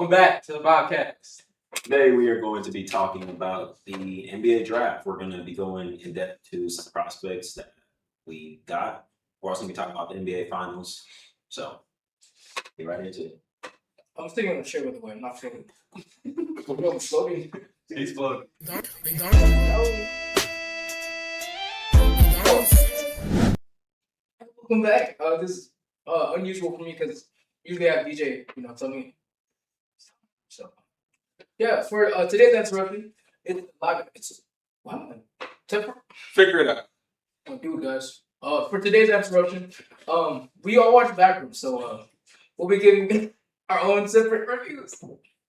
Welcome back to the Bobcast. Today we are going to be talking about the NBA draft. We're going to be going in depth to some prospects that we got. We're also going to be talking about the NBA Finals. So, get right into it. I'm sticking on the chair, by the way. I'm not floating. I'm floating. He's floating. Welcome back. This is unusual for me because usually I have DJ, tell me. So, yeah, for today's interruption, it's wow. Figure it out. Oh, dude, guys. For today's interruption, we all watch Backrooms, so we'll be giving our own separate reviews.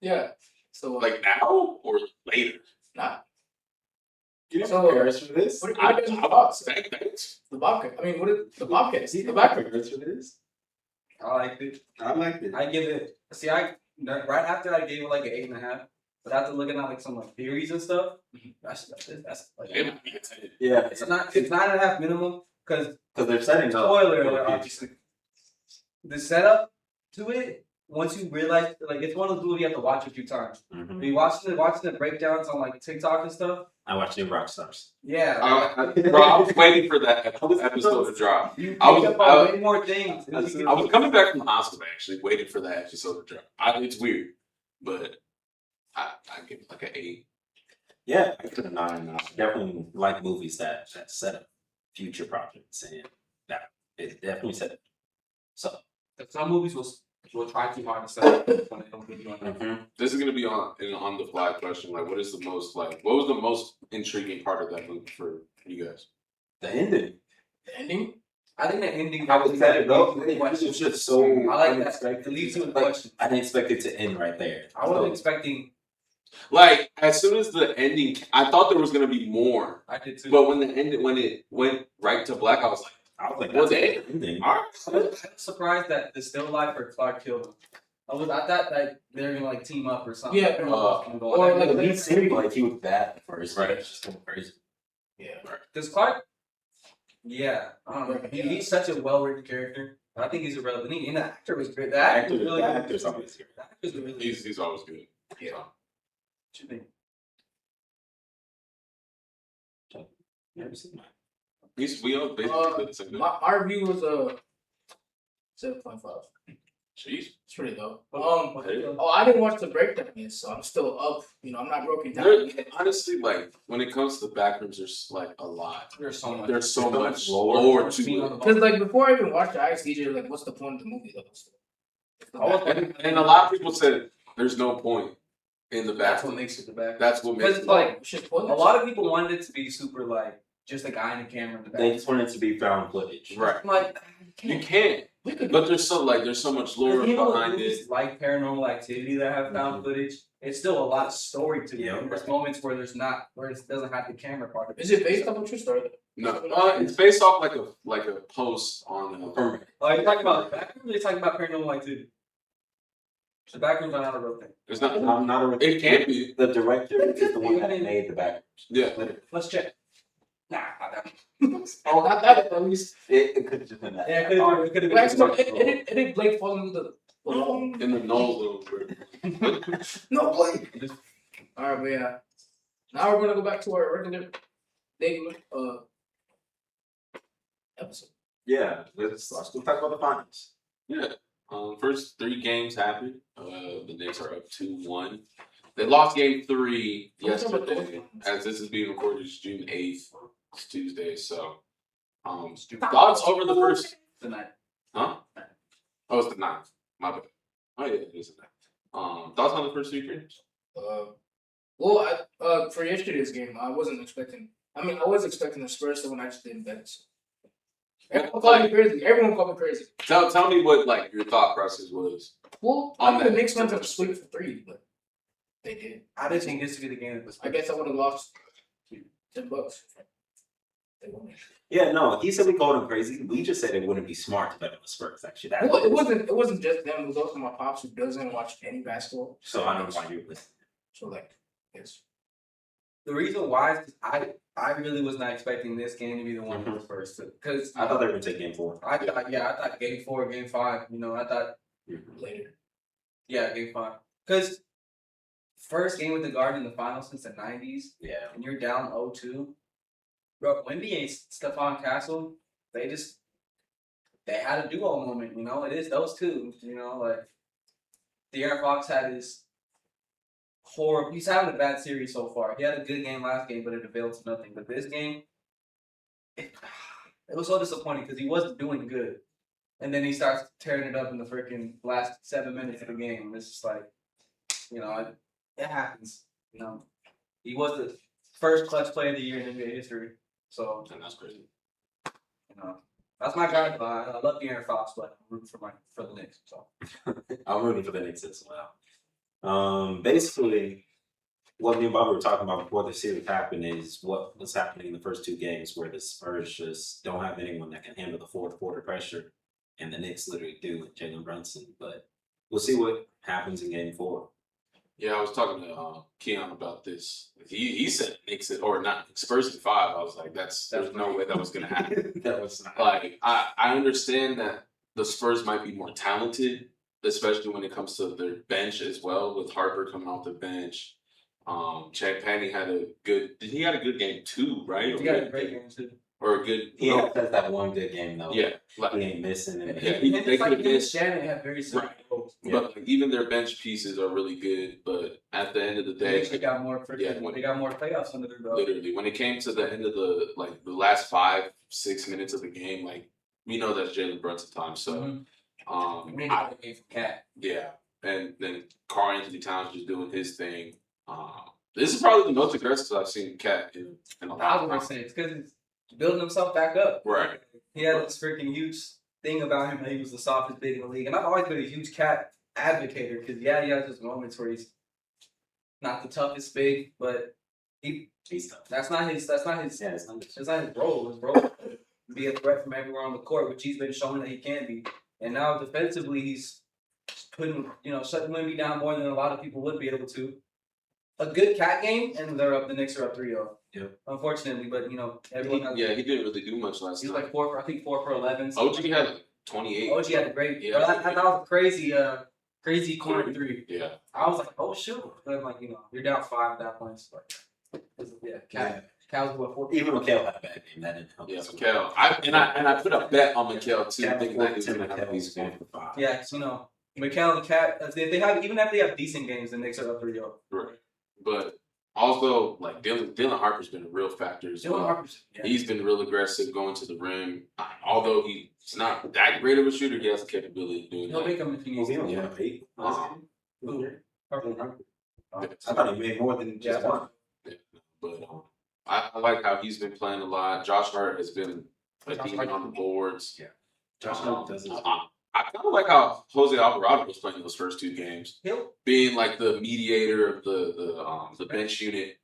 Yeah. So Like now or later? nah. Do you So, have prepares for this? What are your thoughts? Thanks. The Bobcast. I mean, what is the Bobcast? Do you The have Backrooms. prepares for this? I liked it. I liked it. I give it. See, right after I gave it like an 8.5. But after looking at like some like theories and stuff, that's like Yeah, it's 9.5 minimum because they're setting up. spoiler alert, obviously. The setup to it, once you realize, like, it's one of those movies you have to watch a few times. Mm-hmm. Are you watching the breakdowns on like TikTok and stuff? I watched New Rockstars. Yeah. Bro, I was waiting for that episode to drop. You pick I was- up I- on way more things. I was coming back from the hospital actually, waiting for that episode to drop. It's weird, but I give it like an 8. Yeah, I could have 9. I definitely like movies that set up future projects, and that it definitely set up. So, Some movies will try too hard to set up when they don't give you on that. This is gonna be on the fly question. Like, what was the most intriguing part of that movie for you guys? the ending. The ending? I think the ending. I was set it up. It It was was just so I like that. unexpected. It leads to a Like, question. I didn't expect it to end right there. I wasn't expecting. Like, as soon as the ending, I thought there was gonna be more, I did too. but when it went right to black, I was like, I was like, well, that's the damn. ending. all right. I was surprised that the still life or Clark killed him. I thought that they're gonna like team up or something. Yeah, Or like he seemed like he was bad at first. Right. It's just going crazy. Yeah. Because Clark, yeah, I don't know. He's such a well-written character. I think he's irrelevant. And the actor was great. The actor was really The good. actor's always here. The actor's really good. He's always good. Yeah. So. What you think? Never seen that. We all basically did the same thing. My review was 7.5. Jeez. It's pretty low. Hey. I didn't watch the breakdown yet, so I'm still up. I'm not broken down There- yet. honestly, like when it comes to the backrooms, there's like a lot. There's so much. There's so There's much lore. lore to it. Because like before I even watched it, I asked DJ like, "What's the point of the movie?" And a lot of people said there's no point in the That's what backroom. makes it the back. That's what makes Because it. like Shit, a lot of people wanted it to be super like just a guy in the camera in the back. They just wanted it to be found footage. Right. I'm like, You can't. But there's so much lore behind it. Like Paranormal Activity that have found footage. It's still a lot of story to it. Yeah. There's moments where it doesn't have the camera part of it. Is it based on a true story? No, it's based off like a post on. Oh, you're talking about the backroom? Or you're talking about Paranormal Activity? The backrooms are not a real thing. It's not. I'm not a. It can't be. The director is the one that made the back. Yeah. Let's check. Nah, not that. Oh, not that at least. It could have just been that. Yeah, it could have Well, been. actually, it didn't Blake fall into the. In the nose little bit. No, Blake. All right, but yeah. Now we're gonna go back to our regular daily episode. Yeah, let's talk about the finals. Yeah. First 3 games happened. The Knicks are up 2-1. They lost game 3 yesterday. As this is being recorded, it's June 8th. It's Tuesday, so thoughts over the first Tonight. huh? Oh, it's the 9th. My bad. Oh yeah, it is the 9th. Thoughts on the first 3 games? Well, for yesterday's game, I wasn't expecting. I mean, I was expecting the Spurs to win. I just didn't bet it. Everyone called me crazy. Everyone called me crazy. Tell me what like your thought process was. Well, On I think the that. Knicks went to sleep for 3, but they did. I didn't think this would be the game that was. I guess I would have lost $10. They won. Yeah, no, he said we called him crazy. We just said it wouldn't be smart to bet on the Spurs. Actually, that Well, it wasn't just them. It was also my pops who doesn't watch any basketball. So I know why you're listening. So like, yes. The reason why is 'cause I really was not expecting this game to be the one that was first. Because I thought they were gonna take game 4. I thought game 4, game 5. I thought Later. yeah, game 5. Because first game with the Guard in the finals since the 90s, Yeah. and you're down 0-2. Bro, Wemby and Stephon Castle, they had a duo moment, you know? It is those two, you know? Like, De'Aaron Fox had his horrible. He's having a bad series so far. He had a good game last game, but it availed to nothing. But this game, it was so disappointing because he wasn't doing good. And then he starts tearing it up in the freaking last 7 minutes of the game. It's just like, you know, it happens. You know, he was the first clutch player of the year in NBA history. So, And that's crazy. you know, that's my guy. I love De'Aaron Fox, but I'm rooting for the Knicks. So, I'm rooting for the Knicks as well. Basically, what me and Bob were talking about before the series happened is what was happening in the first two games where the Spurs just don't have anyone that can handle the fourth quarter pressure. And the Knicks literally do with Jalen Brunson. But we'll see what happens in game 4. Yeah, I was talking to Keon about this. He said Knicks or not Spurs in 5. I was like, there's no way that was gonna happen. That was not. Like I understand that the Spurs might be more talented, especially when it comes to their bench as well, with Harper coming off the bench. Chad Penny had a good game too, right? he got a great game, too. Or a good He has that one good game, though. yeah. Like, He ain't missing. And Yeah, Him they could have and missed. Shannon have very similar Right. goals. But like, even their bench pieces are really good. But at the end of the day, They got more they got more playoffs under their belt. literally, when it came to the end of the last 5-6 minutes of the game, like we know that's Jalen Brunson time. So, We need to play for Cat. yeah, and then Karl Anthony Towns just doing his thing. This is probably the most aggressive I've seen Cat in a I long was time. gonna say it's because he's building himself back up. Right. He had this freaking huge thing about him that he was the softest big in the league, and I've always been a huge Cat advocator because he has those moments where he's not the toughest big, but he's tough. that's not his Yeah, it's not It's not his role. His role is to be a threat from everywhere on the court, which he's been showing that he can be. And now defensively, he's putting, shutting Wemby down more than a lot of people would be able to. A good Cat game, and the Knicks are up 3-0. Yep. Unfortunately, but everyone has. He didn't really do much last He was night. like 4 for 11. OG had like 28. OG had a great. Yeah. That was a crazy corner 3. Yeah. I was like, oh shoot. But I'm like, you're down 5 at that point. So, yeah, Cat was what 4. Even McHale had a bad game. That didn't help. Yeah, Mikal. I put a bet on Mikal too, Cat thinking that he was 14, gonna have a McHale decent was game. 4 for 5. Yeah, Mikal and Cat. Even if they have decent games, the Knicks are up 3-0. Right. But also, like Dylan Harper's been a real factor as well. Dylan Harper's. Yeah. He's been real aggressive going to the rim. Although he's not that great of a shooter, he has the capability of doing He'll that. make them if he needs He to. only Yeah. won 8. Harper. I thought he made more than just one. But I like how he's been playing a lot. Josh Hart has been a Josh demon Hart. on the boards. Yeah. Josh Hart does his I kind of like how Jose Alvarado was playing those first 2 games, He'll being like the mediator of the bench unit.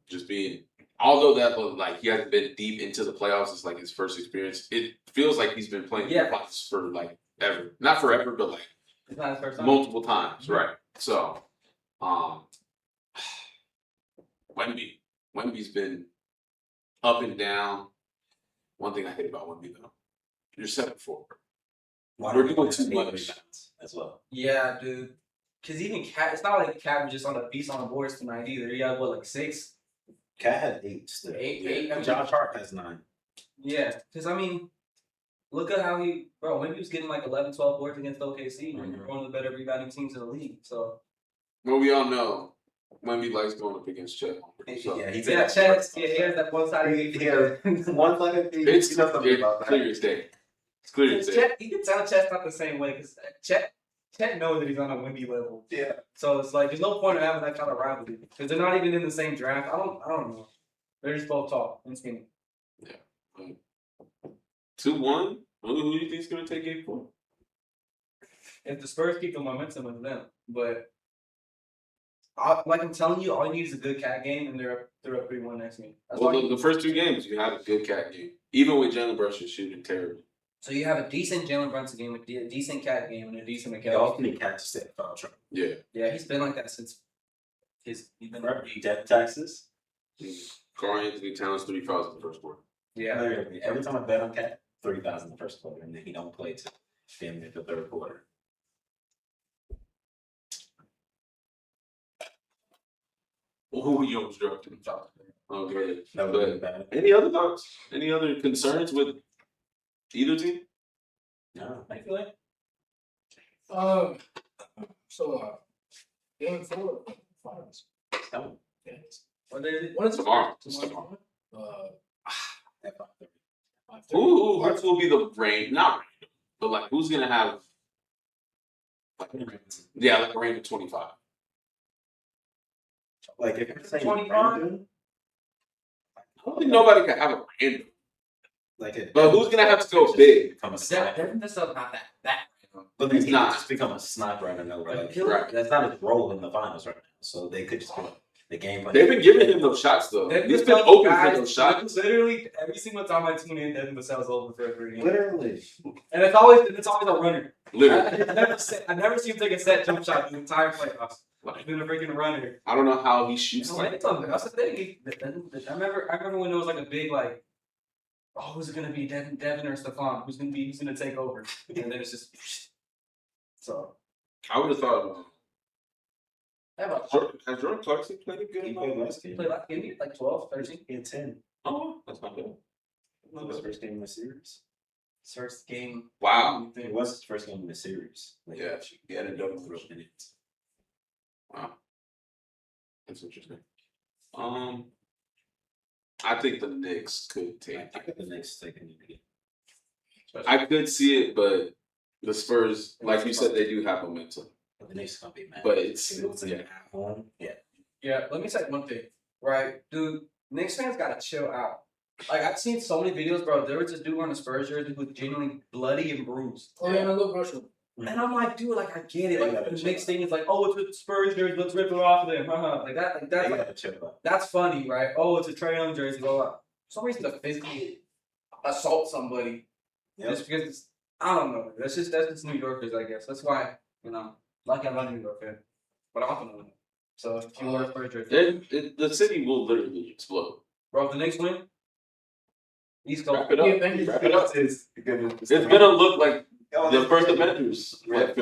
Just being, although that was like he hasn't been deep into the playoffs, it's like his first experience. It feels like he's been playing the playoffs for like ever, not forever, but like it's not his first time. multiple times, right? So, Wemby's been up and down. One thing I hate about Wemby though, you're 7-4. We're doing too much as well. Yeah, dude. Because even Cat, it's not like Cat was just on a beast on the boards tonight either. He had what, like 6? Cat had 8 still. 8. I mean, Josh Hart has 9. yeah, because look at how Wemby was getting like 11, 12 boards against OKC. Mhm. One of the better rebounding teams in the league. So Well, we all know Wemby likes going up against Chet. So Yeah, he's Chet, he has that one side. one side. it's He knows something about that. clear as day. It's clear as day. Chet, you can tell Chet's not the same way because Chet knows that he's on a Wemby level. Yeah. So it's like there's no point in having that kind of rivalry because they're not even in the same draft. I don't know. They're just both tall and skinny. 2-1. Who do you think is going to take game 4? If the Spurs keep the momentum with them, but like I'm telling you, all you need is a good Cat game, and they're up 3-1 next game. That's all Well, you the need. first 2 games, you had a good Cat game. Even with Jalen Brunson shooting terribly. So you have a decent Jalen Brunson game, a decent Cat game, and a decent He McHale. also need Cat to stay in foul trouble. Yeah. Yeah, he's been like that since he's been. Remember he debt taxes? Karl Anthony Towns 3 fouls in the first quarter. Yeah. Literally, every time I bet on Cat, 3,000 the first quarter, and then he don't play till the end of the third quarter. Oh, you almost dropped him. Okay. That would have been bad. Any other thoughts? Any other concerns with either team? No. I feel like So game 4 finals. No. Yeah. what is it? When is it? Tomorrow. It's tomorrow. At 5:30. Who will be the rain? Not rain, but like who's gonna have? Like a rain of 25. Like if you're saying 25? random, I don't think nobody can have a random. like it, But who's gonna have to go big? Become a sniper. Devin stuff not that. But He's he's not. not just become a sniper out of nowhere. Like, Right. That's not his role in the finals right now. So they could just be the game plan. They've been giving him those shots though. Devin He's been Vassell's open guys, for those shots. Literally every single time I tune in, Devin Vassell's open for a three. Literally. And it's always a runner. Literally. I never seen him take a set jump shot the entire playoffs. He's been a freaking runner. I don't know how he shoots No, like that's the thing. I remember when there was like a big like, oh, who's it gonna be, Devin or Stephon? Who's gonna take over? And then it's just so. I would have thought. Has Has Jordan Clarkson played a good He amount? played last game. played like maybe like 12, 13. He had 10. Oh, that's not bad. That was his first game in the series. First game. Wow. It was his first game in the series. Like, Yeah, he had a double throw. minutes. Wow. That's interesting. I think the Knicks could take I it. think the Knicks taking it. I could see it, but the Spurs, like you said, they do have momentum. But the Knicks gonna be mad. But it's at home. Yeah. Yeah, let me say one thing, right, dude. Knicks fans gotta chill out. Like I've seen so many videos, bro. There was this dude on a Spurs jersey who's genuinely bloody and bruised. Oh yeah, look, Russell. And I'm like, dude, like I get it. They Like gotta the chill Knicks out. thing is like, oh, it's a Spurs jersey, let's rip it off of them. Like that, They that's like, gotta chill out. that's funny, right? Oh, it's a Trae Young jersey, blah blah. For some reason to physically assault somebody Yep. just because it's, I don't know. That's just New Yorkers, I guess. That's why, like I'm not a New Yorker, but I'm gonna win. So if you want a Spurs jersey, the city will literally explode. bro, if the Knicks win, East Coast. Wrap it up. Yeah, thank you. Wrap it up. It's It's gonna look like Oh, the first Avengers. Like,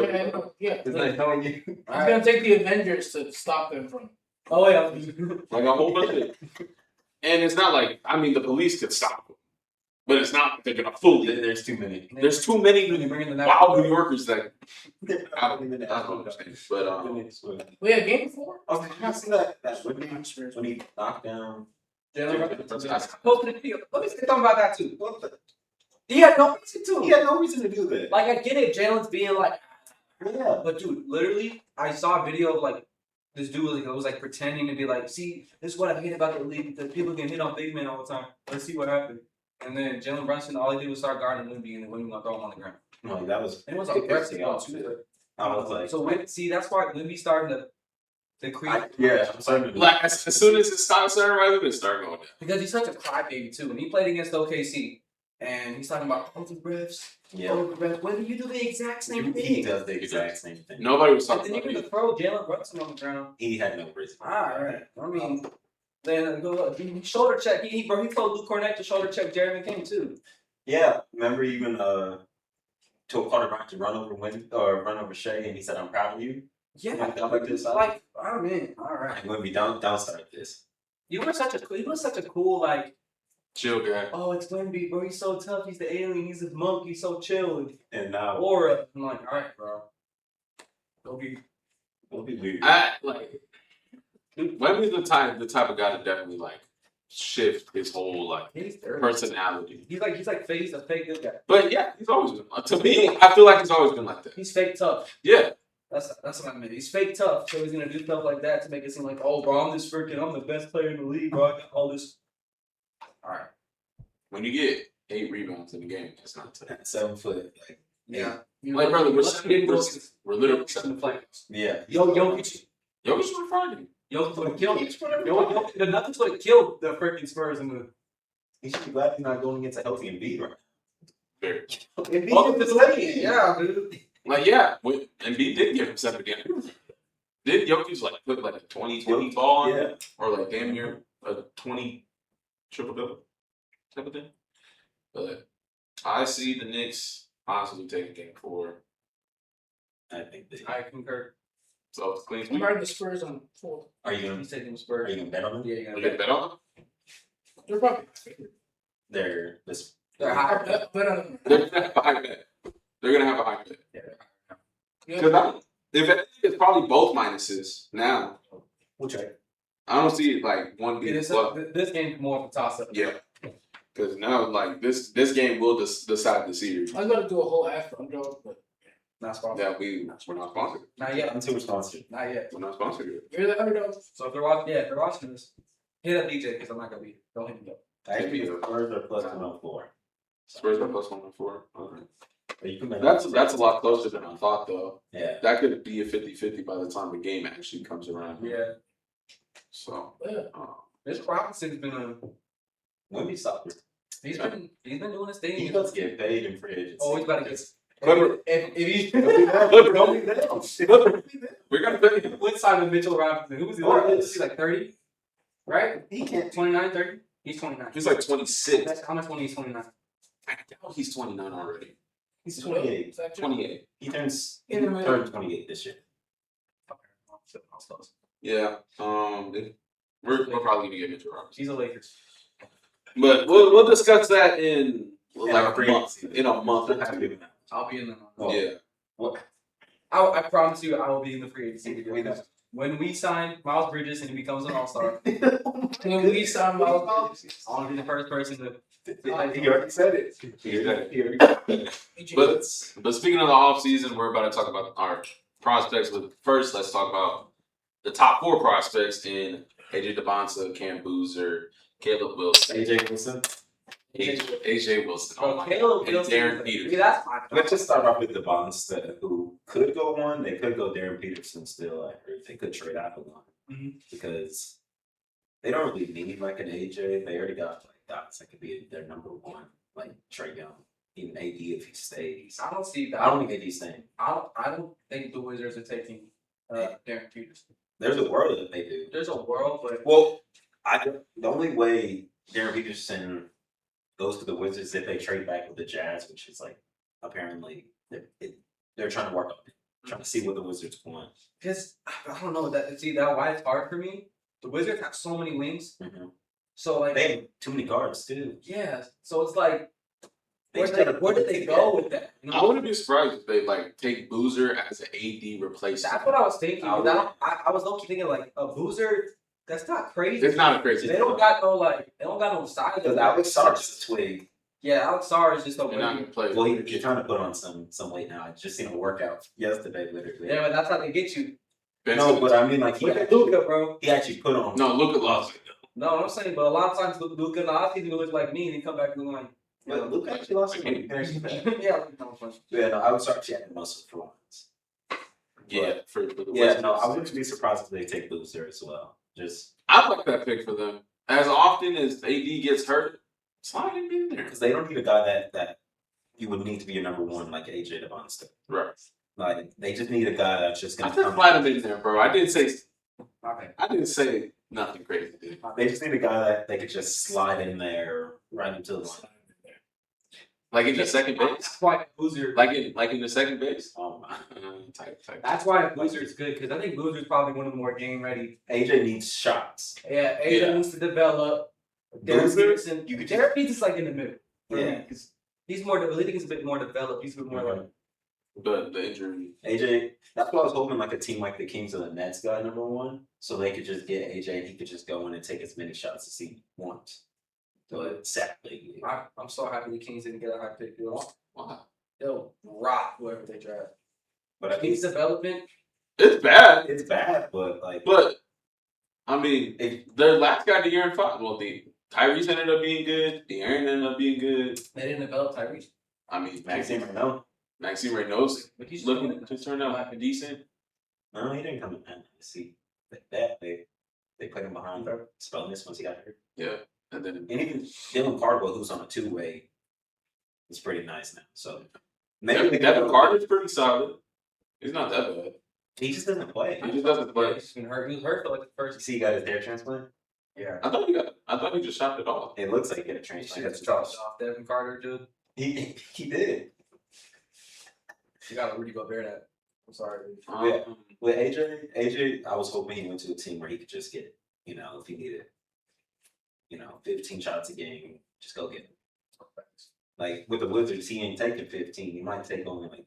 Yeah. It's like knowing you. He's gonna take the Avengers to stop them from. Oh yeah. like a whole bunch of. And it's not like the police could stop them, but it's not like they're gonna fully. There's too many. There's too many You bring in the wild New Yorkers that I don't Even understand. But Well, yeah, game 4. Oh, did you see that when he knocked down? Jalen That's- Brunson. Posted a video. Let me say something about that too. What the? He had no reason to. He had no reason to do that. Like I get it, Jalen's being like, Yeah. but dude, literally, I saw a video of like this dude was like pretending to be like, see, this is what I hate about the league. That people can hit on big men all the time. Let's see what happened. And then Jalen Brunson, all he did was start guarding Wemby, and then Wemby gonna throw him on the ground. No, that was. And it was it aggressive pissed me off, too. too. I was like, So see, that's why Wemby starting to create. I'm starting to. like as soon as it started rising, it started going down. Because he's such a crybaby too. When he played against OKC, and he's talking about the refs, Yeah. the refs. Whether you do the exact same He thing, does the exact same thing. Nobody was and talking then you're about gonna it. throw Jalen Brunson on the ground. He had no reason. All right. I mean, then go shoulder check. He told Luke Cornett to shoulder check Jeremy King too. Yeah. Remember even told Carter Bryant to run over Shea, and he said, "I'm proud of you." Yeah, Like, I'm like this, like I mean, all right. And when we don't start this. You were such a cool like. Chill guy. Oh, it's Wemby, bro. He's so tough. He's the alien. He's a monk. He's so chill. And now Aura. I'm like, all right, bro. Go be. it'll be weird. I like. Wemby's the type of guy to definitely like shift his whole like He's dirty. personality. He's like a fake good guy. But yeah, he's always been. To me, I feel like he's always been like that. He's fake tough. Yeah. That's what I meant. He's fake tough, so he's gonna do stuff like that to make it seem like, oh, bro, I'm the best player in the league, bro. I got all this. All right. When you get 8 rebounds in a game, it's not tough. 7 foot. Like, Yeah. Like brother, we're getting we're literally in the playoffs. yeah. Jokic Jokic Friday. would have killed. Jokic, the Nuggets would have killed the freaking Spurs in the. He should be glad he's not going against a healthy Embiid right Very. now. Welcome to the league. Yeah, dude. Like yeah, Embiid did give him 7 games. Did Jokic like put like a 20-20 ball on Yeah. him? Or like damn near a 20 triple double type of thing? But I see the Knicks possibly taking game 4. I think they. I concur. So it's a clean I'm sweep. riding the Spurs on 4. Are you He's gonna taking Spurs. are you gonna bet on them? Yeah, Are you gonna bet on them? They're probably They're this. They're higher. bet on them. They're gonna have a high bet. They're gonna have a high bet. Yeah. Because if anything, it's probably both minuses now. We'll check. I don't see it like one being This game's more of a toss up. Yeah. Because now, like this game will decide the series. I was about to do a whole half underdog, but Not sponsored. That we're not sponsored. Not yet. I'm too responsive. Not yet. We're not sponsored yet. you're the underdog. So if they're watching this, hit up DJ because I'm not gonna be. Don't hit me up. Actually, the Spurs are plus 104. Spurs are plus 104. Okay. But you can bet That's a lot closer than I thought, though. Yeah. That could be a 50-50 by the time the game actually comes around. Yeah. So, Yeah. Mitchell Robinson's been Wemby soccer. he's been doing his thing. He does get paid in free agency. Oh, he's about to get. Clipper. If he we're going to bet. what Simon Mitchell Robinson? Who was he? Oh, He's like 30, right? He can't. 29, 30. He's 29. He's like 26. That's how much when he's 29. I doubt he's 29 already. He's 28. 28. He turns. He In the middle. turned 28 this year. Yeah. We're probably gonna get Mitchell Robinson, She's a Lakers. but we'll discuss that in like Yeah, a month. In a month or two. I'll be in the. Well, Yeah. What? I promise you, I will be in the free agency. We know. When we sign Miles Bridges and he becomes an All-Star, When we sign Miles, I want to be the first person to. He already said it. He already but But speaking of the offseason, we're about to talk about our prospects. But first, let's talk about the top 4 prospects in AJ Dybantsa, Cam Boozer, Caleb Wilson, AJ Wilson. AJ Wilson. Oh Bro, my Caleb God. And Wilson. Darryn Peterson. See, that's my. Let's just start off with the Dybantsa, who could go one. They could go Darryn Peterson still. I heard they could trade out of one because they don't really need like an AJ. They already got like dots that could be their number one, like Trey Young, even AD if he stays. I don't see that. I don't think AD's staying. I don't think the Wizards are taking Darryn Peterson. There's a world that they do. There's a world, but Well, the only way Darryn Peterson goes to the Wizards is if they trade back with the Jazz, which is like apparently they're trying to work on it, trying to see what the Wizards want. because I don't know that. See that why it's hard for me. The Wizards have so many wings, Mhm. so like They have too many guards too. yeah. So it's like They where just did gotta where did put they it go together. with that? You I wouldn't be surprised if they like take Boozer as an AD replacement. That's what I was thinking. I I was low key thinking like a Boozer. That's not crazy. It's not a crazy. They don't got no size. Because Alex Sarge is a twig. Yeah, Alex Sarr is just a They're not wing. gonna play. Well, he's trying to put on some weight now. I just seen a workout yesterday, literally. Yeah, but that's how they get you. Ben No, Simmons. but I mean, like Look at Luka, bro. he actually put on. No, look at Lost. No, I'm saying, but a lot of times Luka in the offseason will look like me and he come back looking like. But Luke actually lost some weight. You can actually bet. Yeah, Yeah, no, I was actually at the muscle for once. Yeah, for the Yeah, Wizards. no, I wouldn't be surprised if they take Boozer as well. Just I like that pick for them. As often as AD gets hurt, slide him in there. because they don't need a guy that you would need to be your number one like AJ Dybantsa. Right. Like they just need a guy that's just I gonna just come. slide him in there, bro. I didn't say Okay. nothing crazy, dude. They just need a guy that they could just slide in there right into the line. Like in the second base. That's why Boozer. Like in the second base. Oh my. Type. That's why Boozer's good because I think Boozer's probably one of the more game ready. AJ needs shots. Yeah, AJ Yeah. needs to develop. Darryn Boozer, Peterson. you could Darryn Peterson's like in the middle. Yeah. Because he's more. I think he's a bit more developed. He's a bit more like. The injury. AJ, that's why I was hoping like a team like the Kings or the Nets got number one, so they could just get AJ and he could just go in and take as many shots as he wants. But sadly, I'm so happy the Kings didn't get a high pick. Wow. They'll rock whoever they draft. but I think Kings development. It's bad. it's bad. But like, But I mean, their last guy, Darryn Fox. Well, Tyrese ended up being good. De'Aaron ended up being good. They didn't develop Tyrese. I mean, Maxime Renault, Maxime Renault's But he's looking to turn out decent. no, he didn't come in. See that they put him behind Spellness once he got hurt, Yeah, and then and even Dylan Cardwell, who's on a two-way, is pretty nice now. So maybe they Devin got- Carter's pretty solid. He's not that bad. He just doesn't play. He just doesn't Yeah, play. he's been hurt. He was hurt for like the You first. see, he got his hair transplant. Yeah. I thought he just shot it off. It looks like he got a He transplant. should have dropped off Devin Carter, dude. He did. You got to Rudy Gobert that. I'm sorry. With AJ, I was hoping he went to a team where he could just get, if he needed, 15 shots a game, just go get it. Like with the Wizards, he ain't taking 15. He might take only like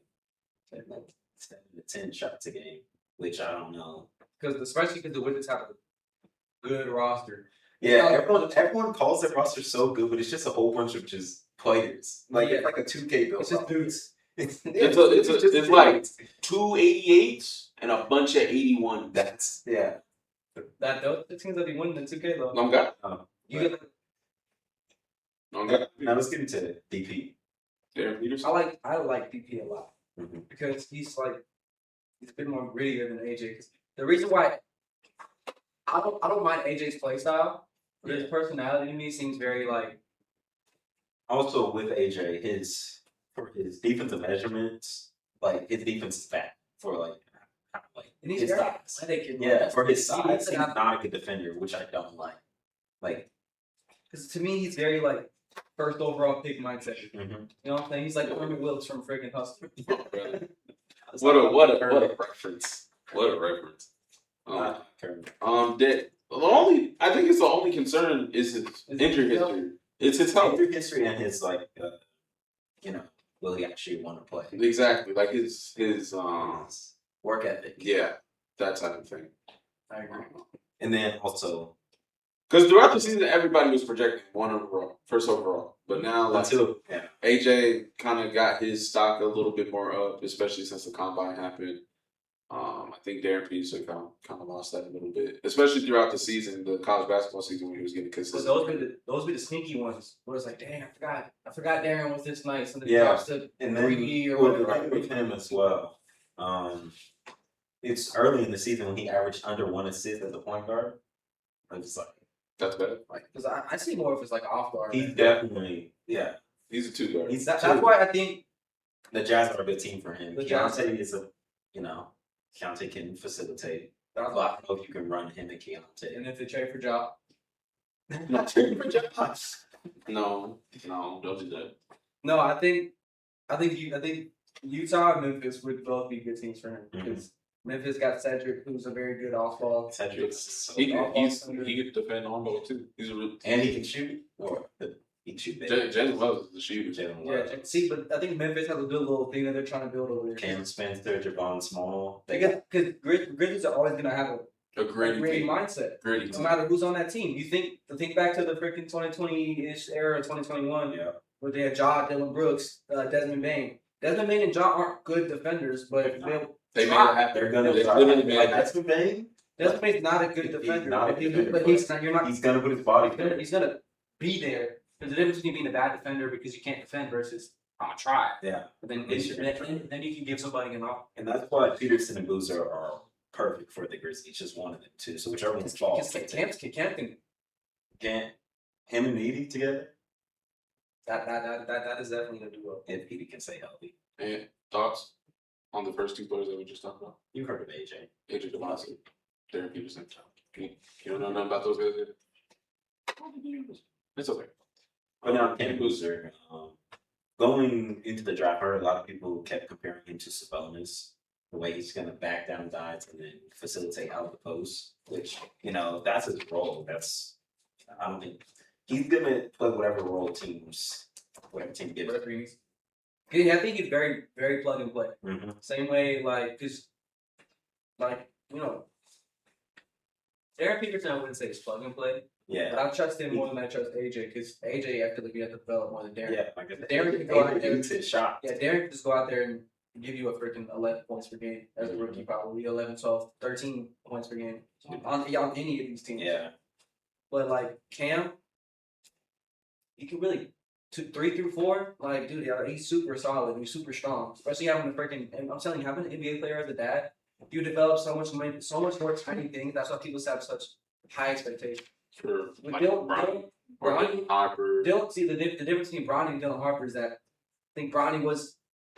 7 to 10 shots a game, which I don't know. Especially because the Wizards have a good roster. Yeah, everyone calls their roster so good, but it's just a whole bunch of just players. Like it's like a 2K build. It's just dudes. It's like 288s and a bunch of 81. That's Those the teams that be winning the 2K though. No, God. You get Now let's get into DP. Darryn Peterson. I like DP a lot because he's a bit more grittier than AJ. 'Cause the reason why I don't mind AJ's play style, but his personality to me seems very like. Also with AJ, for his defensive measurements, like his defense is bad for like And he's his very size. athletic. And Yeah, for his size, he's he's not a good defender, which I don't like. Like, because to me he's very like first overall pick mindset. mhm. You know what I'm saying? He's like Herman Willis from freaking Hustler. What a reference. What a reference. I think it's the only concern is his injury history. It's his health. Injury history and his will he actually want to play? Exactly. Like his Work ethic. yeah, that type of thing. I agree. And then also Because throughout the season, everybody was projecting first overall. But now, like, AJ kind of got his stock a little bit more up, especially since the combine happened. I think Darryn Peterson kind of lost that a little bit, especially throughout the season, the college basketball season when he was getting consistent. Those be the sneaky ones. Where it's like, dang, I forgot Darryn was this nice, and then Yeah. drops to and then 3 or with whatever. him as well. It's early in the season when he averaged under 1 assist as a point guard. I'm just like, That's better. Because I see more of it's like off guard. he's definitely He's a 2 guard. That's why I think the Jazz are a good team for him. The Jazz- Keontae is Keontae can facilitate. that's I why. don't know if you can run him and Keontae. And if they trade for Job, No, don't do that. no, I think Utah and Memphis would both be good teams for him Mhm. because Memphis got Cedric, who's a very good off ball. Cedric's so He good. can defend on ball too. He's a real. And he can shoot. He can shoot better. Jalen Wells is the shooter. Jalen Yeah, Wells. see, but I think Memphis has a good little thing that they're trying to build over there. Cam Spencer, Javon Small. Because Grizzlies are always gonna have A a gritty gritty team. mindset, Gritty no team. matter who's on that team. You think back to the freaking 2020-ish era, 2021, Yeah. where they had Ja, Dylan Brooks, Desmond Bain. Desmond Bain and Ja aren't good defenders, but They're not. They made it try. happen. They're gonna They try. literally made Like it that's the thing. Desmond Bain's not a good He's defender, not a but, defender, but he's not. You're not. He's gonna put his body there. He's gonna be there. There's a difference between being a bad defender because you can't defend versus I'm gonna try. Yeah. But then Yes, you're then you can give somebody an off. And that's why Peterson and Boozer are perfect for the Grizzlies. Just one of them too. So whichever one's falls. Camp can Can't him and Edie together that is definitely a duo. if Edie can stay healthy. And thoughts on the first 2 players that we just talked about? You heard of AJ. AJ Dybantsa, Darryn Peterson. You don't know nothing about those guys yet? It's okay. But now Cam Boozer, going into the draft, I heard a lot of people kept comparing him to Sabonis. The way he's gonna back down guys and then facilitate out of the post, which that's his role. I don't think he's gonna play whatever team gives him. Whatever he needs. Yeah, I think he's very, very plug and play. Mm-hmm. Same way, Darryn Peterson, I wouldn't say is plug and play, Yeah. but I trust him more than I trust AJ because AJ, I feel like we have to develop more than Darryn. Yeah, like if Darryn can go out there. shoots his shot. Yeah, Darryn can just go out there and give you a freaking 11 points per game as a rookie, probably 11, 12, 13 points per game on any of these teams. Yeah. But like Cam, he can really 3 through 4. Like, dude, he's super solid. He's super strong, especially having the freaking. And I'm telling you, having an NBA player as a dad, you develop so much more tiny things. That's why people have such high expectations. For With like Dylan Harper. See the difference between Bronny and Dylan Harper is that I think LeBron was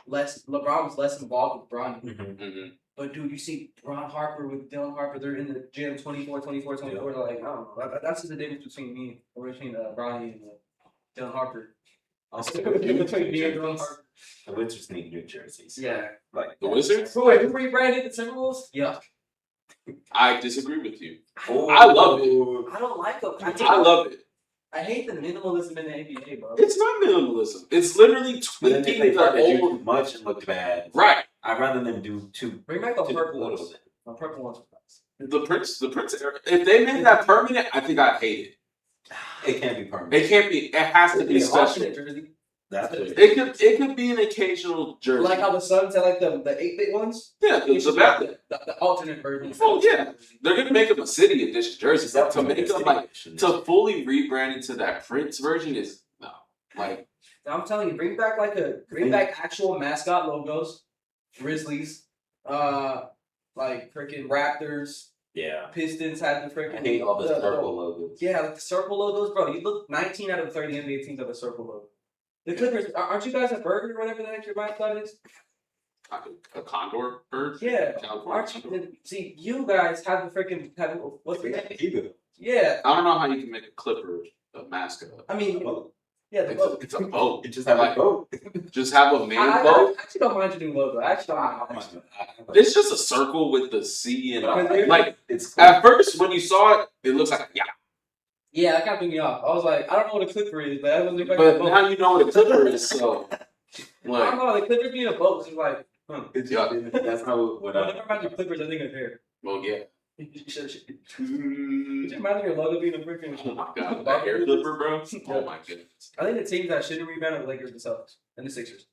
less involved with Bronny. Mm-hmm. Mm-hmm. But dude, you see Ron Harper with Dylan Harper, they're in the gym 24. They're like, I don't know. That's just the difference between Bronny and Dylan Harper. Also, Between me and Dylan Harper. the Wizards need new jerseys. Yeah. Like The Wizards? So wait, who rebranded the Timberwolves? Yeah. I disagree with you. Oh, I love it. I don't like them. I love it. I hate the minimalism in the NBA, bro. It's not minimalism. It's literally But then if tweaking they the try to do old. too much and look bad, Right. I'd rather them do too Bring back the too purple little. ones. The purple ones. The Prince era. If they made that permanent, I think I'd hate it. It can't be permanent. It can't be. It has to be It's an special. alternate jersey. That's what It could be an occasional jersey. Like how the Suns had like the 8-bit ones. Yeah, You the should bad. have the alternate version. Oh, yeah. They're gonna make them a city edition jerseys. That's To make them like to fully rebrand into that Prince version is no. Like I'm telling you, bring back actual mascot logos, Grizzlies, like freaking Raptors, yeah. Pistons had the I freaking. hate all the circle logos. Yeah, like the circle logos, bro. You look 19 out of 30 NBA teams have a circle logo. The Clippers, aren't you guys a burger or whatever the heck your mascot is? a condor bird. Yeah. California Aren't condor. you? See, you guys have the freaking what's the name? Eagle. Yeah, I don't know how you can make a Clipper a mascot. I mean, Well, yeah, the boat. It's a boat. you just have Like, a boat. Just have a main I boat. actually don't mind your new logo. I actually don't mind. It's just a circle with the sea and like It's at first when you saw it looks like a yacht. Yeah, that kind of threw me off. I was like, I don't know what a Clipper is, but I wasn't expecting But a boat. now you know what a Clipper is, so I like don't know, the Clippers being a boat is like, It's that's not what Whenever I imagine Clippers, I think of hair. well yeah. Could you imagine your logo being a freaking? Oh my god, that hair clipper, bro. Oh my goodness. I think the teams that shouldn't rebound are the Lakers and Celtics and the Sixers.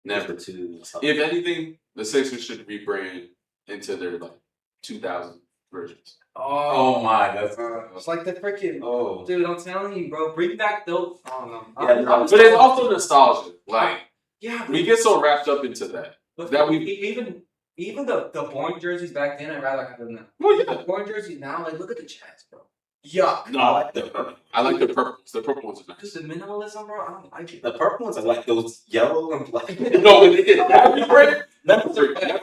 Never. two. If anything, the Sixers should rebrand into their like 2000 versions. Oh my, that's It's like the freaking. oh. Dude, I'm telling you, bro. Bring back those. Oh no. Yeah, no, But it's also nostalgia. Like Yeah, we get so wrapped up into that. but that we- even the boring jerseys back then, I'd rather have them now. Well, yeah. The boring jerseys now, like look at the Jazz, bro. Yuck. No, I like the purple. I like the purple ones. The purple ones are nice. Just the minimalism, bro. I don't like it. The purple ones are like those yellow and black. No, when they get that rebrand, never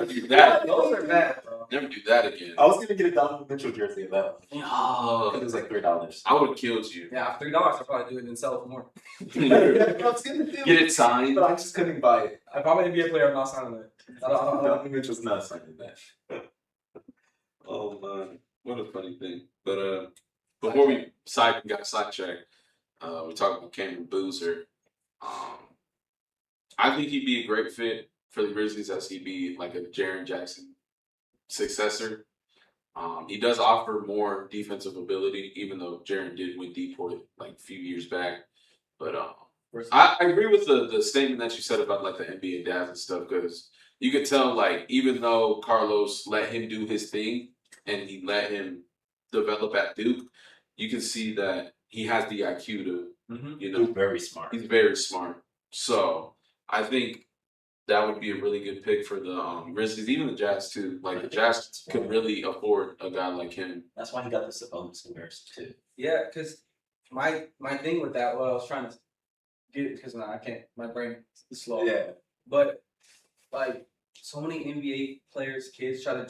do that. Those are bad, bro. Never do that again. I was gonna get a Donovan Mitchell jersey of that one. No. It was like $3. I would have killed you. Yeah, $3, I'll probably do it and sell it for more. I was gonna do Get it signed. but I just couldn't buy it. If I'm an NBA player, I'm not signing it. I don't. Donovan Mitchell's not signing that. Oh man. What a funny thing. But before we got sidetracked, we talked about Cameron Boozer. I think he'd be a great fit for the Grizzlies as he'd be like a Jaren Jackson successor. He does offer more defensive ability, even though Jaren did win D-Port like a few years back. But I agree with the statement that you said about like the NBA dads and stuff, because you could tell like even though Carlos let him do his thing and he let him develop at Duke, you can see that he has the IQ to, you know, He's very smart. he's very smart. So I think that would be a really good pick for the Grizzlies, even the Jazz too. Like the Jazz could really afford a guy like him. That's why he got the Sabonis comparison too. Yeah, because my thing with that, what I was trying to get, because I can't, my brain is slow. Yeah. But like so many NBA players, kids try to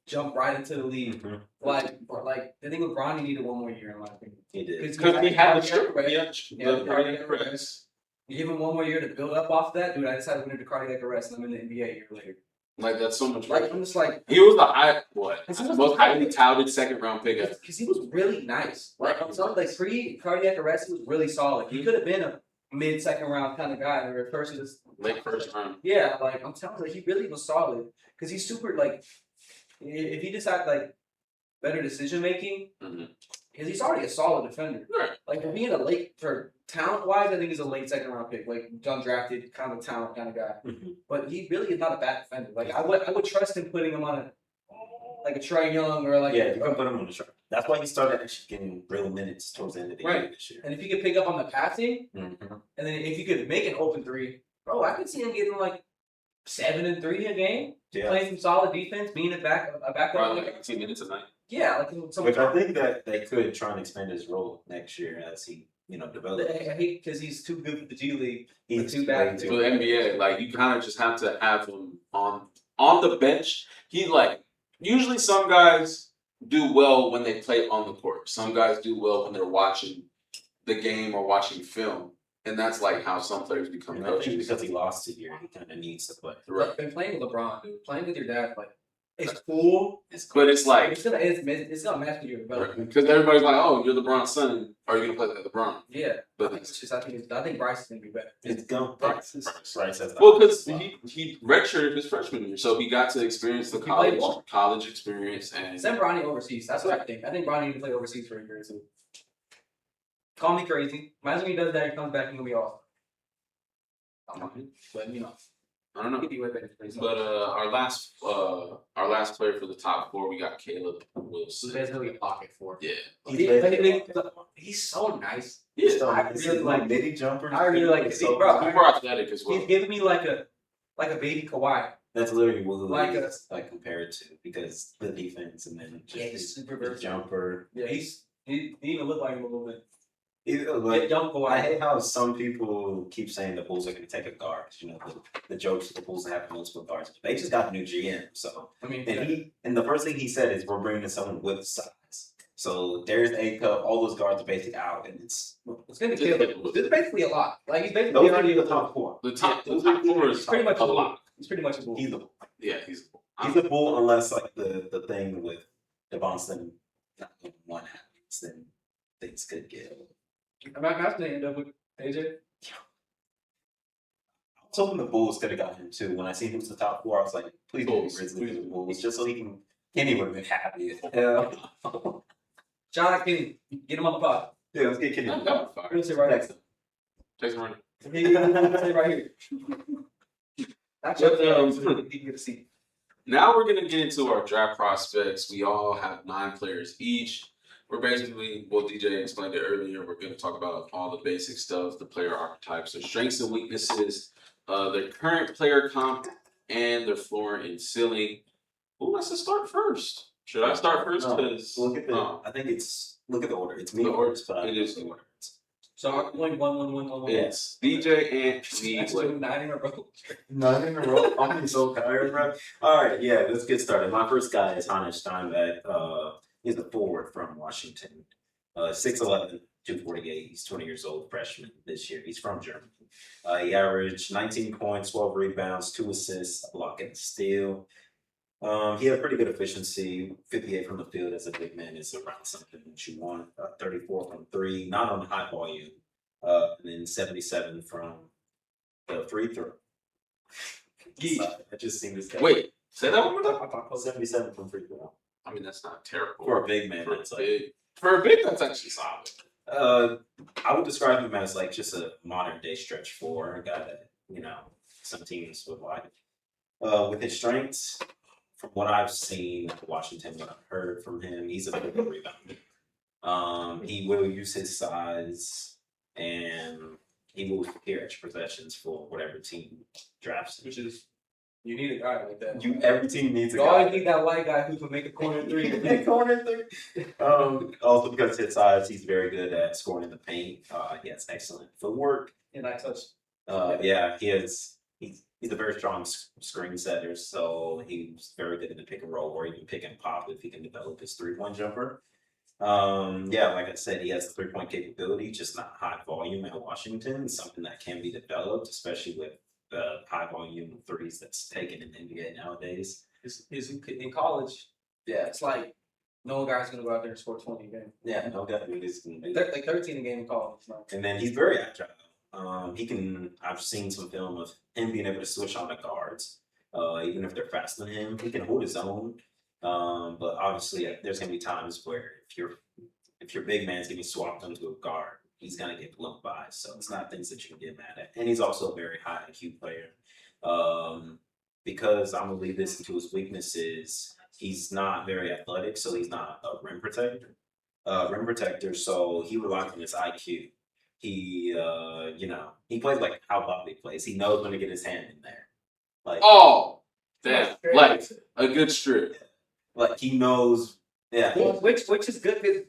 jump right into the league. Like the thing with Bronny needed one more year in my opinion. He did. Because he had the cardiac trip. arrest. Yeah, The cardiac arrest. You give him one more year to build up off that, dude. I decided to win into cardiac arrest, and I'm in the NBA a year later. Like that's so much. Like I'm just like, He was the It's most highly touted second round pick. because he was really nice. Like I'm telling, like pre cardiac arrest, he was really solid. He could have been a mid second round kind of guy, or first just Late first round. yeah. Like I'm telling, like he really was solid because he's super like if he decided like better decision making, Mhm. because he's already a solid defender. Right. Like for being a late for talent wise, I think he's a late second round pick, like undrafted kind of talent kind of guy. But he really is not a bad defender. Like I would trust him putting him on a like a Trae Young or like Yeah, you can put him on the chart. That's why he started actually getting real minutes towards the end of the year Right. this year. and if he could pick up on the passing, Mhm. and then if he could make an open three, bro, I could see him getting like 7 and 3 a game, Yeah. playing some solid defense, being a backup. Probably like 18 minutes a night. Yeah, like some. Which I think that they could try and expand his role next year as he, develops. I hate because he's too good for the G League. He's too bad. way For the NBA, like you kind of just have to have him on the bench. He like usually some guys do well when they play on the court. Some guys do well when they're watching the game or watching film. And that's like how some players become And I think coaches. because he lost a year, he kind of needs to play. Right. Been playing with LeBron, dude. Playing with your dad, like It's cool. But it's like, it's gonna match with your development. because everybody's like, oh, you're LeBron's son. Are you going to play like LeBron? Yeah, But I think Bryce is gonna be better. It's going Bryce. Bryce has Well, because he redshirted his freshman year, so he got to experience the He played well. college experience. And Send Bronny overseas. That's what I think. I think Bronny need to play overseas for a year or two. Call me crazy. Imagine when he does that and comes back and he'll be off. But you know, I don't know. he'd be way better. But our last player for the top 4, we got Caleb So Wilson. there's really a pocket for. Yeah. He's so nice. Yeah. I really like midi jumpers. I really like it. So, Bro, Super athletic as well. He's giving me like a baby Kawhi. that's literally what Like he's like compared to, because the defense and then just Yeah, he's his, super his versatile. jumper. Yeah, he even looked like him a little bit. Like, Young I Kawhi. hate how some people keep saying the Bulls are going to take a guard. You know, the jokes of the Bulls have multiple guards. They just got a new GM, so I mean, and the first thing he said is we're bringing in someone with size. So there's A cup, all those guards are basically out, and it's gonna kill him. It's basically a lot. Like he's basically those are already the top 4. The top 4 is He's pretty much a lot. He's pretty much a bull. He's a Yeah, he's he's a Bull unless like the thing with Dybantsa not going one happens, then things could get. I'm not gonna end up with AJ. I was hoping the Bulls could have got him too. When I seen him was the top 4, I was like, please don't be Bulls, Grizzlies please. and Bulls, just so Kenny would have been happy. Yeah, Shout out Kenny. Get him on the pod. yeah, let's get Kenny. I'm down with fire. We'll sit right Next next. Jason Running. Sit right here. That's But, you get to see. Now we're gonna get into our draft prospects. We all have 9 players each. We're basically, well, DJ explained it earlier. We're gonna talk about all the basic stuff, the player archetypes, their strengths and weaknesses, their current player comp, and their floor and ceiling. Who wants to start first? Should I start first? No, Because look at I think look at the order. It's me The order. first, but It is the order. So I'm going 1-1-1-1-1. it's DJ and me. That's Blake. 2 9 in a row. 9 in a row. I'm so tired, bro. All right, yeah, let's get started. My first guy is Hannes Steinbeck. He's a forward from Washington. 6'11", 248. He's 20 years old, freshman this year. He's from Germany. He averaged 19 points, 12 rebounds, 2 assists, a block and a steal. He had pretty good efficiency. 58 from the field as a big man is around something that you want. 34 from 3, not on high volume. And then 77 from the free throw. I just seen this guy. Wait, say that one more time. 77 from free throw. I mean, that's not terrible. For a big man, For that's a like. big, for a big, that's actually solid. I would describe him as like just a modern day stretch 4, a guy that, some teams would like. With his strengths, from what I've seen at Washington, what I've heard from him, he's a bit of a rebounder. He will use his size, and he will secure extra possessions for whatever team drafts him. Which is, you need a guy like that. Every team needs a You guy. always need that white guy who can make a corner 3. Corner 3. Also because of his size, he's very good at scoring in the paint. He has excellent footwork. And I touch. Yeah, he's a very strong screen setter, so he's very good in the pick and roll or even pick and pop if he can develop his 3-point jumper. Yeah, like I said, he has the 3-point capability, just not high volume at Washington. Something that can be developed, especially with the high volume threes that's taken in the NBA nowadays. Is in college, Yeah, it's like no guy's gonna go out there and score 20 a game. yeah, no doubt he's gonna do Like 13 a game in college. Like, And then he's very agile. I've seen some film of him being able to switch on the guards, even if they're faster than him. He can hold his own. But obviously, there's gonna be times where if your big man's getting swapped onto a guard, he's gonna get blown by. So it's not things that you can get mad at. And he's also a very high IQ player. Because I'm gonna leave this into his weaknesses. He's not very athletic, so he's not a rim protector. So he relies on his IQ. He he plays like how Bobby plays. He knows when to get his hand in there. Like Oh, damn. Like a good strip. like he knows. Yeah. which is good because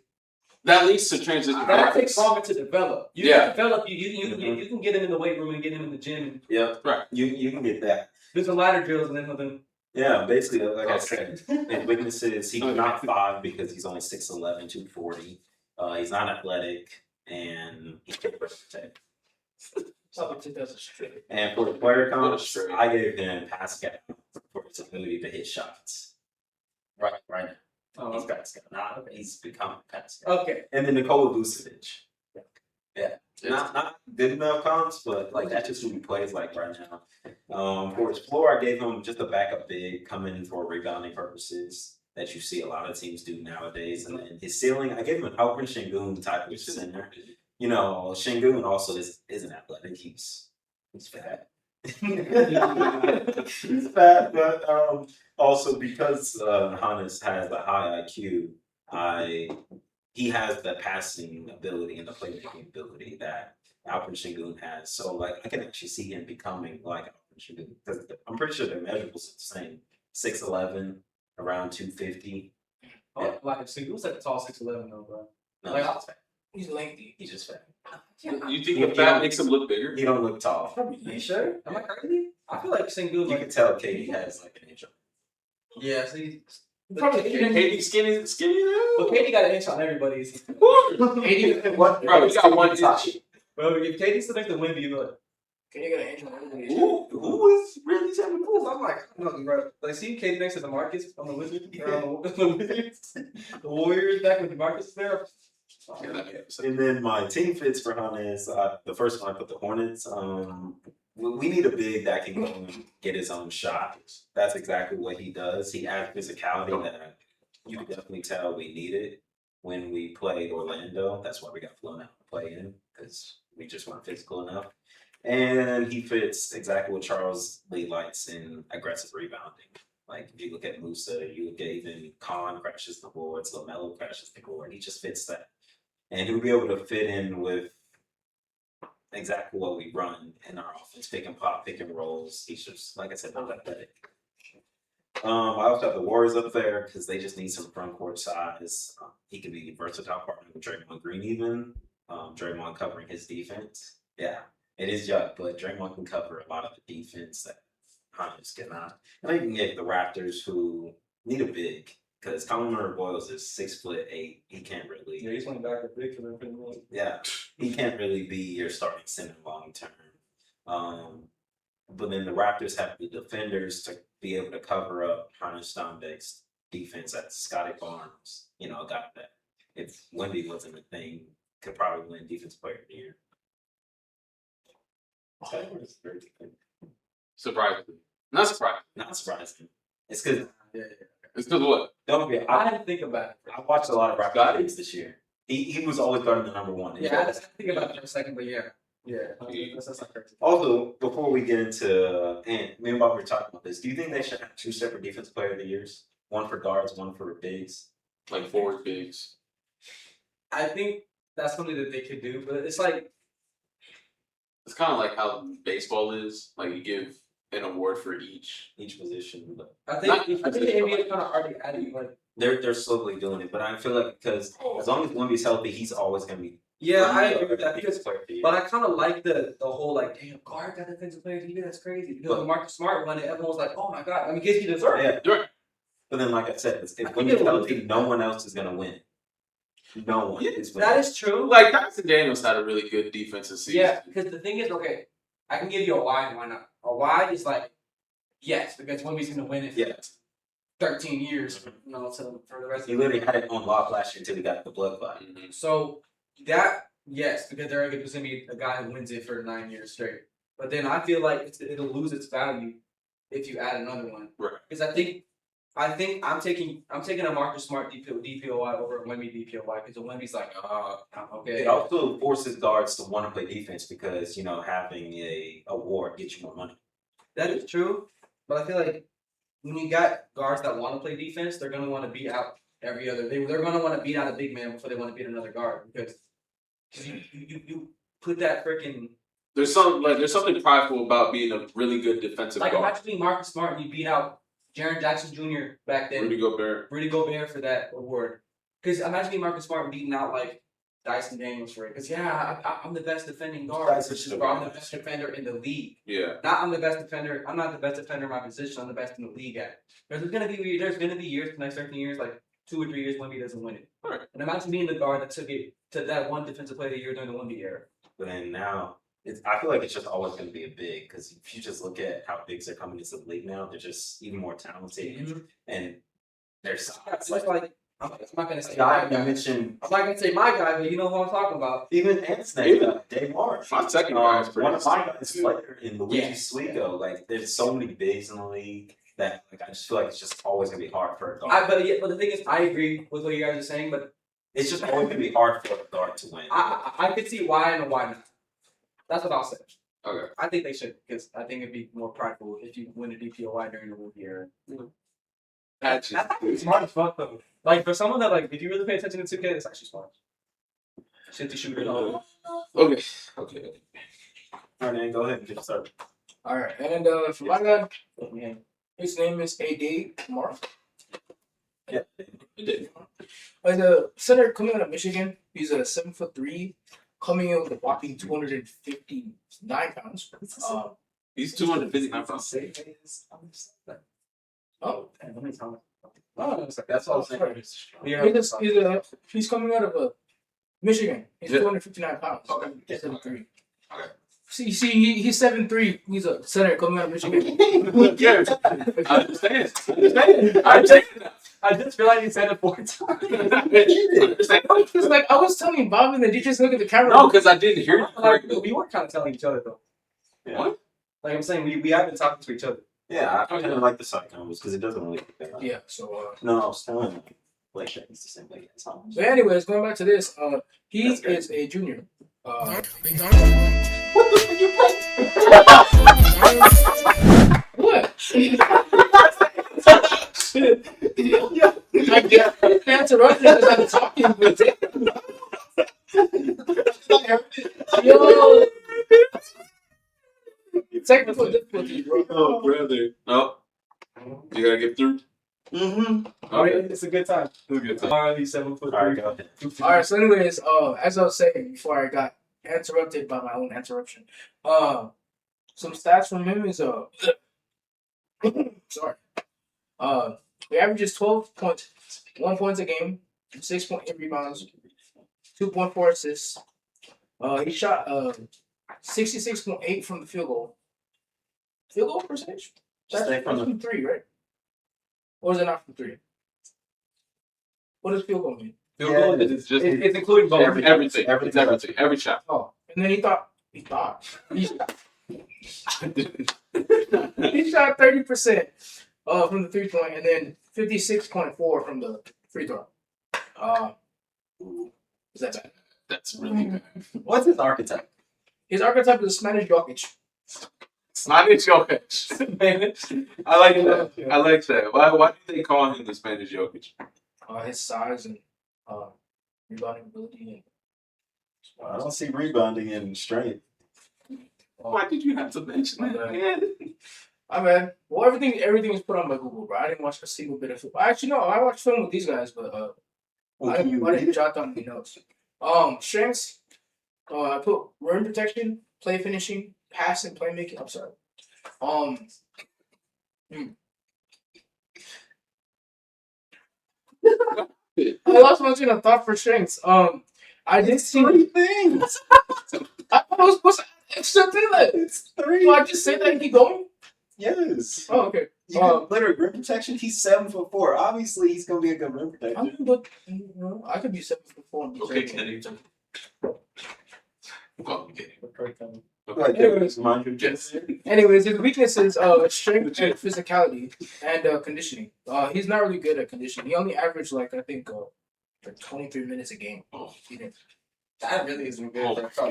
That leads to transition. that offense. takes longer to develop. You Yeah. can develop. You can get him in the weight room and get him in the gym. Yeah. Right. You can get that. Do some ladder drills and then Yeah, basically, like I Okay. said, his weaknesses, he's not 5 because he's only 6'11", 240. He's not athletic, and he can't protect. Probably 2000 straight. And for the player What a comps, straight. I gave him Pascal for his ability to hit shots. Right now. Oh, He's okay. Pascal. He's become Pascal. Okay. And then Nikola Vucevic. Yeah. It's- Not good enough comps, but like that's just who he plays like right now. For his floor, I gave him just a backup big coming in for rebounding purposes that you see a lot of teams do nowadays. And then his ceiling, I gave him an Alperen Şengün type of center. You know, Şengün also isn't athletic. He's fat. He's fat, but also because Hannes has a high IQ, he has the passing ability and the playmaking ability that Alperen Şengün has. So like I can actually see him becoming like Alperen Şengün because I'm pretty sure their measurables are the same. 6'11", around 250. Oh, like so he was like a tall 6'11" though, bro. No, Like, he's just fat. He's lengthy. He's just fat. You think the fat makes him look bigger? He don't look tall. You sure? Am I crazy? I feel like Sengun You like can tell Katie has like an inch on. yeah. So he's Probably Katie skinny but Katie got an inch on everybody. 80. What? Bro, you got 1 inch. Bro, if Katie's the next to Wimby, you're like, Can you get an inch on everybody? Who is really 7 "Ooh," I'm like, no, bro. Like, see Katie next to the Marcus on the Wizards, or on the Wizards, the Warriors back with the Marcus there. Yeah, that makes sense. And then my team fits for Hannes. The first one I put the Hornets. We need a big that can go and get his own shot. That's exactly what he does. He adds physicality that you can definitely tell we needed when we played Orlando. That's why we got flown out to play in because we just weren't physical enough. And he fits exactly what Charles Lee likes in aggressive rebounding. Like if you look at Musa, you look at even Khan crashes the boards, LaMelo crashes the board. He just fits that. And he'll be able to fit in with exactly what we run in our offense, pick and pop, pick and rolls. He's just, like I said, not athletic. I also have the Warriors up there because they just need some front court size. He can be a versatile partner with Draymond Green even. Draymond covering his defense. Yeah, it is yuck, but Draymond can cover a lot of the defense that Hannes cannot. And I can get the Raptors who need a big because Conor Boyles is 6'8". He can't really. Yeah, he's went back to big for them pretty much. Yeah, he can't really be your starting center long term. But then the Raptors have the defenders to be able to cover up Hannes Steinbeck's defense at Scotty Barnes. You know, a guy that if Wemby wasn't a thing, could probably win Defensive Player of the Year. Scotty Barnes is very good. Surprisingly. Not surprising. Not surprising. It's because Yeah. It's because what? don't be. I had to think about it. I watched a lot of Raptors Scotty? games this year. He was always guarding the number one. Yeah, I had to think about it for a second, but yeah. Yeah, that's not crazy. Also, before we get into, and me and Bob were talking about this, do you think they should have 2 separate Defensive Player of the Years? One for guards, one for bigs? Like forward bigs. I think that's something that they could do, but it's like, It's kind of like how baseball is. Like you give an award for each. Each position, but I think Not- the NBA kind of already added like. they're slowly doing it. But I feel like because as long as Wemby's healthy, he's always going to be. Yeah, I agree with that because, Defensive Player of the Year. but I kind of like the whole like, damn, guard got defensive player of the year. That's crazy. Because the Marcus Smart one, everyone was like, oh my god. I mean, because he deserved it. Yeah. Right. But then, like I said, if I think Wemby's it will healthy, be- no one else is going to win. No one Yeah, is winning. That is true. Like Dyson Daniels had a really good defensive season. Yeah, because the thing is, okay, I can give you a why and why not. A why is like, yes, because Wemby's gonna win it for Yeah. 13 years, you know, so for the rest He of the literally had it on lock last year until he got the blood clot. Mhm. So that yes, because there's gonna be a guy who wins it for 9 years straight. But then I feel like it'll lose its value if you add another one. Right. Because I think I'm taking a Marcus Smart DPOY over a Wemby DPOY because the Wemby's like, okay. It also forces guards to want to play defense because, you know, having a award gets you more money. That is true, but I feel like when you got guards that want to play defense, they're gonna want to beat out every other. They're gonna want to beat out a big man before they want to beat another guard because you put that freaking There's something prideful about being a really good defensive like guard. imagine being Marcus Smart and you beat out Jaren Jackson Jr. back then. Rudy Gobert. Rudy Gobert for that award. Because imagine being Marcus Smart and beating out like Dyson Daniels for it. Because I'm the best defending guard. Dyson Which is should where have I'm the won. best defender in the league. Yeah. Not I'm the best defender. I'm not the best defender in my position. I'm the best in the league at. There's gonna be years, the next 13 years, like 2 or 3 years, Wemby doesn't win it. Right. And imagine being the guard that took it to that one defensive player of the year during the Wemby era. But then now I feel like it's just always going to be a big because if you just look at how bigs are coming into the league now, they're just even more talented and they're It's like I'm not gonna say guy my guy. mentioned I'm not gonna say my guy, but you know who I'm talking about. even Ants next Even- guy, Dave Marsh. My second guy is pretty one of my solid, guys too. player in Luigi Yeah. Sligo. Like there's so many bigs in the league that like I just feel like it's just always gonna be hard for a guard. But the thing is, I agree with what you guys are saying, but It's just always gonna be hard for a guard to win. I could see why and why not. That's what I'll say. Okay. I think they should because I think it'd be more prideful if you win a DPOY during the rookie year. That's That's actually smart as fuck though. Like for someone that like, if you really pay attention to 2K, it's actually smart. Shit to shoot it all. Okay. All right, man, go ahead and get started. All right, and for my guy, Yeah. his name is AD Kamara. Yeah. You did. He's a center coming out of Michigan. He's a 7'3", coming in with a whopping 259 pounds. He's 259 pounds. Oh, That's all I'm saying. he's coming out of Michigan. He's Yeah. 259 pounds. Okay. He's 7'3". Okay. See, he's 7'3". He's a center coming out of Michigan. Yeah. I understand. I understand. I just realized you said it 4 times. It's like I was telling Bob, and then you just look at the camera. No, because I didn't hear you Like, correctly. we were kind of telling each other though. Yeah. What? Like I'm saying, we have been talking to each other. Yeah, I kind of like the side combos because it doesn't really. Yeah. So. No, I was telling Blaec that he's the same way as Thomas. But anyways, going back to this, he That's great. is a junior. What the fuck you What? I get interrupted because I'm talking, but yo, technical difficulties, bro. Oh, brother. No. You gotta get through. Okay. It's a good time. It's a good time. Already 7 foot. All right, go ahead. All right. So, anyways, as I was saying before I got interrupted by my own interruption, some stats from him is sorry. He averages 12.1 points a game, 6.8 rebounds, 2.4 assists. He shot 66.8 from the field goal. Field goal percentage? That's Stay from from 3, right? Or is it not from 3? What does field goal mean? Field goal It's is just it's including both. everything. It's everything. Every shot. Oh, and then he shot 30% from the 3-point, and then 56.4 from the free throw. Is that bad? That's really bad. What's his archetype? His archetype is Spanish Jokic. It's not in Jokic. I like that. I like that. Why do they call him the Spanish Jokic? His size and rebounding ability. I don't see rebounding in strength. Why did you have to mention that, man? I mean, well, everything is put on by Google, bro. I didn't watch a single bit of film. Actually, no, I watched film with these guys, but I didn't jot down any notes. Strengths. I put rim protection, play finishing, pass, and playmaking. I'm sorry. I lost my train of thought for strengths. I did see 3 things. I thought I was supposed to add extra to that. It's 3. Do I just say that and keep going? Yes. Oh, okay. You can literally rim protection. He's 7'4". Obviously, he's gonna be a good rim I protector. mean, but I could be 7'4" and be Okay, 7'4". Kenny. Well, okay. Like, Anyways. mind you, Yes. Anyways, his weaknesses strength and physicality and conditioning. He's not really good at conditioning. He only averaged like 23 minutes a game. Oh. He didn't. That really isn't good. Oh, bro.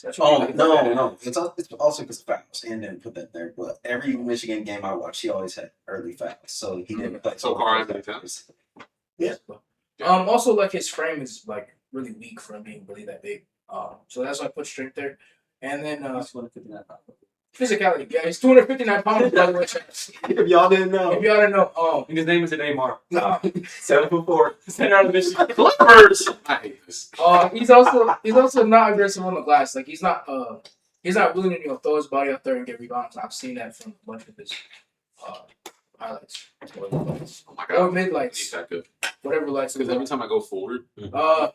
That's what Oh he- no! It's also because of fouls, and then put that there. But every Michigan game I watched, he always had early fouls, so he didn't play. So far, every time? Yeah. Also, like his frame is like really weak for him being really that big. So that's why I put strength there. And then physicality. Yeah, he's 259 pounds. By the way, If y'all didn't know, if you ought to know. And his name is Neymar. 7'4". Center out of Michigan. Clippers. I hate this. He's also not aggressive on the glass. Like he's not willing to throw his body out there and get rebounds. I've seen that from a bunch of his highlights Oh my or god. mid He's lights, that good. whatever lights. Because every time I go forward, I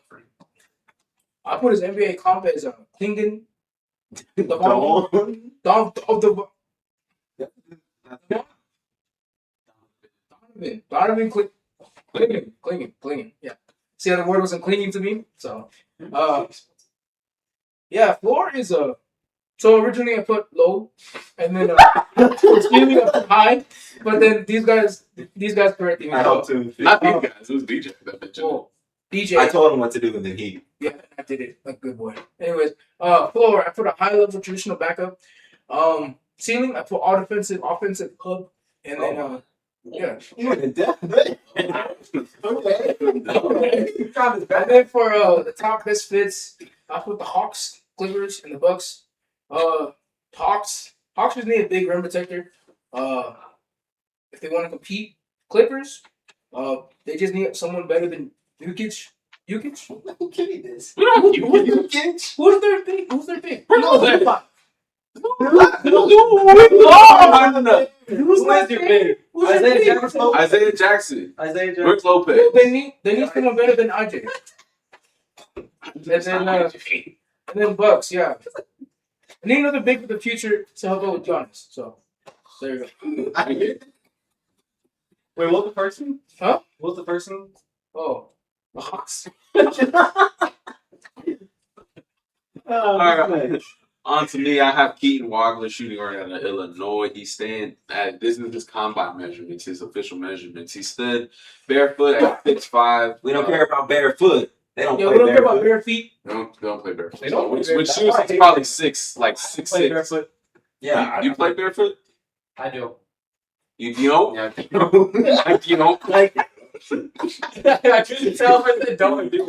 put his NBA comp as Klingen, Donovan clinging. Yeah. See how the word wasn't clinging to me? So, yeah, floor is so originally I put low, and then stealing up to high, but then these guys corrected me. I hope to. Not these guys. It was DJ that mentioned it. Well, DJ. I told him what to do, and then he. Yeah, I did it like a good boy. Anyways, floor I put a high level traditional backup. Ceiling I put all offensive hub, and then yeah. You went in depth. Okay. And then for the top best fits, I put the Hawks, Clippers, and the Bucks. Hawks just need a big rim protector. If they want to compete, Clippers, they just need someone better than Jokic. Give me this. Who's their pick? Who's their pick? Who's their pick? Who's your big? Isaiah Jackson. Isaiah Jackson. Rick Lopez. Well, they need someone better than IJ. And then Bucks, yeah. I need another big for the future to help out with Giannis. So there you go. Wait, what was the first one? Huh? What was the first one? Oh, the Hawks. All right. On to me, I have Keaton Wagler shooting right out of Illinois. He's staying at this is his combine measurements, his official measurements. He stood barefoot at 6'5". We don't care about barefoot. They don't Yeah, play we don't care about barefoot. bare feet. They don't play barefoot. They don't play Which barefoot. shoes is probably 6'6". Play barefoot. Yeah. You play barefoot? I do. You know? Yeah. Like, you know? Like, I couldn't tell if they don't do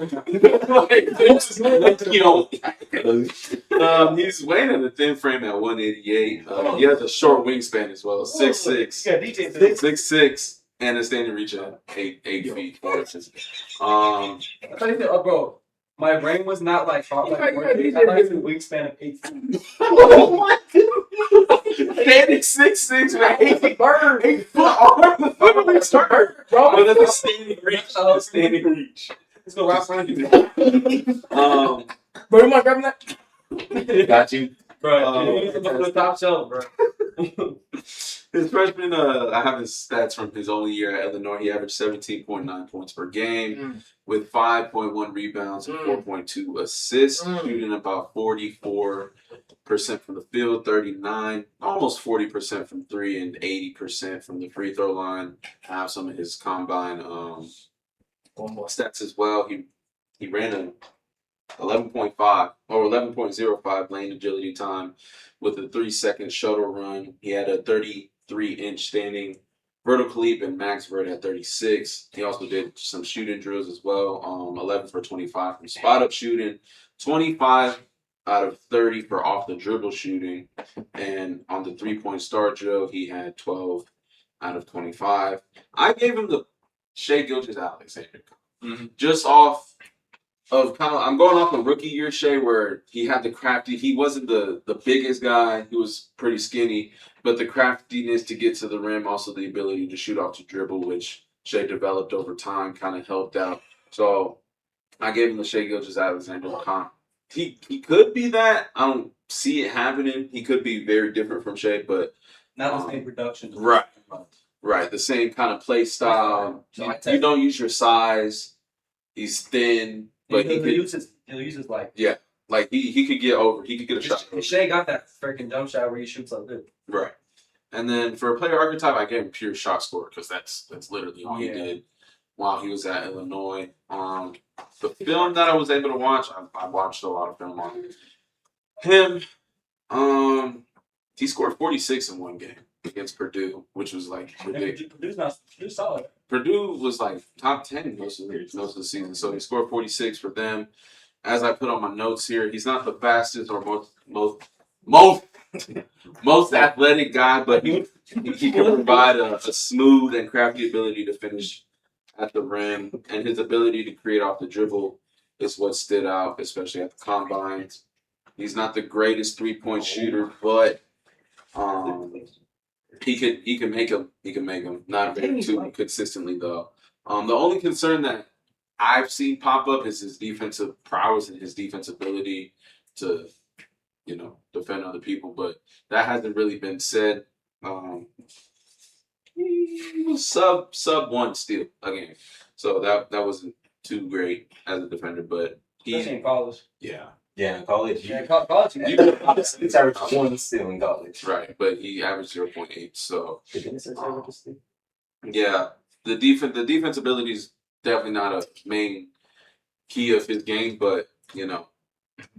He's weighing in a thin frame at 188. He has a short wingspan as well, 6'6". Yeah, DJ. 6'6", and a standing reach at 8 feet 4 inches. I thought you said, bro, my brain was not like thought like working. I thought it was a wingspan of 8 feet. Standing 6'6" with 8 foot arm. Literally start. Bro, But it's a standing reach. Standing reach. Let's go right front of you. bro, you mind grabbing that? Got you. Bro, you need to look at the top shelf, bro. His freshman, I have his stats from his only year at Illinois. He averaged 17.9 points per game with 5.1 rebounds and 4.2 assists, shooting about 44% from the field, 39, almost 40% from three, and 80% from the free throw line. I have some of his combine stats as well. He ran a 11.5 or 11.05 lane agility time with a 3-second shuttle run. He had a 33-inch standing vertical leap and max vert at 36. He also did some shooting drills as well. 11 for 25 from spot up shooting, 25 out of 30 for off the dribble shooting, and on the 3-point star drill he had 12 out of 25. I gave him the Shai Gilgeous-Alexander just off of I'm going off a rookie year Shai where he had the crafty. He wasn't the biggest guy. He was pretty skinny, but the craftiness to get to the rim, also the ability to shoot off the dribble, which Shai developed over time, kind of helped out. So I gave him the Shai Gilgeous-Alexander comp. He could be that. I don't see it happening. He could be very different from Shai, but Not the same production. Right. The same kind of play style. You don't use your size. He's thin. But he'll use his like he could get over. He could get a shot. Shai got that freaking jump shot where he shoots like this. Right. And then for a player archetype, I gave him pure shot score because that's literally all he did while he was at Illinois. The film that I was able to watch, I watched a lot of film on him. He scored 46 in one game against Purdue, which was like ridiculous. Purdue's solid. Purdue was like top 10 most of the season, so he scored 46 for them. As I put on my notes here, he's not the fastest or most athletic guy, but he can provide a smooth and crafty ability to finish at the rim, and his ability to create off the dribble is what stood out, especially at the combines. He's not the greatest 3-point shooter, but he can make them. Not very too consistently though. The only concern that I've seen pop up is his defensive prowess and his defensive ability to defend other people, but that hasn't really been said. He was sub 1 steal a game, so that wasn't too great as a defender, but Especially in college. yeah. Yeah, in college. Yeah, college. It's average 1 steal in college. Right, but he averaged 0.8. So Didn't it say average a steal? yeah, the defense ability is definitely not a main key of his game, but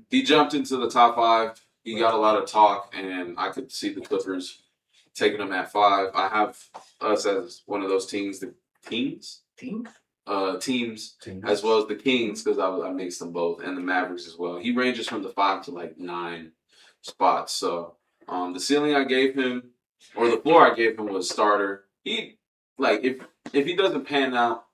he jumped into the top 5. He got a lot of talk, and I could see the Clippers taking him at 5. I have us as one of those teams, teams, as well as the Kings, because I mixed them both, and the Mavericks as well. He ranges from the 5 to like 9 spots. So the ceiling I gave him, or the floor I gave him, was starter. He if he doesn't pan out,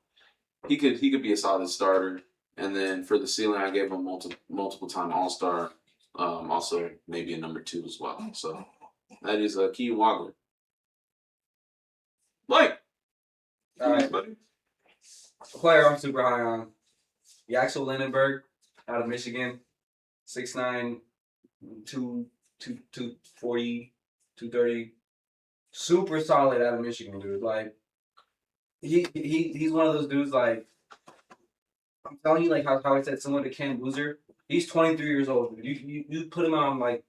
he could be a solid starter. And then for the ceiling, I gave him multiple time All-Star, also maybe a number 2 as well. So that is a key Walker. Blaec. All right. Buddy. A player I'm super high on. Yaxel Lindenberg out of Michigan. 6'9", 240, 230. Super solid out of Michigan, dude. Like he's one of those dudes, like, I'm telling you, like how I said, similar to Ken Boozer. He's 23 years old. You put him on like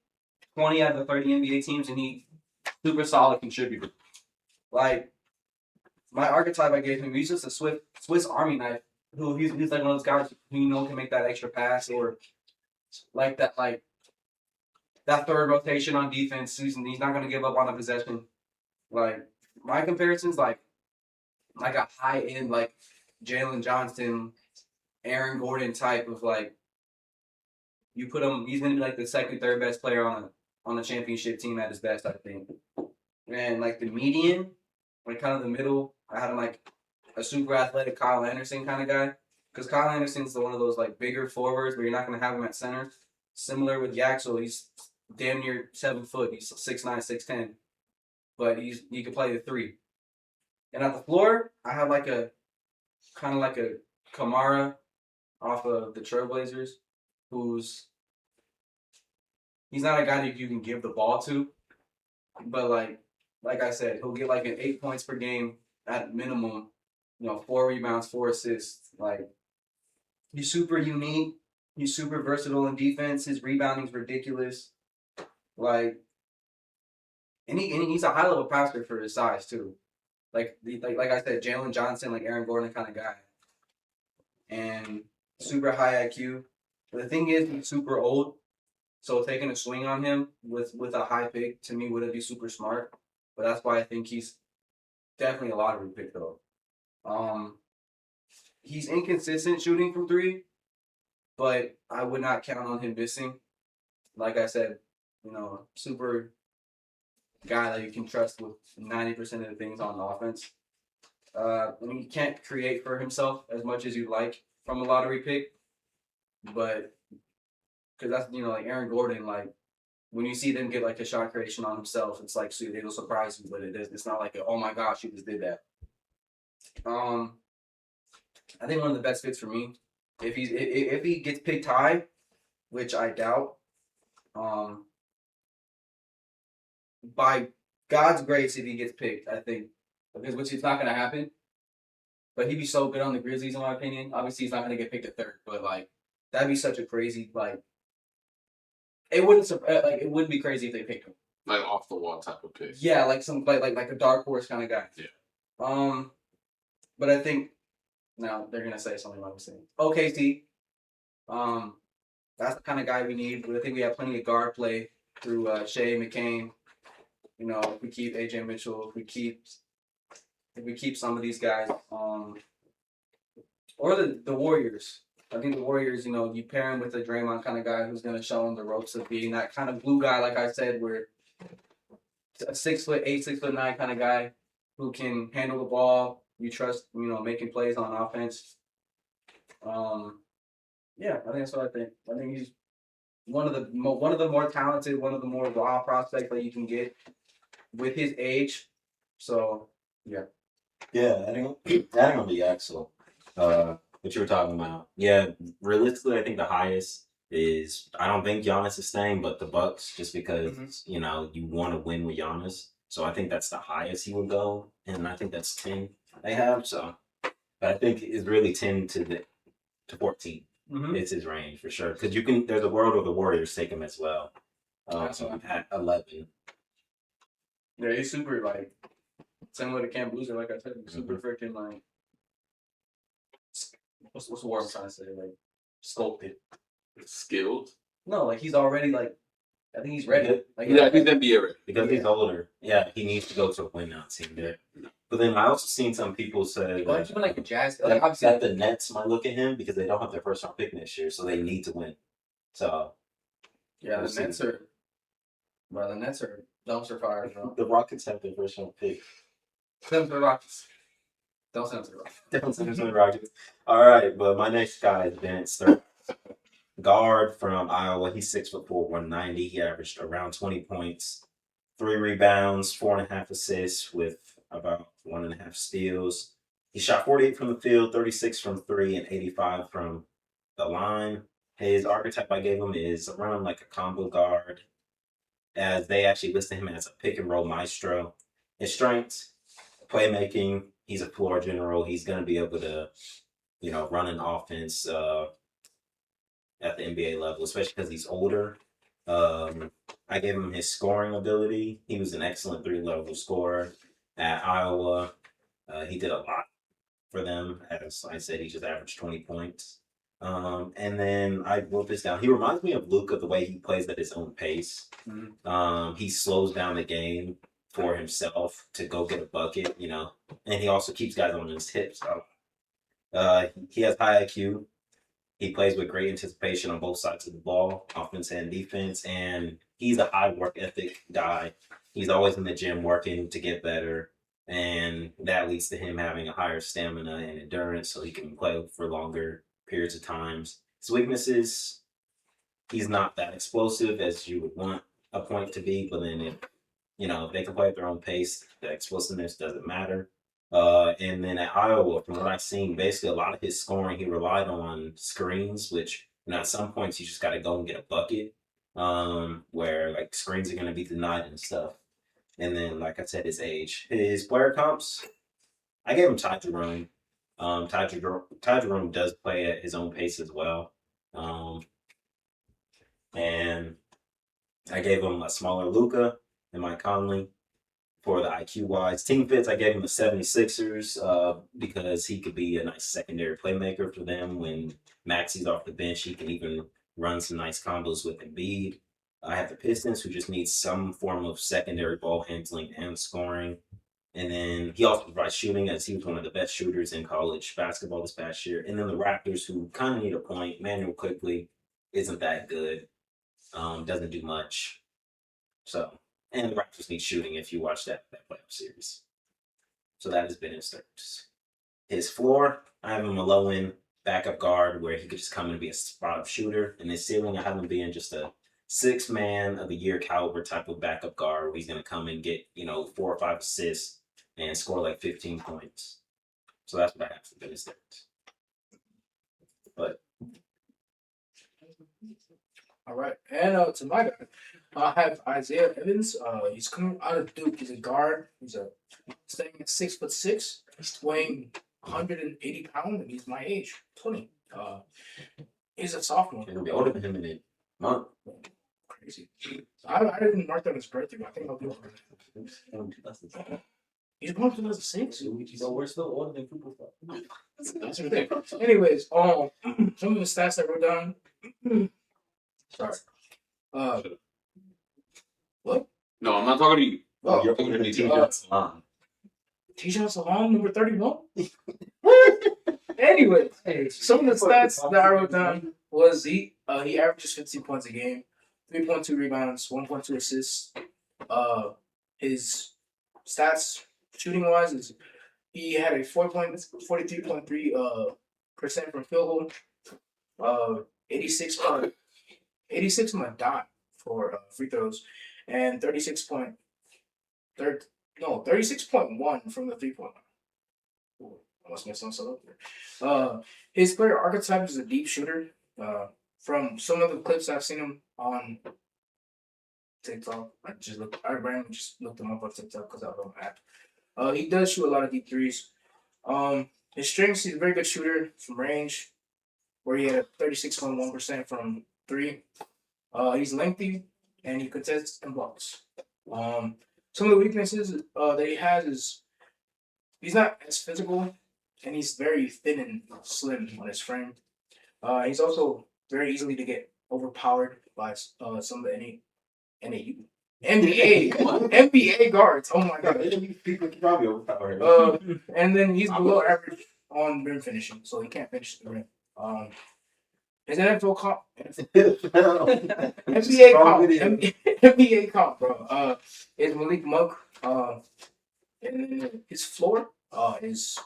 20 out of the 30 NBA teams, and he super solid contributor. Like my archetype I gave him, he's just a Swiss Army knife. He's like one of those guys who can make that extra pass, or like that third rotation on defense. He's not gonna give up on a possession. Like my comparisons, like a high end like Jalen Johnson, Aaron Gordon type of, like, you put him, he's gonna be like the second, third best player on a championship team at his best, I think. And like the median, like kind of the middle, I had him like a super athletic Kyle Anderson kind of guy, because Kyle Anderson's one of those like bigger forwards, but you're not gonna have him at center. Similar with Yaxel, he's damn near 7 foot. He's 6'9", 6'10", but he can play the 3. And at the floor, I have like a kind of like a Kamara off of the Trailblazers, he's not a guy that you can give the ball to, but like I said, he'll get like an 8 points per game at minimum, 4 rebounds, 4 assists. Like, he's super unique. He's super versatile in defense. His rebounding's ridiculous. Like, and he's a high level passer for his size too. Like I said, Jalen Johnson, like Aaron Gordon kind of guy. And super high IQ. But the thing is, he's super old. So taking a swing on him with a high pick, to me, wouldn't be super smart. But that's why I think he's definitely a lottery pick, though. He's inconsistent shooting from 3, but I would not count on him missing. Like I said, super guy that you can trust with 90% of the things on offense. He can't create for himself as much as you'd like from a lottery pick, but because that's like Aaron Gordon, like when you see them get like a shot creation on himself, it's like it'll surprise you, but it's not like oh my gosh, he just did that. I think one of the best fits for me, if he gets picked high, which I doubt, by God's grace, if he gets picked, I think, which is not going to happen. But he'd be so good on the Grizzlies, in my opinion. Obviously, he's not going to get picked at 3rd, but like that'd be such a crazy it wouldn't be crazy if they picked him. Like off the wall type of pick. Yeah, like some like a dark horse kind of guy. Yeah. But I think now they're gonna say something like I'm saying. OKC. That's the kind of guy we need. But I think we have plenty of guard play through Shea McCain. If we keep AJ Mitchell, if we keep some of these guys, or the Warriors. I think the Warriors, you pair him with a Draymond kind of guy who's going to show him the ropes of being that kind of glue guy, like I said, where a 6'8", 6'9" kind of guy who can handle the ball. You trust, making plays on offense. Yeah, I think that's what I think. I think he's one of the more talented, one of the more raw prospects that you can get with his age. So yeah. Yeah, adding on the Axel, what you were talking about. Yeah, realistically, I think the highest is I don't think Giannis is staying, but the Bucks, just because Mhm. you want to win with Giannis. So I think that's the highest he would go, and I think that's 10 they have. So, but I think it's really 10 to 14. Mm-hmm. It's his range for sure. Because you can, there's a world where the Warriors take him as well. That's what At 11. Yeah, he's super like similar to Cam Boozer, like I said, super freaking like what's the word I'm trying to say? Like sculpted. Skilled. No, like he's already like I think he's ready. Like Yeah, he's NBA ready. Because he's older. Yeah, he needs to go to a win now team there. But then I also seen some people say Well, that, even like a Jazz, that, like obviously that the Nets might look at him because they don't have their first round pick next year, so they need to win. So yeah, we'll the see. Nets are bro, the Nets are dumpster fires, bro. The Rockets have their first round pick. Send them to the Rockets. Don't send them to the Rockets. Don't send them to the Rockets. All right, but my next guy is Vance Thurman. Guard from Iowa. He's 6'4", 190. He averaged around 20 points, 3 rebounds, 4.5 assists with about 1.5 steals. He shot 48 from the field, 36 from 3, and 85 from the line. His archetype I gave him is around like a combo guard, as they actually listed him as a pick and roll maestro. His strengths, playmaking. He's a floor general. He's going to be able to, run an offense at the NBA level, especially because he's older. I gave him his scoring ability. He was an excellent 3-level scorer at Iowa. He did a lot for them. As I said, he just averaged 20 points. And then I wrote this down. He reminds me of Luka the way he plays at his own pace. He slows down the game for himself to go get a bucket, and he also keeps guys on his hips. He has high IQ. He plays with great anticipation on both sides of the ball, offense and defense, and he's a high work ethic guy. He's always in the gym working to get better, and that leads to him having a higher stamina and endurance so he can play for longer periods of times. His weaknesses, he's not that explosive as you would want a point to be, but then if they can play at their own pace, the explosiveness doesn't matter. And then at Iowa, from what I've seen, basically a lot of his scoring, he relied on screens, which at some points you just got to go and get a bucket, where like screens are going to be denied and stuff. And then, like I said, his player comps, I gave him Ty Jerome. Ty Jerome does play at his own pace as well. And I gave him a smaller Luka and Mike Conley. For the IQ wise, team fits, I gave him the 76ers because he could be a nice secondary playmaker for them. When Maxi's off the bench, he can even run some nice combos with Embiid. I have the Pistons, who just need some form of secondary ball handling and scoring. And then he also provides shooting, as he was one of the best shooters in college basketball this past year. And then the Raptors, who kind of need a point. Manuel quickly isn't that good, doesn't do much. So, and the Raptors need shooting if you watch that playoff series. So that has been his starts. His floor, I have him a low end backup guard where he could just come and be a spot up shooter. And his ceiling, I have him being just a 6-man of the year caliber type of backup guard where he's going to come and get, 4 or 5 assists and score like 15 points. So that's what I have for his starts. But All right, and to my guy, I have Isaiah Evans. He's coming out of Duke. He's a guard. He's staying at 6'6". He's weighing 180 pounds, and he's my age, 20. He's a sophomore. he's going to be older than him in a month. Crazy. I didn't mark down his birthday, but I think I'll be over it. He's born 2006. So we're still older than Cooper. That's the thing. Anyways, some of the stats I wrote down. Sorry. What? No, I'm not talking to you. Oh, You're older than T-John. T-John Salon, number 31. Anyways, some of the stats that I wrote down was he averages 15 points a game, 3.2 rebounds, 1.2 assists. His stats shooting wise is he had a 43.3% from field goal, 86 on a dot for free throws, and 36.1 from the 3-point line. I must mess something up there. His player archetype is a deep shooter. from some of the clips I've seen him on TikTok, I randomly just looked him up on TikTok because I don't have. He does shoot a lot of deep threes. His strengths, he's a very good shooter from range, where he had 36.1% from three. He's lengthy and he contests and blocks. Some of the weaknesses that he has is he's not as physical and he's very thin and slim on his frame. He's also very easily to get overpowered by some of the NBA guards. Oh my god. People can probably overpower. And then he's below average on rim finishing, so he can't finish the rim. His NFL comp, NBA comp, bro. Is Malik Monk. And then his floor is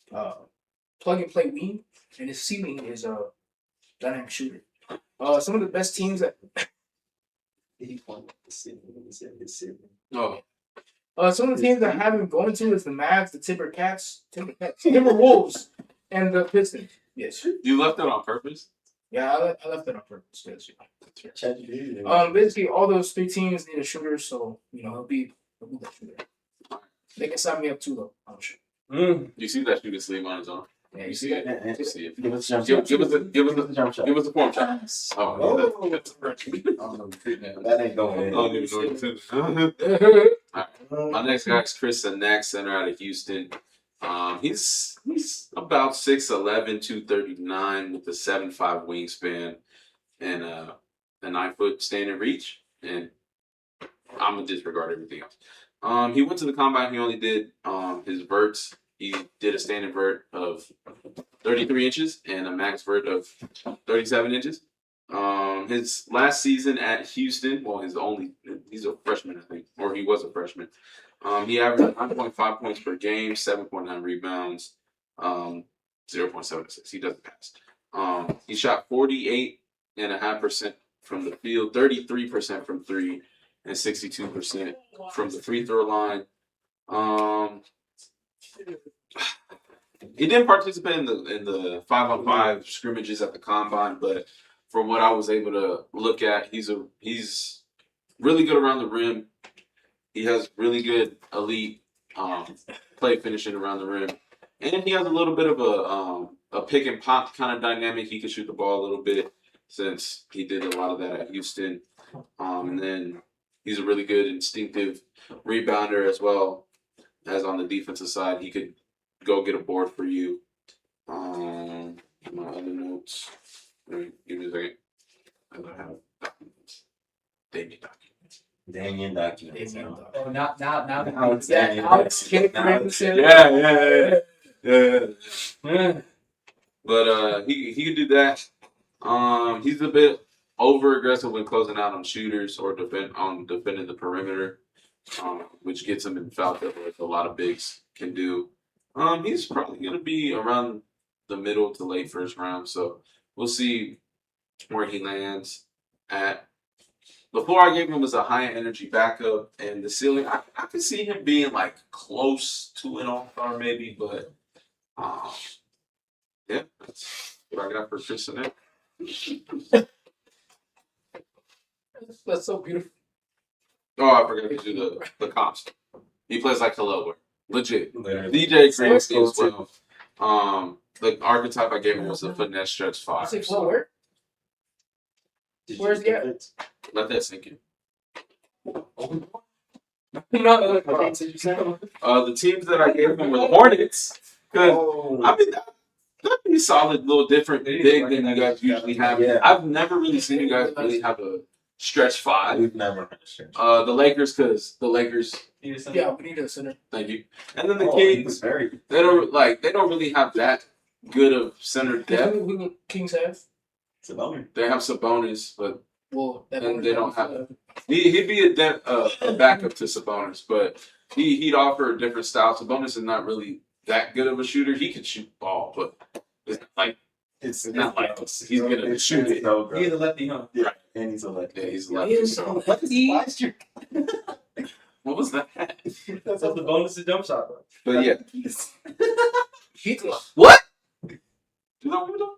plug and play wing, and his ceiling is dynamic shooter. Some of the best teams that some of the teams that have him going to is the Mavs, the Timberwolves, and the Pistons. Yes. You left it on purpose? Yeah, I left it on purpose. Basically, all those three teams need a shooter, so he'll be the shooter. They can sign me up too, though. I'm sure. You see that shooting sleeve on his arm? Yeah, you see that? You see it. Give us a jump shot. Give us a jump shot. Give us a form shot. Oh, that's That ain't going in. I don't even know what My next guy is Chris Nack, center out of Houston. He's about 6'11", 239 with a 7'5" wingspan and a 9-foot standing reach. And I'm gonna disregard everything else. He went to the combine. He only did his verts. He did a standing vert of 33 inches and a max vert of 37 inches. His last season at Houston, he's a freshman, I think, or he was a freshman. He averaged 9.5 points per game, 7.9 rebounds, 0.7 assists. He doesn't pass. He shot 48.5% from the field, 33% from three, and 62% from the free throw line. He didn't participate in the 5-on-5 scrimmages at the combine, but from what I was able to look at, he's really good around the rim. He has really good elite play finishing around the rim, and he has a little bit of a pick and pop kind of dynamic. He can shoot the ball a little bit since he did a lot of that at Houston, and then he's a really good instinctive rebounder as well as on the defensive side. He could go get a board for you. My other notes. Give me a second. I don't have documents. Damian documents. Oh, now Now it's Damian. Yeah. But he could do that. He's a bit over aggressive when closing out on shooters or defending the perimeter, which gets him in foul trouble, like a lot of bigs can do. He's probably going to be around the middle to late first round, so we'll see where he lands at. The floor I gave him was a high energy backup, and the ceiling I could see him being like close to an all-star maybe, but yeah, that's what I got for Chris Nack. That's so beautiful. Oh, I forgot to do the comps. He plays like Hello, legit. DJ Green as well. The archetype I gave him was the finesse stretch 5. 6 where? Where's he at? Let that sink in. The teams that I gave him were the Hornets. I mean, that'd be a solid little different big than you guys usually have. Yeah. I've never really seen you guys really have a stretch 5. We've never had a stretch. The Lakers, because the Lakers. Yeah, we need a center. Thank you. And then the Kings. They don't really have that good of center depth. Who Kings have? Sabonis. They have Sabonis, but and they don't have. He'd be a backup to Sabonis, but he'd offer a different style. Sabonis is not really that good of a shooter. He can shoot ball, but it's not like he's gonna shoot it. He's a lefty, huh? Yeah, and he's a lefty. Yeah, he's a lefty. So what was that? That's the bonus of jump shot, bro. But yeah, He's what? Do that what we doing?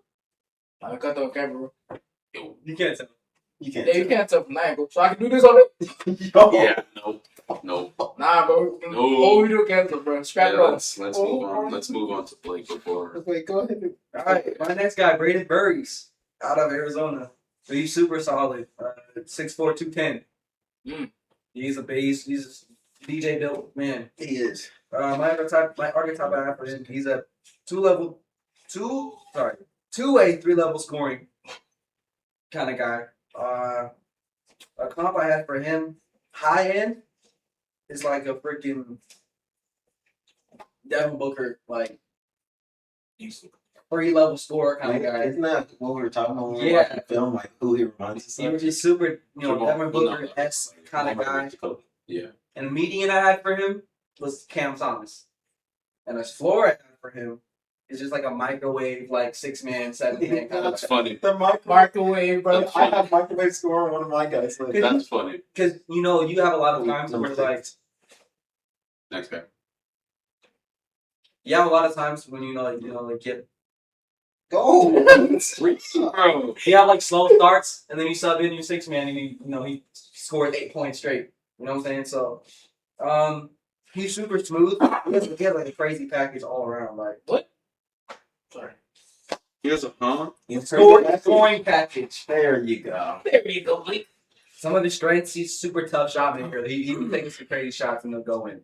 I got the camera. You can't tell. You can't. Yeah, you can't tell from that, bro. So I can do this on it? Yo. Yeah, nope. Nah, bro. No. Oh, we do cancel, bro. Scrap Yeah, it off. let's move on. Let's move on to Blaec before. Wait, go ahead. All right, my next guy, Braden Burries, out of Arizona. So he's super solid. 6'4", 210. He's a base. He's a DJ built man. He is. My archetype I have for him. He's a two-way, 3-level scoring kind of guy. A comp I had for him, high end, is like a freaking Devin Booker, like 3-level scorer kind of guy. Isn't that what we were talking about when we were Yeah. watching the film? Like who he reminds us He of? was just super, Jamal- Devin no. Booker-esque kind of guy. Yeah. And the median I had for him was Cam Thomas. And the floor I had for him is just like a microwave, like 6-man, 7-man kind of That's funny. The Microwave, bro. I have microwave score on one of my guys. Like, That's funny. Because, you have a lot of times where, like, Next guy. you have a lot of times when, like, go. Bro. you have, like, slow starts, and then you sub in your 6-man, and he scores 8 points straight. You know what I'm saying? So, he's super smooth. He has like, a crazy package all around. Like, What? Sorry. Here's a scoring package. There you go. There you go, Blake. Some of his strengths, he's super tough shot maker. He can take some crazy shots and they'll go in.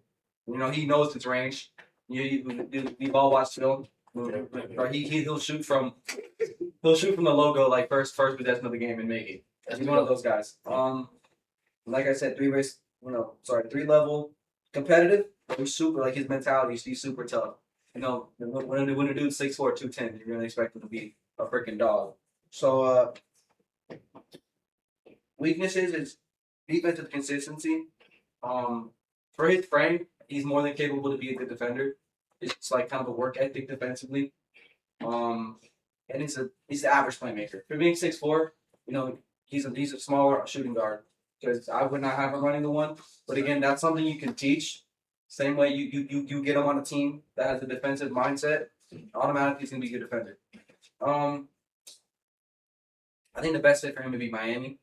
He knows his range. We've all watched film. Or he'll shoot from the logo like first possession of the game and make it. He's one of those guys. Like I said, 3-level competitive. But he's super, like his mentality. He's super tough. When a dude's 6'4", 210, you're gonna expect him to be a freaking dog. So weaknesses is defensive consistency. For his frame, he's more than capable to be a good defender. It's like kind of a work ethic defensively. And he's the average playmaker. For being 6'4", he's a smaller shooting guard. Because I would not have him running the one. But again, that's something you can teach. Same way you get him on a team that has a defensive mindset, automatically he's gonna be a good defender. I think the best fit for him would be Miami.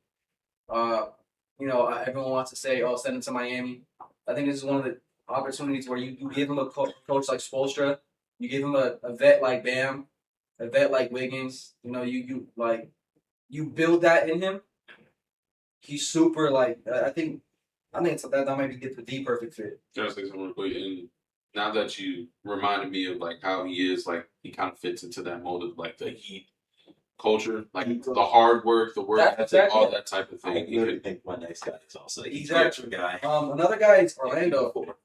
Everyone wants to say, "Oh, send him to Miami." I think this is one of the opportunities where you give him a coach like Spoelstra, you give him a vet like Bam, a vet like Wiggins. You build that in him. He's super I think that might be the perfect fit. Just say something real quick. And now that you reminded me of like how he is, like he kind of fits into that mold of like the Heat culture, like the hard work, the work ethic, all that type of I thing. literally think my next guy is also a Exactly. guy. Another guy is Orlando.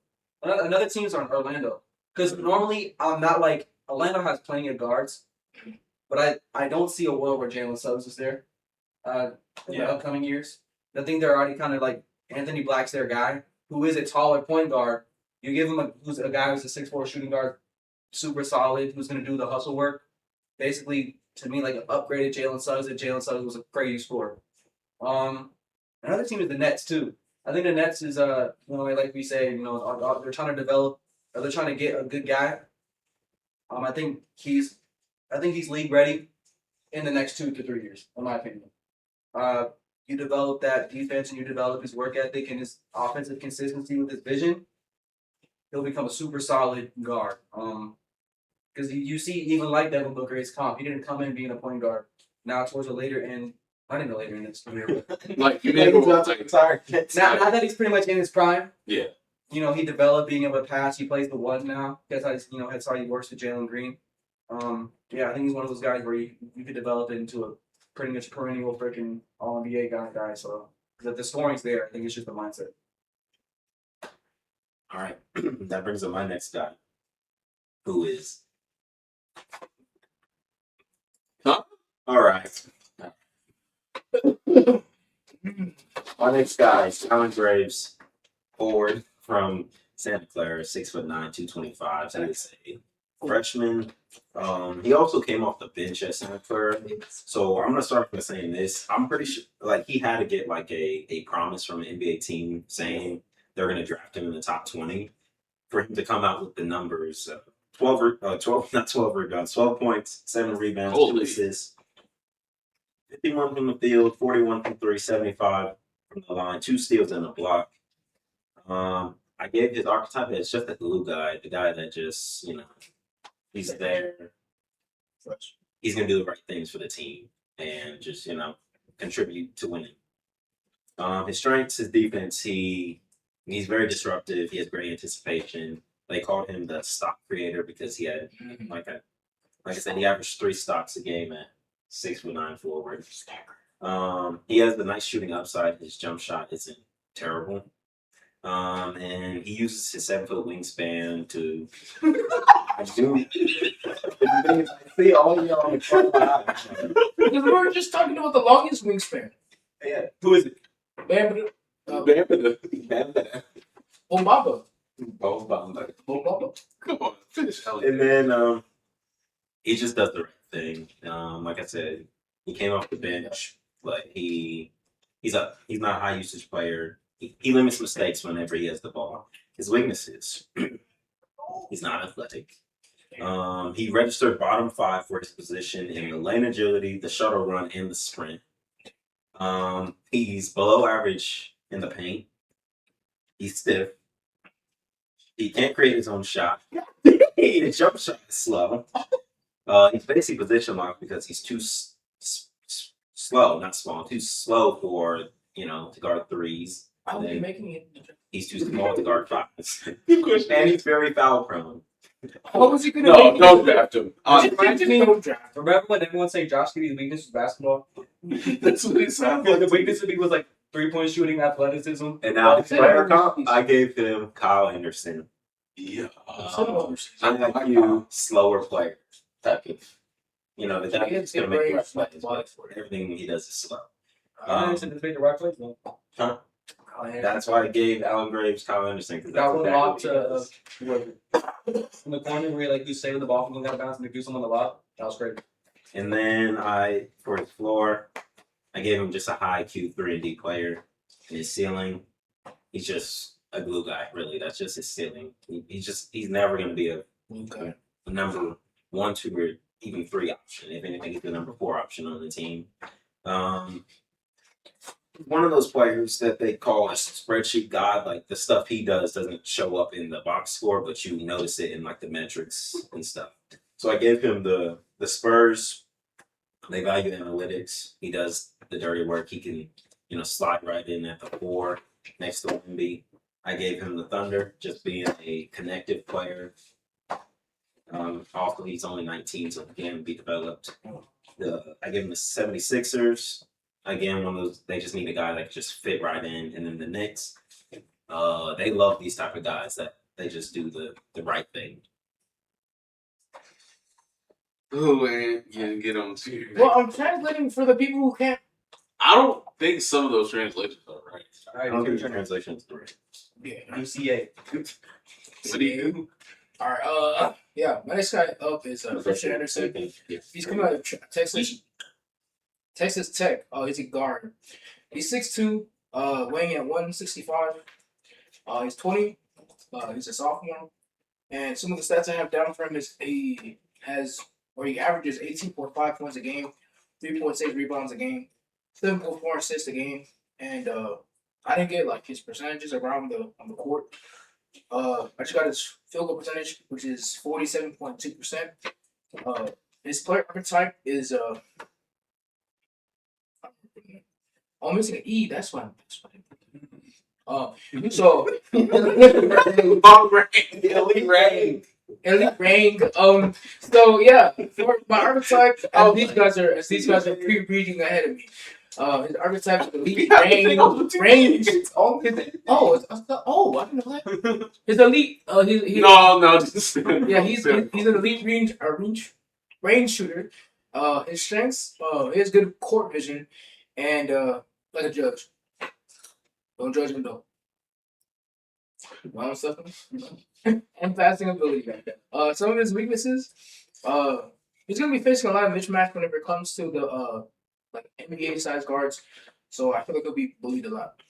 Another team's on Orlando. Because normally I'm not like Orlando has plenty of guards, but I don't see a world where Jalen Suggs is there in the upcoming years. I think they're already kind of like Anthony Black's their guy, who is a taller point guard. You give him a guy who's a 6'4" shooting guard, super solid, who's going to do the hustle work. Basically, to me, like an upgraded Jalen Suggs, and Jalen Suggs was a crazy scorer. Another team is the Nets, too. I think the Nets is, like we say, they're trying to develop, or they're trying to get a good guy. I think he's league ready in the next 2 to 3 years, in my opinion. You develop that defense and you develop his work ethic and his offensive consistency with his vision, he'll become a super solid guard. Because you see, even like Devin Booker, his comp, he didn't come in being a point guard. Now towards the later end, not in the later end of his career, but Like you Now now that he's pretty much in his prime, Yeah. He developed being able to pass. He plays the one now. That's how he works with Jalen Green. I think he's one of those guys where you could develop it into a pretty much perennial freaking All-NBA guy. So because the scoring's there, I think it's just the mindset. All right, that brings up my next guy, who is. Huh? All right. My next guy is Alan Graves, forward from Santa Clara, 6'9", 225. That is a freshman. He also came off the bench at Santa Clara. So I'm gonna start by saying this. I'm pretty sure like he had to get like a promise from an NBA team saying they're gonna draft him in the top 20 for him to come out with the numbers. 12 points, 7 rebounds, 2 Holy. assists. 51 from the field, 41 from three, 75 from the line, 2 steals and a block. I gave his archetype as just a glue guy, the guy that just, he's there. He's gonna do the right things for the team and just, contribute to winning. His strengths, his defense, he's very disruptive. He has great anticipation. They called him the stock creator because he had like I said, he averaged 3 stocks a game at 6'9" forward. He has the nice shooting upside. His jump shot isn't terrible. And he uses his 7-foot wingspan to do. I see all y'all. Because we were just talking about the longest wingspan. Yeah. Who is it? Bam. Bambada. Bombaba. Bambada. Come on, finish. And then he just does the right thing. Like I said, he came off the bench, but he's not a high usage player. He limits mistakes whenever he has the ball. His weaknesses: he's not athletic. He registered bottom 5 for his position in the lane agility, the shuttle run, and the sprint. He's below average in the paint. He's stiff. He can't create his own shot. His jump shot is slow. He's basically position locked because he's too slow, not small, too slow for to guard threes. I'll be making it. He's too small to guard fives. And he's very foul prone. What was he gonna No, make? don't draft him. Don't draft. Remember when everyone said Josh Giddey's weakness was basketball? That's what it sounds The like. weakness of me was like 3-point shooting, athleticism. And now his player comp, I gave him Kyle Anderson. Yeah. IQ, slower player type of. The guy that's gonna make the right plays, but everything he does is slow. Anderson didn't make the right plays, though. Huh? That's why I gave Alan Graves Kyle Anderson because That that's one lob exactly what he does. in the corner where you save the ball from going out of bounds and do something on the lob. That was great. And then for his floor, I gave him just a high IQ 3-and-D player. And his ceiling, he's just a glue guy. Really, that's just his ceiling. He's never going to be a number 1, 2, or even 3 option. If anything, he's the number 4 option on the team. One of those players that they call a spreadsheet god. Like the stuff he does doesn't show up in the box score, but you notice it in like the metrics and stuff. So I gave him the Spurs. They value analytics. He does the dirty work. He can slide right in at the 4 next to Wemby. I gave him the Thunder, just being a connective player. Also, he's only 19, so he can be developed. I gave him the 76ers. Again, one of those, they just need a guy that can just fit right in. And then the Knicks, they love these type of guys that they just do the right thing. Oh, man. Yeah, get on to. Well, I'm translating for the people who can't. I don't think some of those translations are right. I don't think the translation is correct. Yeah. UCA. What do you? All right. Yeah. My next guy up is Christian Anderson. He's coming out of Texas Tech. He's a guard. He's 6'2", weighing at 165. He's 20. He's a sophomore. And some of the stats I have down for him is he averages 18.5 points a game, 3.6 rebounds a game, 7.4 assists a game. And I didn't get like his percentages around on the court. I just got his field goal percentage, which is 47.2%. His player archetype is I'm missing an E. That's why. So elite rank. So yeah, for my archetype, as these guys are reading ahead of me. His archetype is elite range. I didn't know that. His elite. No. Just, he's an elite range shooter. His strengths. He has good court vision, and like a judge. Don't judge him though. And passing ability. Some of his weaknesses. He's gonna be facing a lot of mismatch whenever it comes to the like NBA size guards. So I feel like he'll be bullied a lot.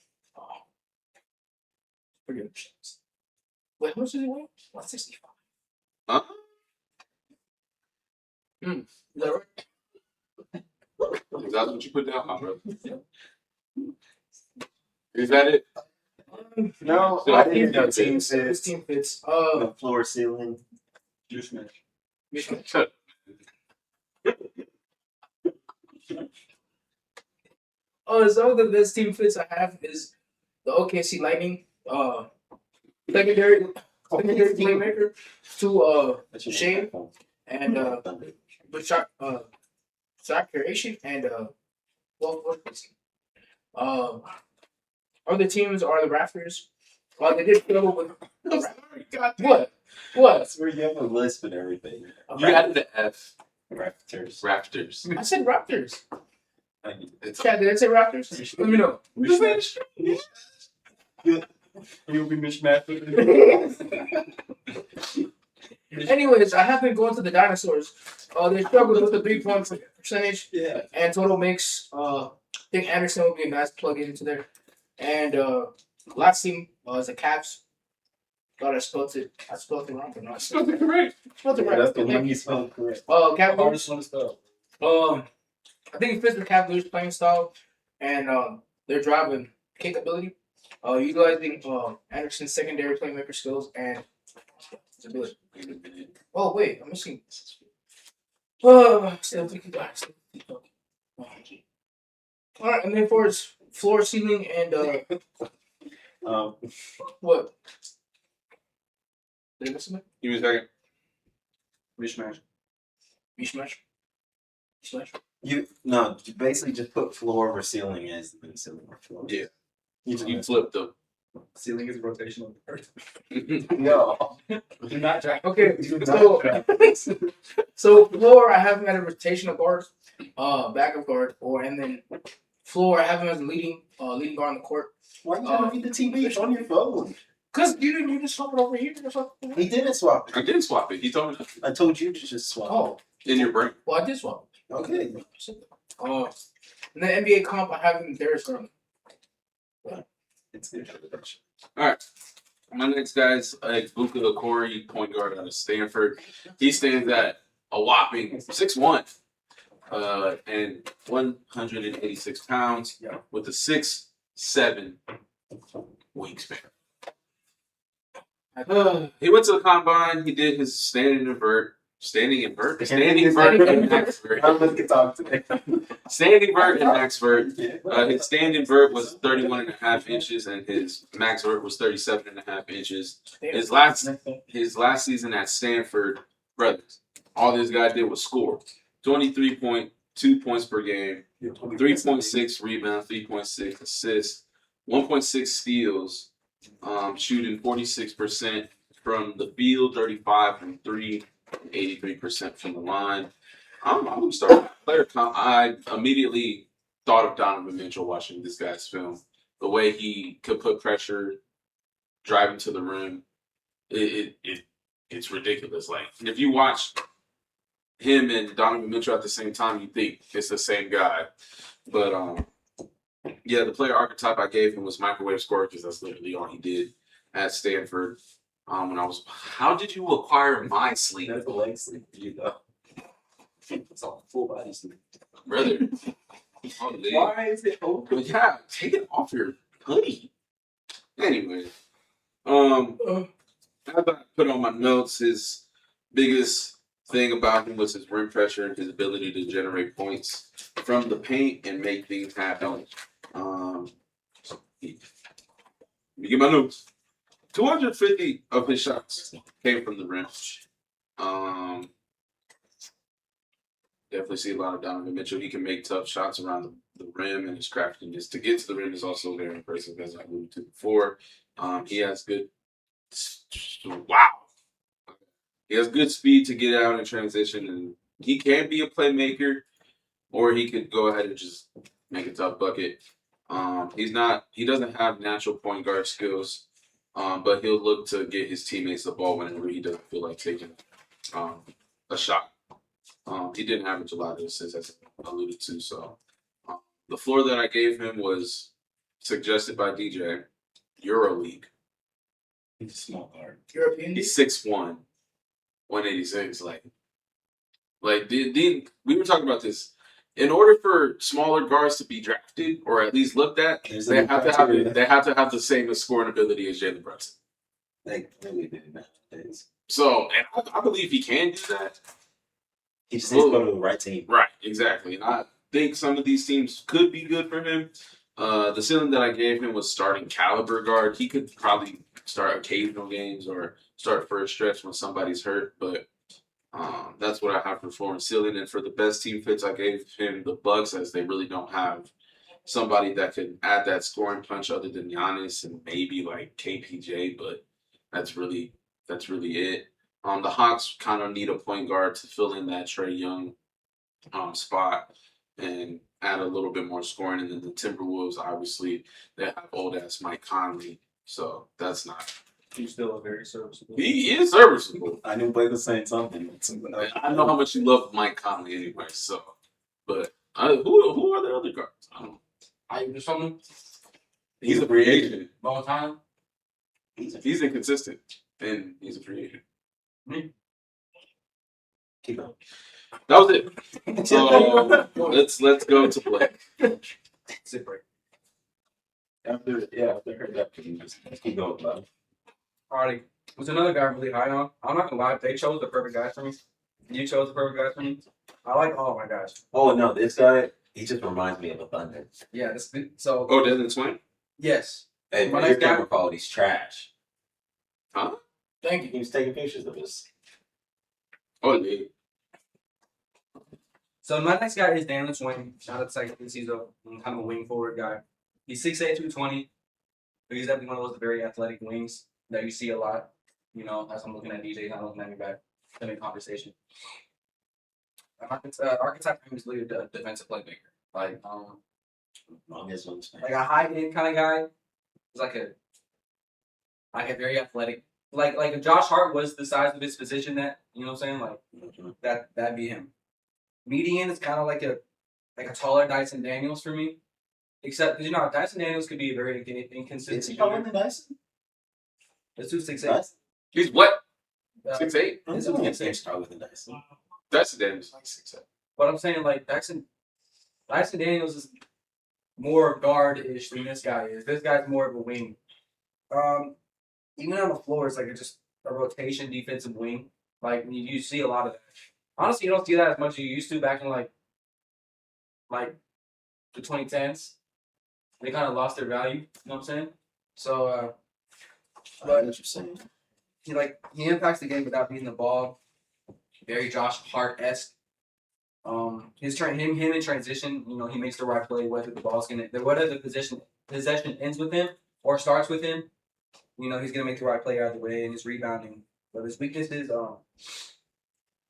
Pretty good. Wait, how much does he weigh? 165. Huh? Is that right? Is that what you put down, my brother? Is that it? No, So I didn't know Team team fits. fits. Team fits. The floor ceiling. Some of the best team fits I have is the OKC Lightning. Secondary playmaker to Shane and with shot creation and what was it? Other teams are the Raptors. They did struggle with what? What? That's where you have a lisp and everything. You added the F. Raptors. Raptors. I said Raptors. It's Chad, did I say Raptors? Let me know. You'll be mishmashed. Anyways, I have been going to the dinosaurs. They struggled with the 3-point percentage Yeah. and total makes. I think Anderson would be a nice plug into there. And last team is the Caps. Thought I spelled it wrong, but no, I spelled it correct. right. That's the one you spelled correct. Cavaliers. Hardest one to spell. I think it fits the Cavaliers' playing style and their drive and capability. Utilizing Anderson's secondary playmaker skills and his ability. Oh wait, I'm missing. Still thinking back. All right, and then for his floor, ceiling, and what? Did I miss something? Give me a second. Mishmash. Smash. You basically just put floor over ceiling as the ceiling or floor. Yeah. You You flipped them. Ceiling is rotational. No. Do not try. Okay, Do not so try. so floor I have him at a rotational guard, backup guard, and then floor I have him as a leading guard on the court. Why you gotta read the TV? It's on your phone. Cause you just swap it over here or something. He didn't swap it. I did swap it. He told me I told you to just swap. Oh, in your brain. well I did swap. Okay. And then NBA comp I have him Darius Garland. It's good. All right. My next guy's Buka Okori, point guard out of Stanford. He stands at a whopping 6'1", and 186 pounds with a 6'7" wingspan. He went to the combine. He did his standing invert and max vert. I'm looking to talk today. Standing vert and max vert. Yeah. His standing vert was 31.5 inches, and his max vert was 37.5 inches. His last season at Stanford, brothers, all this guy did was score 23.2 points per game, 3.6 rebounds, 3.6 assists, 1.6 steals, shooting 46% from the field, 35 from 3, 83% from the line. I'm gonna start player comp. I immediately thought of Donovan Mitchell watching this guy's film. The way he could put pressure, driving to the rim, it's ridiculous. Like if you watch him and Donovan Mitchell at the same time, you think it's the same guy. But yeah, the player archetype I gave him was microwave scorer because that's literally all he did at Stanford. When I was, how did you acquire my sleep? That's a leg sleep for you though. It's all full body sleep. Brother. Why is it open? Yeah, take it off your hoodie. Anyway, as I put on my notes, his biggest thing about him was his rim pressure and his ability to generate points from the paint and make things happen. Let me get my notes. 250 of his shots came from the rim. Definitely see a lot of Donovan Mitchell. He can make tough shots around the rim, and his craftiness to get to the rim is also very impressive, as I alluded to before. He has good. Wow. He has good speed to get out in transition, and he can be a playmaker, or he could go ahead and just make a tough bucket. He doesn't have natural point guard skills, but he'll look to get his teammates the ball whenever he doesn't feel like taking a shot. He didn't average a lot of assists, as I alluded to. So the floor that I gave him was suggested by DJ, EuroLeague. He's a small guard. European. He's 6'1", 186. Like we were talking about this. in order for smaller guards to be drafted or at least looked at, There's they a have criteria. to have the same scoring ability as Jalen Brunson. They really do nowadays. So, and I believe he can do that. He just needs to go to the right team. Right, exactly. And I think some of these teams could be good for him. The ceiling that I gave him was starting caliber guard. He could probably start occasional games or start for a stretch when somebody's hurt, but that's what I have for floor and ceiling. And for the best team fits, I gave him the Bucks, as they really don't have somebody that can add that scoring punch other than Giannis and maybe like KPJ, but that's really it. The Hawks kind of need a point guard to fill in that Trae Young spot and add a little bit more scoring. And then the Timberwolves, obviously, they have old ass Mike Conley, so that's not. He's still a very serviceable. He is serviceable. I knew Blake was saying something. I know how much you love Mike Conley anyway. So, but who are the other guards? I don't know. I do something. He's a free agent. Long time. He's inconsistent, and he's a free agent. Keep going. That was it. So let's go to Blaec. Sit break. After heard that, can you just keep going, bro? Alrighty. There's another guy I'm really high on. I'm not gonna lie, they chose the perfect guy for me. You chose the perfect guy for me. I like all of my guys. Oh no, this guy, he just reminds me of a Thunder. Yeah, so Oh, Desmond Swain? yes. Hey, My your next guy- camera quality's trash. Huh? Thank He you. was taking pictures of us. Oh, yeah. So my next guy is Darryn Peterson. Shout out to second. He's a kind of a wing forward guy. He's 6'8", 220. But he's definitely one of those very athletic wings that you see a lot. You know, as I'm looking at DJ, not looking at me back. Having a conversation. Archetype for him is literally a defensive playmaker. Like On this one's like a high end kind of guy. He's like a very athletic. Like if Josh Hart was the size of his position, that you know what I'm saying, like that'd be him. Median is kind of like a taller Dyson Daniels for me, except because Dyson Daniels could be a very inconsistent. Is he taller than Dyson? It's 2'6". Dyson? He's what? Uh, 6'8"? He's only a inch taller than Dyson. That's the damn like 6'8". But I'm saying like Dyson Daniels is more guard-ish than this guy is. This guy's more of a wing. Even on the floor, it's like just a rotation defensive wing. Like you see a lot of that. Honestly, you don't see that as much as you used to back in like the 2010s. They kind of lost their value. You know what I'm saying? So, I know what you're saying. he impacts the game without beating the ball. Very Josh Hart-esque. Him in transition. You know, he makes the right play whether the possession ends with him or starts with him. You know, he's gonna make the right play out of the way, and his rebounding. But his weaknesses,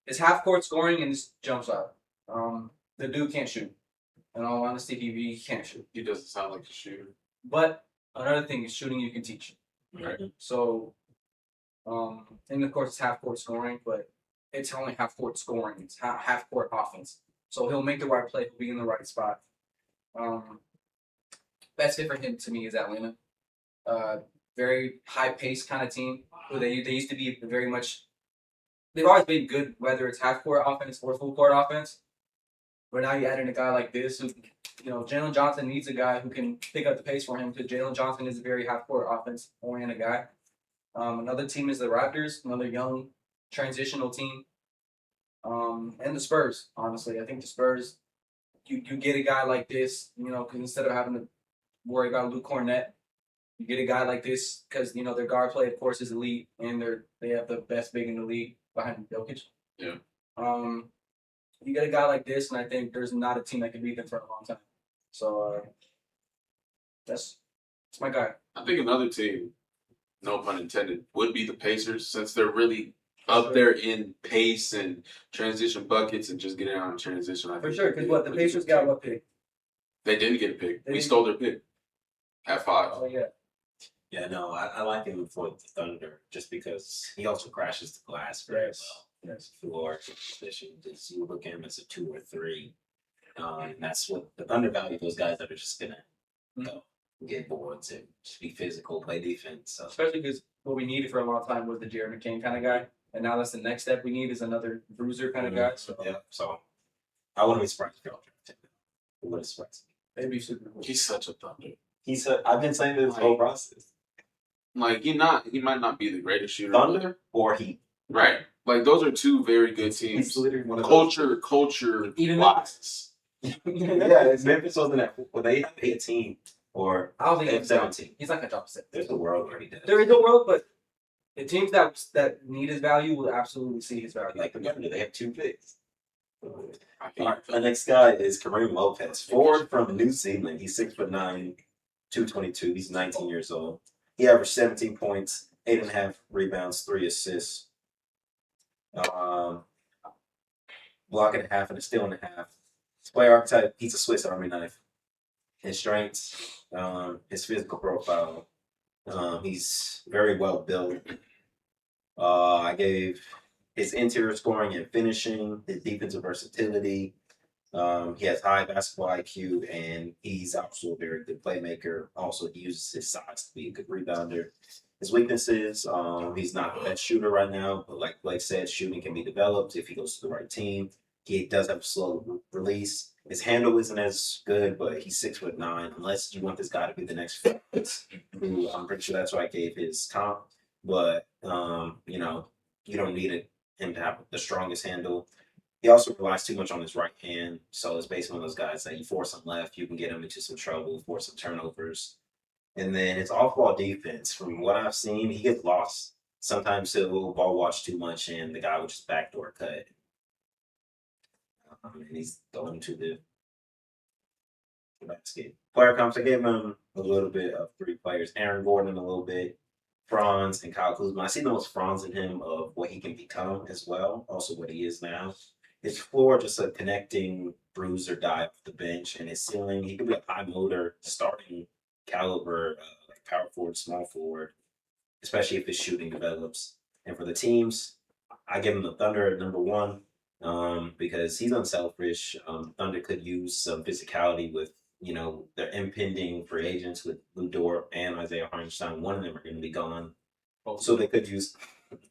his half court scoring and his jump shot. The dude can't shoot. In all honesty, he can't shoot. He doesn't sound like a shooter. But another thing is shooting you can teach. Right. So, and of course it's half court scoring, but it's only half court scoring. It's half court offense. So he'll make the right play. He'll be in the right spot. Best fit for him to me is Atlanta. Very high pace kind of team. Who they used to be very much. They've always been good, whether it's half court offense or full court offense. But now you add in a guy like this, who, you know, Jalen Johnson needs a guy who can pick up the pace for him because Jalen Johnson is a very half court offense oriented guy. Another team is the Raptors, another young transitional team. And the Spurs, honestly. I think the Spurs, you get a guy like this, you know, because instead of having to worry about Luke Cornett, you get a guy like this because, you know, their guard play, of course, is elite, and they have the best big in the league behind Jokic. Yeah. You get a guy like this, and I think there's not a team that can beat them for a long time. So that's my guy. I think another team, no pun intended, would be the Pacers, since they're really up there in pace and transition buckets and just getting out in transition. I For think sure, because what the Pacers got what pick? They didn't get a pick. They We didn't- stole their pick at 5. Oh yeah. Yeah, no, I like him for the Thunder just because he also crashes the glass very Yes. well. Yes. Floor position. Just you look at him as a 2 or 3. And that's what the Thunder value those guys that are just gonna go get boards and just be physical, play defense. So Especially because what we needed for a long time was the Jared McCain kind of guy, and now that's the next step we need is another bruiser kind of guy. So yeah, so I wouldn't be surprised if y'all draft him. What is spicy? Maybe super cool. He's such a thunder. I've been saying this whole process. Like he might not be the greatest shooter. Thunder or Heat. Right. Like those are two very good He's teams. literally one of Culture Even wise. yeah, if Memphis wasn't at they have 18 or I don't think they have 17. he's not gonna drop 6. There's a world where he does. There is no world, but the teams that need his value will absolutely see his value. Like the Thunder, they have 2 picks. I All think right, the next guy is Kareem Lopez, forward from New Zealand. He's 6'9", 222. He's 19 years old. He averaged 17 points, 8.5 rebounds, 3 assists, block and a half, and a steal and a half. His play archetype, he's a Swiss Army knife. His strengths, his physical profile, he's very well built. I gave his interior scoring and finishing, his defensive versatility. He has high basketball IQ, and he's also a very good playmaker. Also, he uses his size to be a good rebounder. His weaknesses, he's not the best shooter right now, but like Blaec said, shooting can be developed if he goes to the right team. He does have a slow release. His handle isn't as good, but he's 6'9". Unless you want this guy to be the next Fitz, who I'm pretty sure that's why I gave his comp. But you know, you don't need him to have the strongest handle. He also relies too much on his right hand, so it's basically one of those guys that you force him left, you can get him into some trouble, force some turnovers. And then his off-ball defense, from what I've seen, he gets lost. Sometimes he'll ball watch too much, and the guy will just backdoor cut. And he's going to the basket. Player comps, I gave him a little bit of 3 players. Aaron Gordon a little bit, Franz, and Kyle Kuzma. I see the most Franz in him of what he can become as well, also what he is now. His floor, just a connecting bruiser dive off the bench, and his ceiling, he could be a high motor starting caliber, like power forward, small forward, especially if his shooting develops. And for the teams, I give him the Thunder at number 1 because he's unselfish. Thunder could use some physicality with, you know, their impending free agents with Lou Dort and Isaiah Hartenstein. One of them are going to be gone. So they could use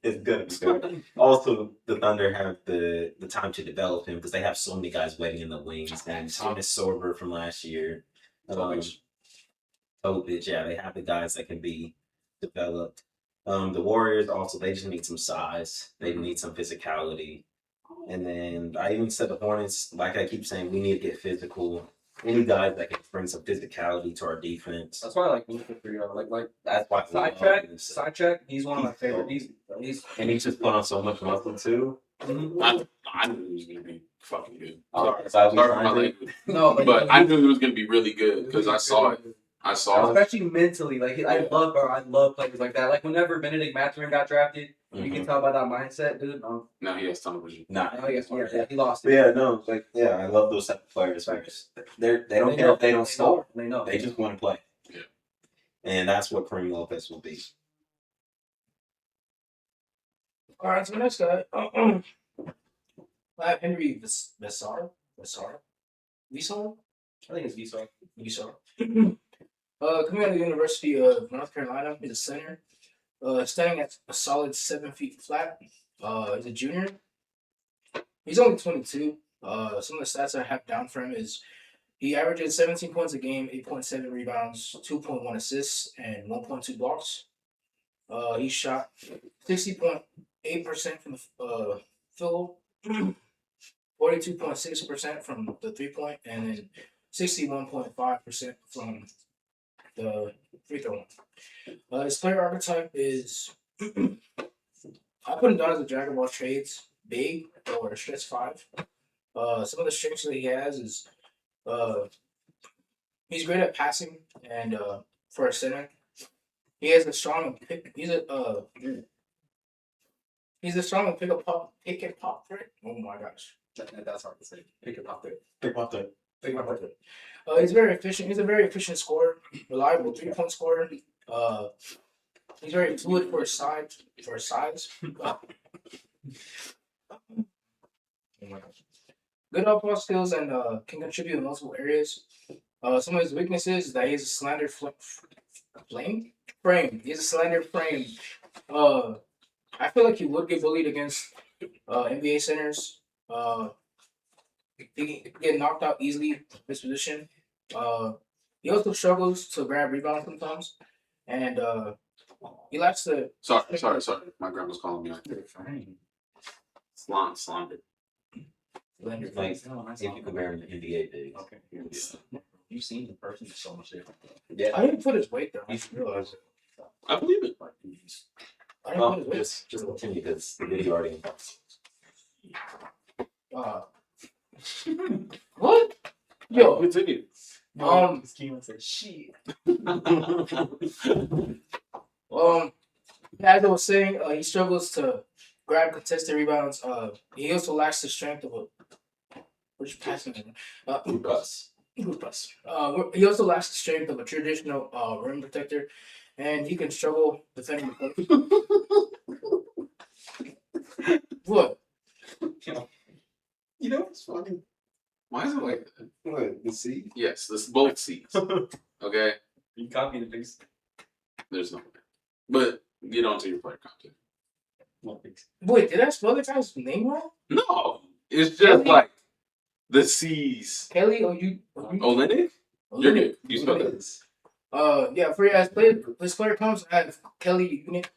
it's gonna be good. Also, the Thunder have the time to develop him because they have so many guys waiting in the wings. And Thomas Sorber from last year, Tobic, yeah, they have the guys that can be developed. The Warriors also, they just need some size. They need some physicality. And then I even said the Hornets, like I keep saying, we need to get physical. Any guys that can bring some physicality to our defense. That's why I like Luka for you. Like That's why sidetrack. He's one of my favorite. He's and he just put on so much muscle too. I knew he was gonna be fucking good. Sorry Sorry for my language. no, But I knew he was gonna be really good because I saw it. I saw it. Especially mentally. Like I love players like that. Like whenever Benedict Mathurin got drafted, you can tell by that mindset, dude. Now he has tunnel vision. I guess he lost. But yeah, no, like I love those type of players. They don't care if they don't score. They know. They just want to play. Yeah. And that's what Kareem Lopez will be. All right, so next guy, I have Henry Visar. I think it's Vsauce. Coming out of the University of North Carolina, he's a center. Standing at a solid 7 feet flat. He's a junior. He's only 22. Some of the stats I have down for him is he averages 17 points a game, 8.7 rebounds, 2.1 assists, and 1.2 blocks. He shot 60.8% from the field, 42.6% from the 3-point, and then 61.5% from the free throw. His player archetype is I put him down as a jack of all trades, big or stretch 5. Some of the strengths that he has is he's great at passing and for a center. He has a strong pick and pop threat. Oh my gosh. That's hard to say. Pick and pop threat. He's very efficient. He's a very efficient scorer, reliable 3-point scorer. He's very fluid for his size. Oh my gosh. Good off-ball skills and can contribute in multiple areas. Some of his weaknesses is that he has a slender frame. He has a slender frame. I feel like he would get bullied against NBA centers. he can get knocked out easily in this position. He also struggles to grab rebounds sometimes, and he likes to. Sorry. My grandma's calling me. Slaughter. Like, if you compare him to NBA bigs. Okay. You've seen the person is so much different. Yeah. I didn't put his weight though. I just realized it. I believe it. I didn't Well, put his weight. just continue because the video already. What? Yo, Continue. said, shit. as I was saying, he struggles to grab contested rebounds. He also lacks the strength of a. Which passing? Bus. Good pass. He also lacks the strength of a traditional rim protector, and he can struggle defending the post. What? You know what's funny? Why is it like that? What, the seat? Yes, this is both seats. Okay? You copy the things. There's no way. But get on to your player content. Wait, did I spell the guy's name wrong? No. It's just Kelly? like the C's. Kelly or you? Olenek? You're good. You spelled it. Yeah, for as player comes, I have Kelly Unit,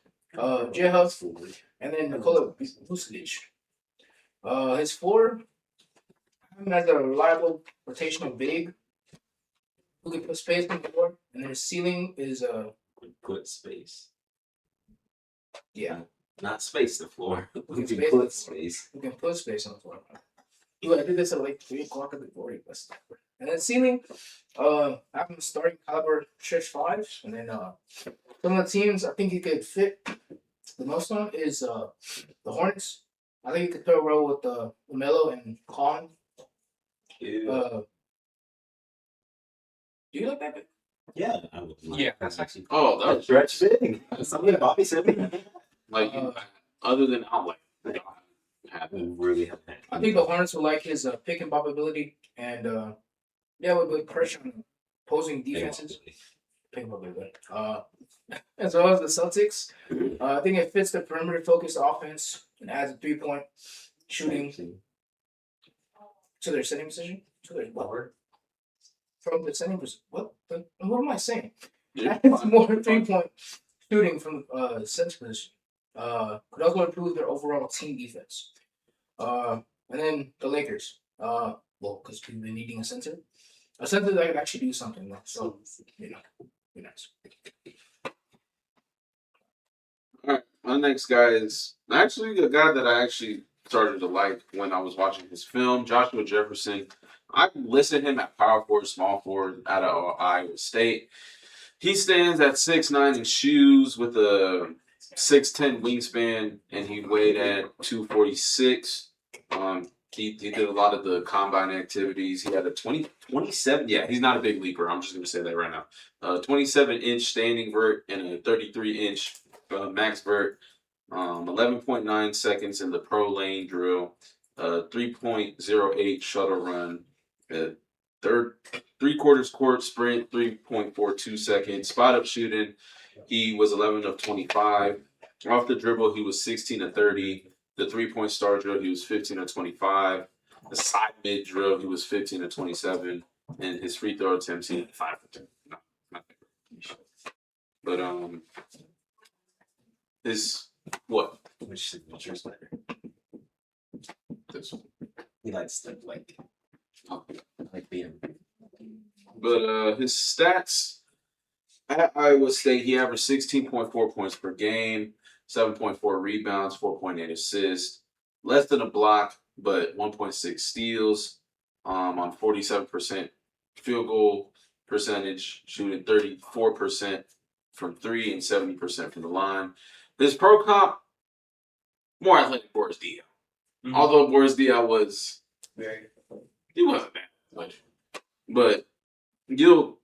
J Huff, and then Nikola Vucevic. His floor, him as a reliable rotational big who can put space on the floor, and then his ceiling is Put space. yeah, Not space the floor. Put You can space. put space. who can put space on the floor. Dude, I did this at like 3:00 in the morning. And then ceiling, I have him starting caliber stretch 5, and then some of the teams I think he could fit the most on is the Hornets. I think he could throw a roll with LaMelo and Khan. Do you like that? Yeah, I would. Yeah, that's actually. Oh, That stretch big. Something Bobby said. like other than outlet. We really have that. I think the Hornets will like his pick and pop ability, and with good pressure on opposing defenses. Pick and pop ability. As well as the Celtics, I think it fits the perimeter focused offense and adds a 3-point shooting to their setting position. To their what? From the setting position. What am I saying? Adds more 3-point shooting from center position. Could also improve their overall team defense. And then the Lakers. Because we've been needing a center that could actually do something. So, be nice. Alright, my next guy is actually a guy that I actually started to like when I was watching his film, Joshua Jefferson. I listed him at power forward, small forward out of Iowa State. He stands at 6'9" in shoes with a 6'10" wingspan, and he weighed at 246. He did a lot of the combine activities. He had a 27. Yeah, he's not a big leaper. I'm just going to say that right now. 27-inch standing vert and a 33-inch max vert. 11.9 seconds in the pro lane drill. 3.08 shuttle run. Three-quarters court sprint, 3.42 seconds. Spot up shooting, he was 11 of 25. Off the dribble, he was 16 of 30. The 3-point star drill, he was 15 of 25. The side mid drill, he was 15 of 27. And his free throw attempts, he had 5 of 10. No, not bad. But his what? Which signature's better? This one. He likes to like being. But his stats at Iowa State, he averaged 16.4 points per game, 7.4 rebounds, 4.8 assists, less than a block, but 1.6 steals, on 47% field goal percentage, shooting 34% from 3 and 70% from the line. His pro comp, more athletic Boris Diaw. Mm-hmm. Although Boris Diaw was he wasn't that much. But you'll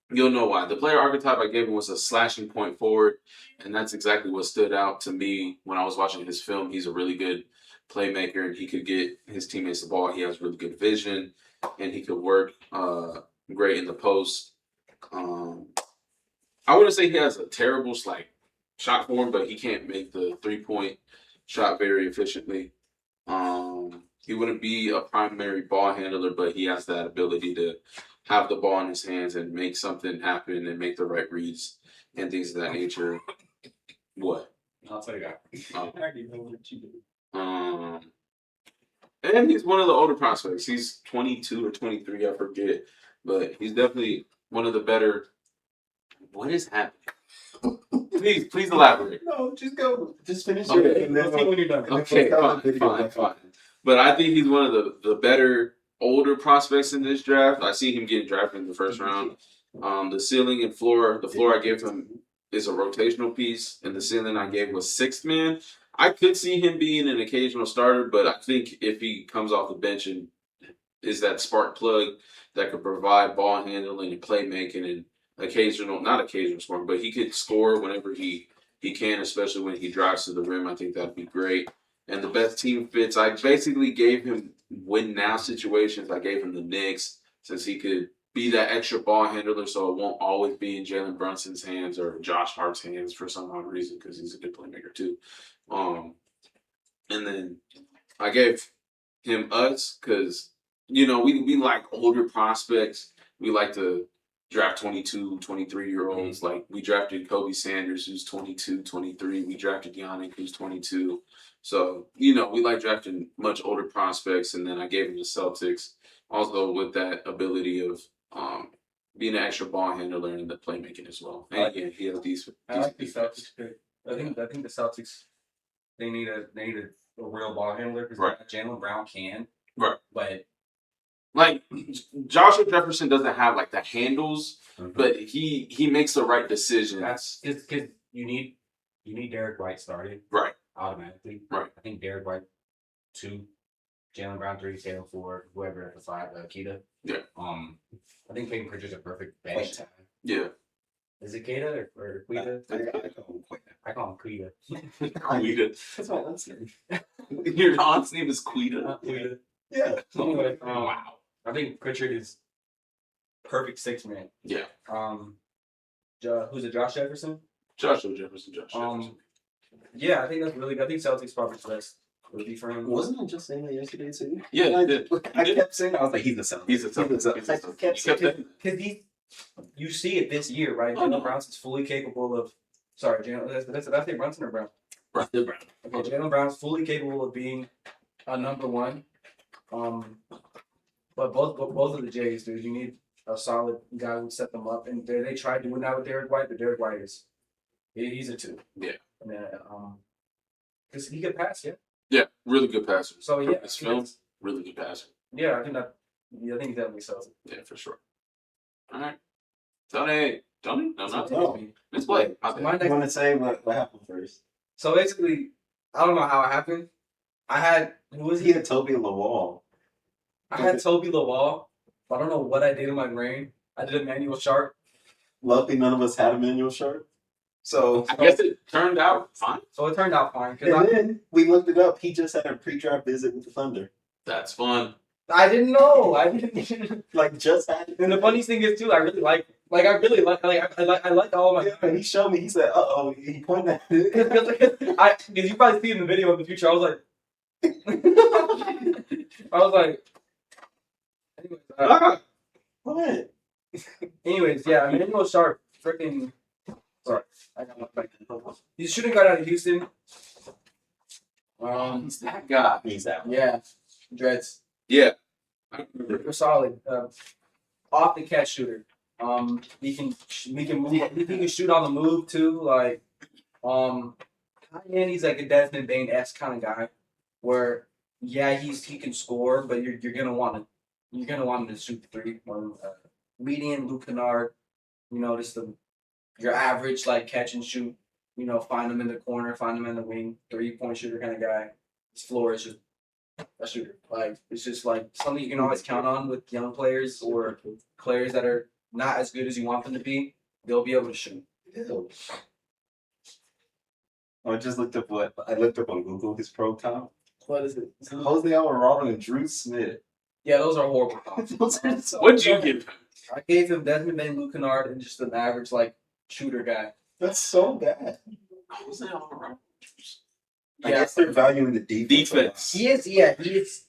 know why. The player archetype I gave him was a slashing point forward, and that's exactly what stood out to me when I was watching his film. He's a really good playmaker, and he could get his teammates the ball. He has really good vision, and he could work great in the post. I wouldn't say he has a terrible shot form, but he can't make the 3-point shot very efficiently. He wouldn't be a primary ball handler, but he has that ability to have the ball in his hands and make something happen and make the right reads and things of that nature. What? I'll tell you that. Um, I already know what you do. And he's one of the older prospects. He's 22 or 23, I forget. But he's definitely one of the better. What is happening? Please elaborate. No, just go. Just finish Okay. it. And then when you're done. Okay, fine. But I think he's one of the better older prospects in this draft. I see him getting drafted in the first round. The ceiling and floor, the floor I gave him is a rotational piece, and the ceiling I gave was sixth man. I could see him being an occasional starter, but I think if he comes off the bench and is that spark plug that could provide ball handling and playmaking and not occasional scoring, but he could score whenever he can, especially when he drives to the rim. I think that'd be great. And the best team fits, I basically gave him win now situations. I gave him the Knicks since he could be that extra ball handler, so it won't always be in Jalen Brunson's hands or Josh Hart's hands for some odd reason because he's a good playmaker too. And then I gave him us because we like older prospects. We like to draft 22, 23-year-olds. Like we drafted Kobe Sanders, who's 22, 23. We drafted Giannis, who's 22. So, we like drafting much older prospects, and then I gave him the Celtics also with that ability of being an extra ball handler and the playmaking as well. And again, he has these. I like the Celtics pick. I think the Celtics they need a real ball handler because Right. Jalen Brown can. Right. But Like Joshua Jefferson doesn't have like the handles, but he makes the right decisions. that's because you need Derek White starting Right. automatically. Right. I think Derek White 2, Jalen Brown 3, Taylor 4, whoever at the 5, Keita. Yeah. I think Peyton Pritchard's a perfect bench time. Yeah. Is it Keita or Quita? I call him Quita. Quita. That's my last name. Your aunt's name is Quita. Not Quita. Yeah. Anyway, Wow. I think Pritchard is perfect 6-man. Yeah. Who's it? Josh Jefferson. Joshua Jefferson. Yeah, I think that's really good. I think Celtics probably best would be for him. Wasn't I just saying that yesterday too? Yeah, you did. I kept saying I was like, he's a Celtic. He's a Celtic. He's a Celtic. I kept saying Because you see it this year, right? Oh, no. Jalen Brown's fully capable of. Sorry, did I say Brunson or Brown? Brown. Okay, Jalen Brown's fully capable of being a number one. But both of the Jays, dude, you need a solid guy who set them up. And they tried doing that with Derek White, but Derek White he's a 2. Yeah. And because he could pass, yeah. Yeah, really good passer. So yeah, His film, really good passer. yeah, I think he's definitely Celtic. Yeah, for sure. All right. Tony? No, not No. Tony. It's Blaec. My You next- want to say what happened first? So basically, I don't know how it happened. I had He had Toby Lawal. I had Toby Lawal. I don't know what I did in my brain. I did a manual chart. Luckily, none of us had a manual chart. So, I guess it turned out fine. So it turned out fine. and Because then we looked it up. He just had a pre-draft visit with the Thunder. That's fun. I didn't know. I didn't. Like, just had it. And the funniest thing is too, I like all my. Yeah, he showed me. He said, "Uh-oh." He pointed at it. Because you probably see in the video in the future. I was like, What? anyways, yeah, Emmanuel Sharp, freaking. Sorry, I got my back. He's a shooting guard out of Houston. He's that guy. He's out. Yeah, dreads. Yeah. They're solid. Off the catch shooter. He can move. He can shoot on the move too. Like, and he's like a Desmond Bain-esque kind of guy, where yeah, he can score, but you're gonna want him to shoot the 3. Median Luke Kennard, just your average like catch and shoot. Find him in the corner, find him in the wing, 3-point shooter kind of guy. His floor is just a shooter. Like it's just like something you can always count on with young players or players that are not as good as you want them to be. They'll be able to shoot. I just looked up I looked up on Google his pro comp. What is it? Jose Alvarado and Drew Smith. Yeah, those are horrible comps. What'd you give him? I gave him Desmond Bain, Luke Kennard, and just an average like shooter guy. That's so bad. Jose Alvarado. I guess they're valuing the defense. Defense. He is.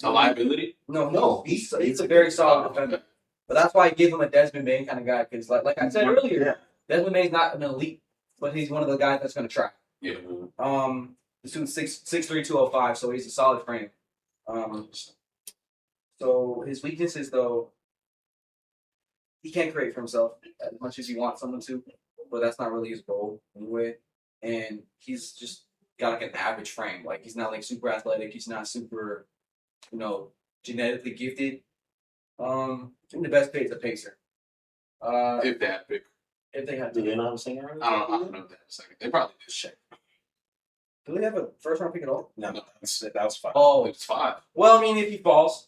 A liability? No, he's a very solid defender. But that's why I give him a Desmond Bain kind of guy. Because like I said earlier, Desmond Bain's not an elite, but he's one of the guys that's going to try. Yeah. This dude's 6'3", 205, so he's a solid frame. So his weaknesses, though, he can't create for himself as much as you want someone to, but that's not really his goal anyway. And he's just got like an average frame. Like he's not like super athletic. He's not super, genetically gifted. I think the best pick is a pacer. If that pick. If they have Do to. they know what I'm saying? I don't know that a second. They probably did. Check. Do they have a first round pick at all? No, that was fine. Oh, It's 5. well, I mean, if he falls.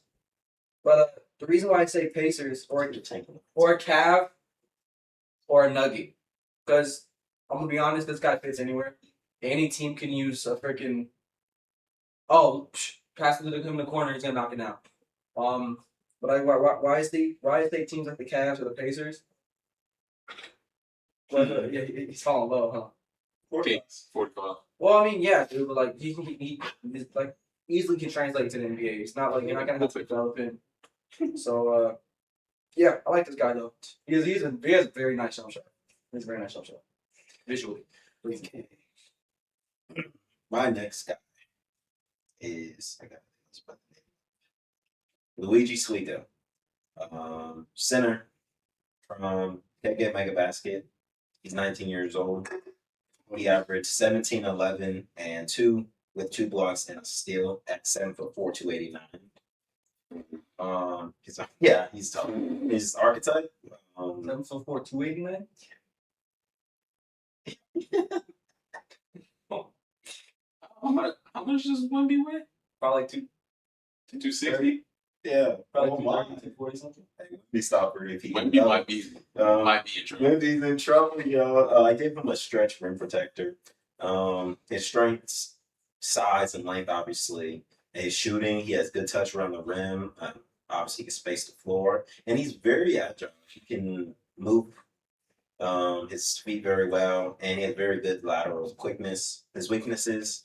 But the reason why I say Pacers or a Cav or a Nugget, because I'm gonna be honest, this guy fits anywhere. Any team can use a freaking pass it to him in the corner, he's gonna knock it down. But why is they teams like the Cavs or the Pacers? Well, yeah, he's falling low, huh? 45. Well, I mean, yeah, dude, but like he like easily can translate to the NBA. It's not like you're not gonna have to develop him. So yeah, I like this guy though. He has a very nice jump shot. He has a very nice jump shot. Visually. Okay. My next guy is Luigi Sligo. Center from Get Mega Basket. He's 19 years old. He averaged 17, 11, and 2 with 2 blocks and a steal at 7'4", 289. He's tough. His archetype. 7'4", 289. How much does Wemby weigh? Probably 260? Yeah, probably oh 230, my. 240 something. Be stopper if he Wemby might be in trouble. Wemby's in trouble, yo. I gave him a stretch rim protector. His strengths, size, and length, obviously. His shooting, he has good touch around the rim. Obviously, he can space the floor, and he's very agile. He can move his feet very well, and he has very good lateral quickness. His weaknesses,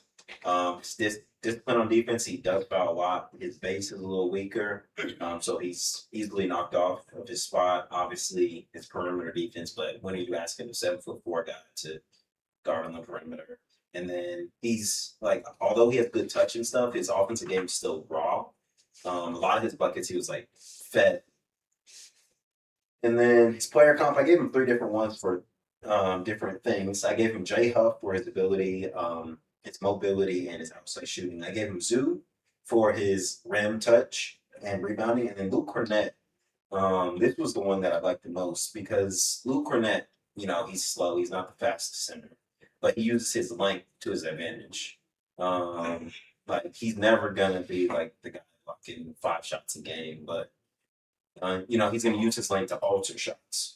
his discipline on defense, he does foul a lot. His base is a little weaker, so he's easily knocked off of his spot. Obviously, it's perimeter defense, but when are you asking a 7'4" guy to guard on the perimeter? And then he's like, although he has good touch and stuff, his offensive game is still raw. A lot of his buckets, he was like fed. And then his player comp, I gave him 3 different ones for different things. I gave him J Huff for his ability, his mobility, and his outside shooting. I gave him Zoo for his rim touch and rebounding, and then Luke Cornett. This was the one that I liked the most because Luke Cornett, he's slow. He's not the fastest center, but he uses his length to his advantage. Like he's never gonna be like the guy fucking 5 shots a game, but he's gonna use his length to alter shots.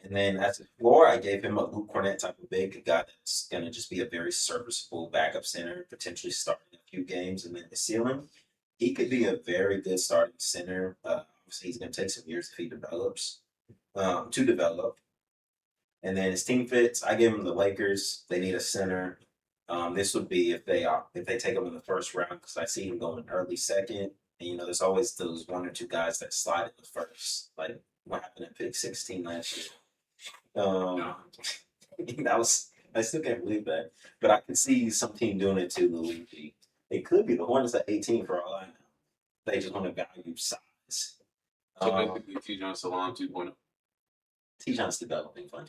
And then as a floor, I gave him a Luke Cornett type of big guy that's gonna just be a very serviceable backup center, potentially starting a few games. And then the ceiling, he could be a very good starting center. Obviously, he's gonna take some years if he develops to develop. And then his team fits. I give him the Lakers. They need a center. This would be if they take him in the first round because I see him going early second. And there's always those 1 or 2 guys that slide in the first, like what happened at pick 16 last year. I still can't believe that, but I can see some team doing it to Luigi. It could be the Hornets at 18 for all I know. They just want to value size. So basically, T-John Salon 2.0. T-John's developing fun.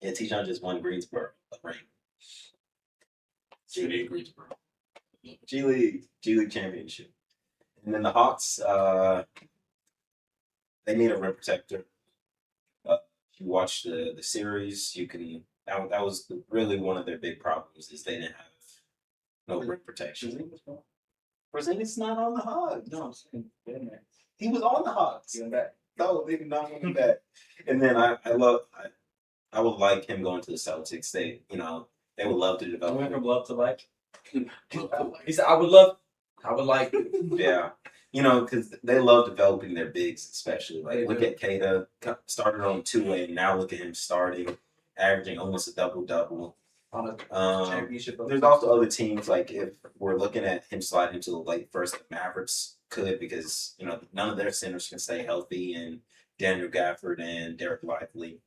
Yeah, T-John just won Greensboro a ring. Greensboro. G League championship. And then the Hawks, they need a rim protector. If you watch the series, you can. That was really one of their big problems is they didn't have no rim protection. Porzingis not on the Hawks. No, He was on the Hawks. Getting back. No, they did not want him back. And then I would like him going to the Celtics. They would love to I develop went him. from love to like. He said, I would like. Yeah. Because they love developing their bigs, especially. Like, They look do. at Keita, started on 2-way, now look at him starting, averaging almost a double-double. on a championship. There's also other teams, like if we're looking at him sliding into the late first, the Mavericks could, because none of their centers can stay healthy, and Daniel Gafford and Derek Lively.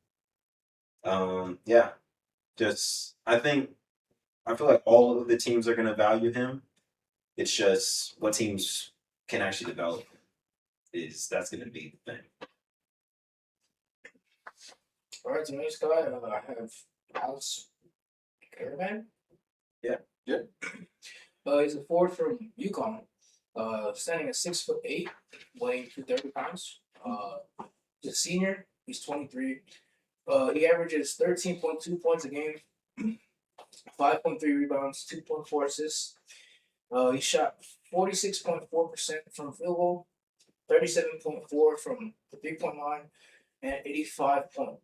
Yeah, just I feel like all of the teams are gonna value him. It's just what teams can actually develop that's gonna be the thing. All right, so next guy, I have Alex Caravan. Yeah. He's a forward from UConn. Standing at 6'8", weighing 230 pounds. He's a senior. He's 23. He averages 13.2 points a game, 5.3 rebounds, 2.4 assists. He shot 46.4% from field goal, 37.4% from the 3-point line, and 85.1% from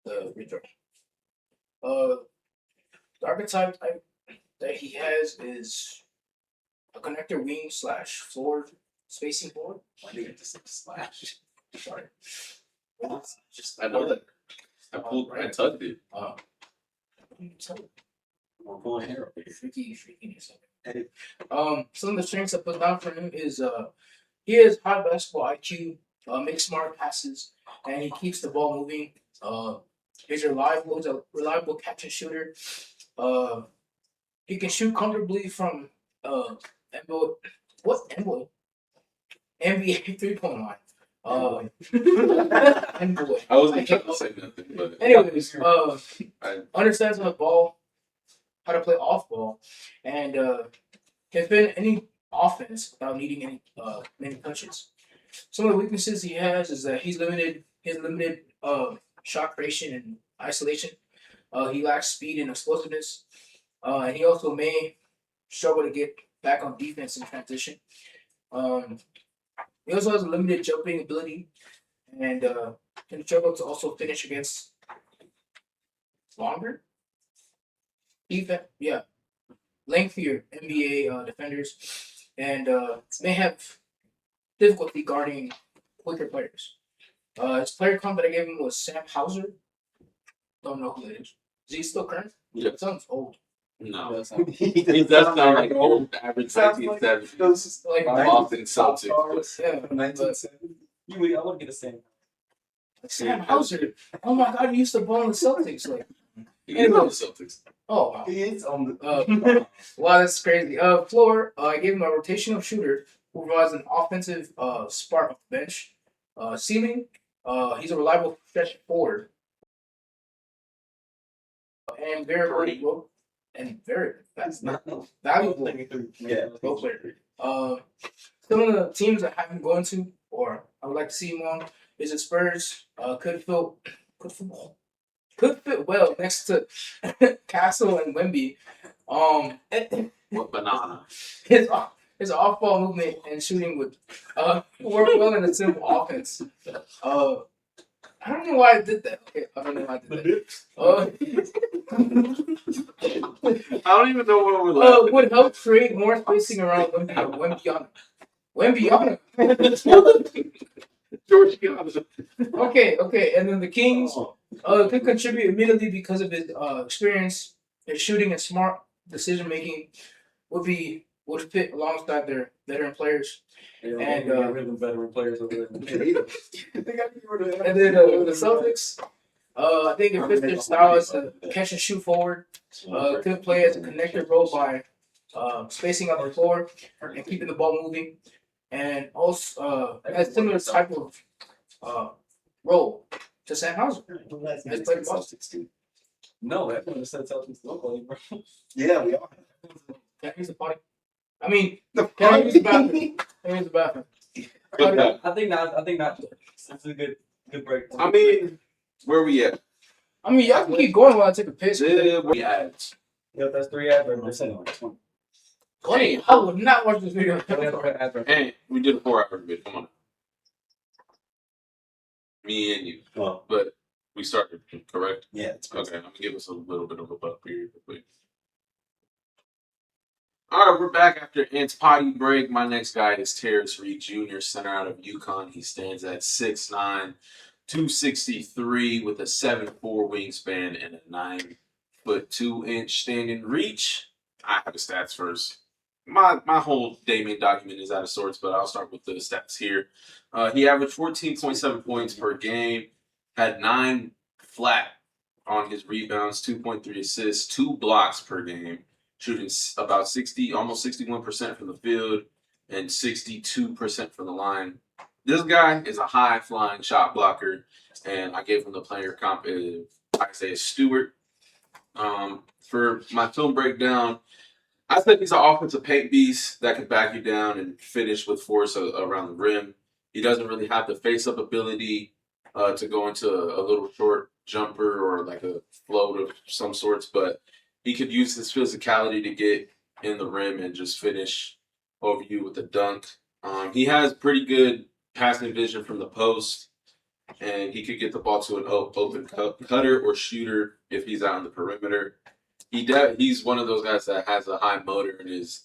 the free throw. The archetype that he has is a connector wing / floor spacing forward. Why do you have to say slash? Sorry. I know that. I tugged it. We're pulling hair over here. Freakiness. Some of the strengths I put down for him is he has high basketball IQ, makes smart passes, and he keeps the ball moving. He's a reliable catch and shooter. He can shoot comfortably from NBA 3-point line. NBA. I wasn't trying to say nothing, but Anyways, understands how to play off ball, and can fit any offense without needing any many touches. Some of the weaknesses he has is that he's limited shot creation and isolation. He lacks speed and explosiveness. And he also may struggle to get back on defense in transition. He also has a limited jumping ability and can struggle to also finish against longer lengthier NBA defenders, and may have difficulty guarding quicker players. His player comp that I gave him was Sam Hauser. Don't know who that is. Is he still current? Yeah. It sounds old. no. He He does sound like old average Sounds 1970s. Like Boston Celtics. yeah, but 1970. I want to get a same. Sam Hauser. Oh my God, he used to ball in the Celtics. Like, He is on the Celtics. oh wow. He is on the. Wow, that's crazy. Floor, I gave him a rotational shooter who provides an offensive spark off the bench. Ceiling, he's a reliable stretch forward. And very that's not valuable role player. Some of the teams I have him going to, or I would like to see him on, is the Spurs. Could fit well next to Castle and Wemby. What banana? His off-ball movement and shooting would work well in a simple offense. I don't know why I did that. Okay, I don't know why I did that. I don't even know what we're laughing Would help create more spacing around Wembyana. Georgiana. Okay, and then the Kings could contribute immediately because of his experience, his shooting and smart decision making would fit alongside their veteran players. And really veteran players over there. And then the Celtics, I think it fits their style as a catch and shoot forward. Could play as a connector role by spacing out the floor and keeping the ball moving, and also has similar type of role to Sam Hauser. Has played Boston. No, everyone said Celtics locally, bro. Yeah, we are. Can I use the potty? I mean, can I use the bathroom? Can I use the bathroom? I think not. That's a good break. I mean, where we at? I mean, y'all can keep going while I take a piss. Where we at? Yo, that's 3 adverts. Hey, I would not watch this video. Hey, we did a 4-hour bit. Come on. Me and you. Well, But we started, correct? yeah, it's Okay, I'm gonna give us a little bit of a buck period real quick. All right, we're back after Ant's potty break. My next guy is Terrence Reed Jr., center out of UConn. He stands at 6'9", 263 with a 7'4" wingspan and a 5'2" standing reach. I have the stats first. My whole Damien document is out of sorts, but I'll start with the stats here. He averaged 14.7 points per game, had 9 flat on his rebounds, 2.3 assists, 2 blocks per game, shooting about 60, almost 61% from the field, and 62% from the line. This guy is a high flying shot blocker, and I gave him the player comp of Isaiah Stewart. For my film breakdown, I think he's an offensive paint beast that can back you down and finish with force around the rim. He doesn't really have the face-up ability to go into a little short jumper or like a float of some sorts, but he could use his physicality to get in the rim and just finish over you with a dunk. He has pretty good passing vision from the post, and he could get the ball to an open cutter or shooter if he's out on the perimeter. He's one of those guys that has a high motor and is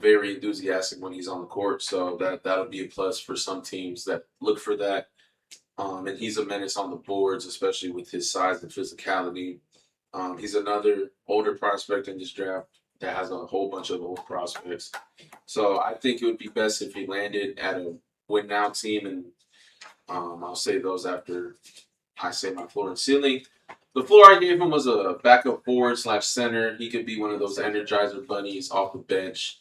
very enthusiastic when he's on the court. So that'll be a plus for some teams that look for that. And he's a menace on the boards, especially with his size and physicality. He's another older prospect in this draft that has a whole bunch of old prospects. So I think it would be best if he landed at a win now team, and I'll say those after I say my floor and ceiling. The floor I gave him was a backup forward / center. He could be one of those energizer bunnies off the bench.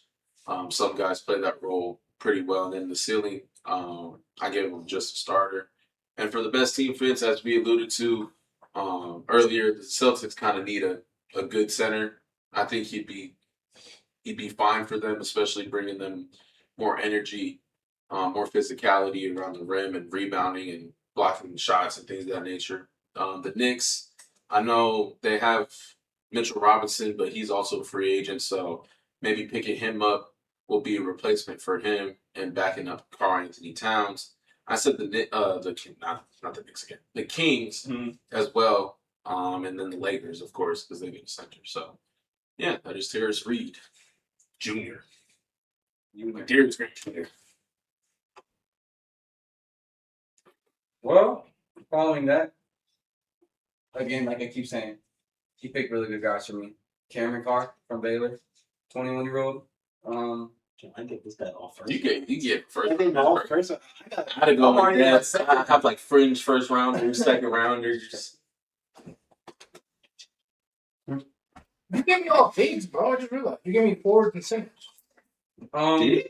Some guys play that role pretty well. And then the ceiling, I gave him just a starter. And for the best team fits, as we alluded to earlier, the Celtics kind of need a good center. I think he'd be fine for them, especially bringing them more energy, more physicality around the rim and rebounding and blocking shots and things of that nature. The Knicks, I know they have Mitchell Robinson, but he's also a free agent, so maybe picking him up will be a replacement for him and backing up Karl-Anthony Towns. I said not the Knicks again, the Kings as well, and then the Lakers, of course, because they need a center. So, yeah, that is Terrence Reed Jr. Darius Green Jr. Well, following that, again, like I keep saying, he picked really good guys for me. Cameron Carr from Baylor, 21-year-old. I get this guy off first. You get first. I think off first. I had to go like that. I have like fringe first rounders, second rounders. You gave me all bigs, bro. I just realized you gave me forwards and centers. Did he?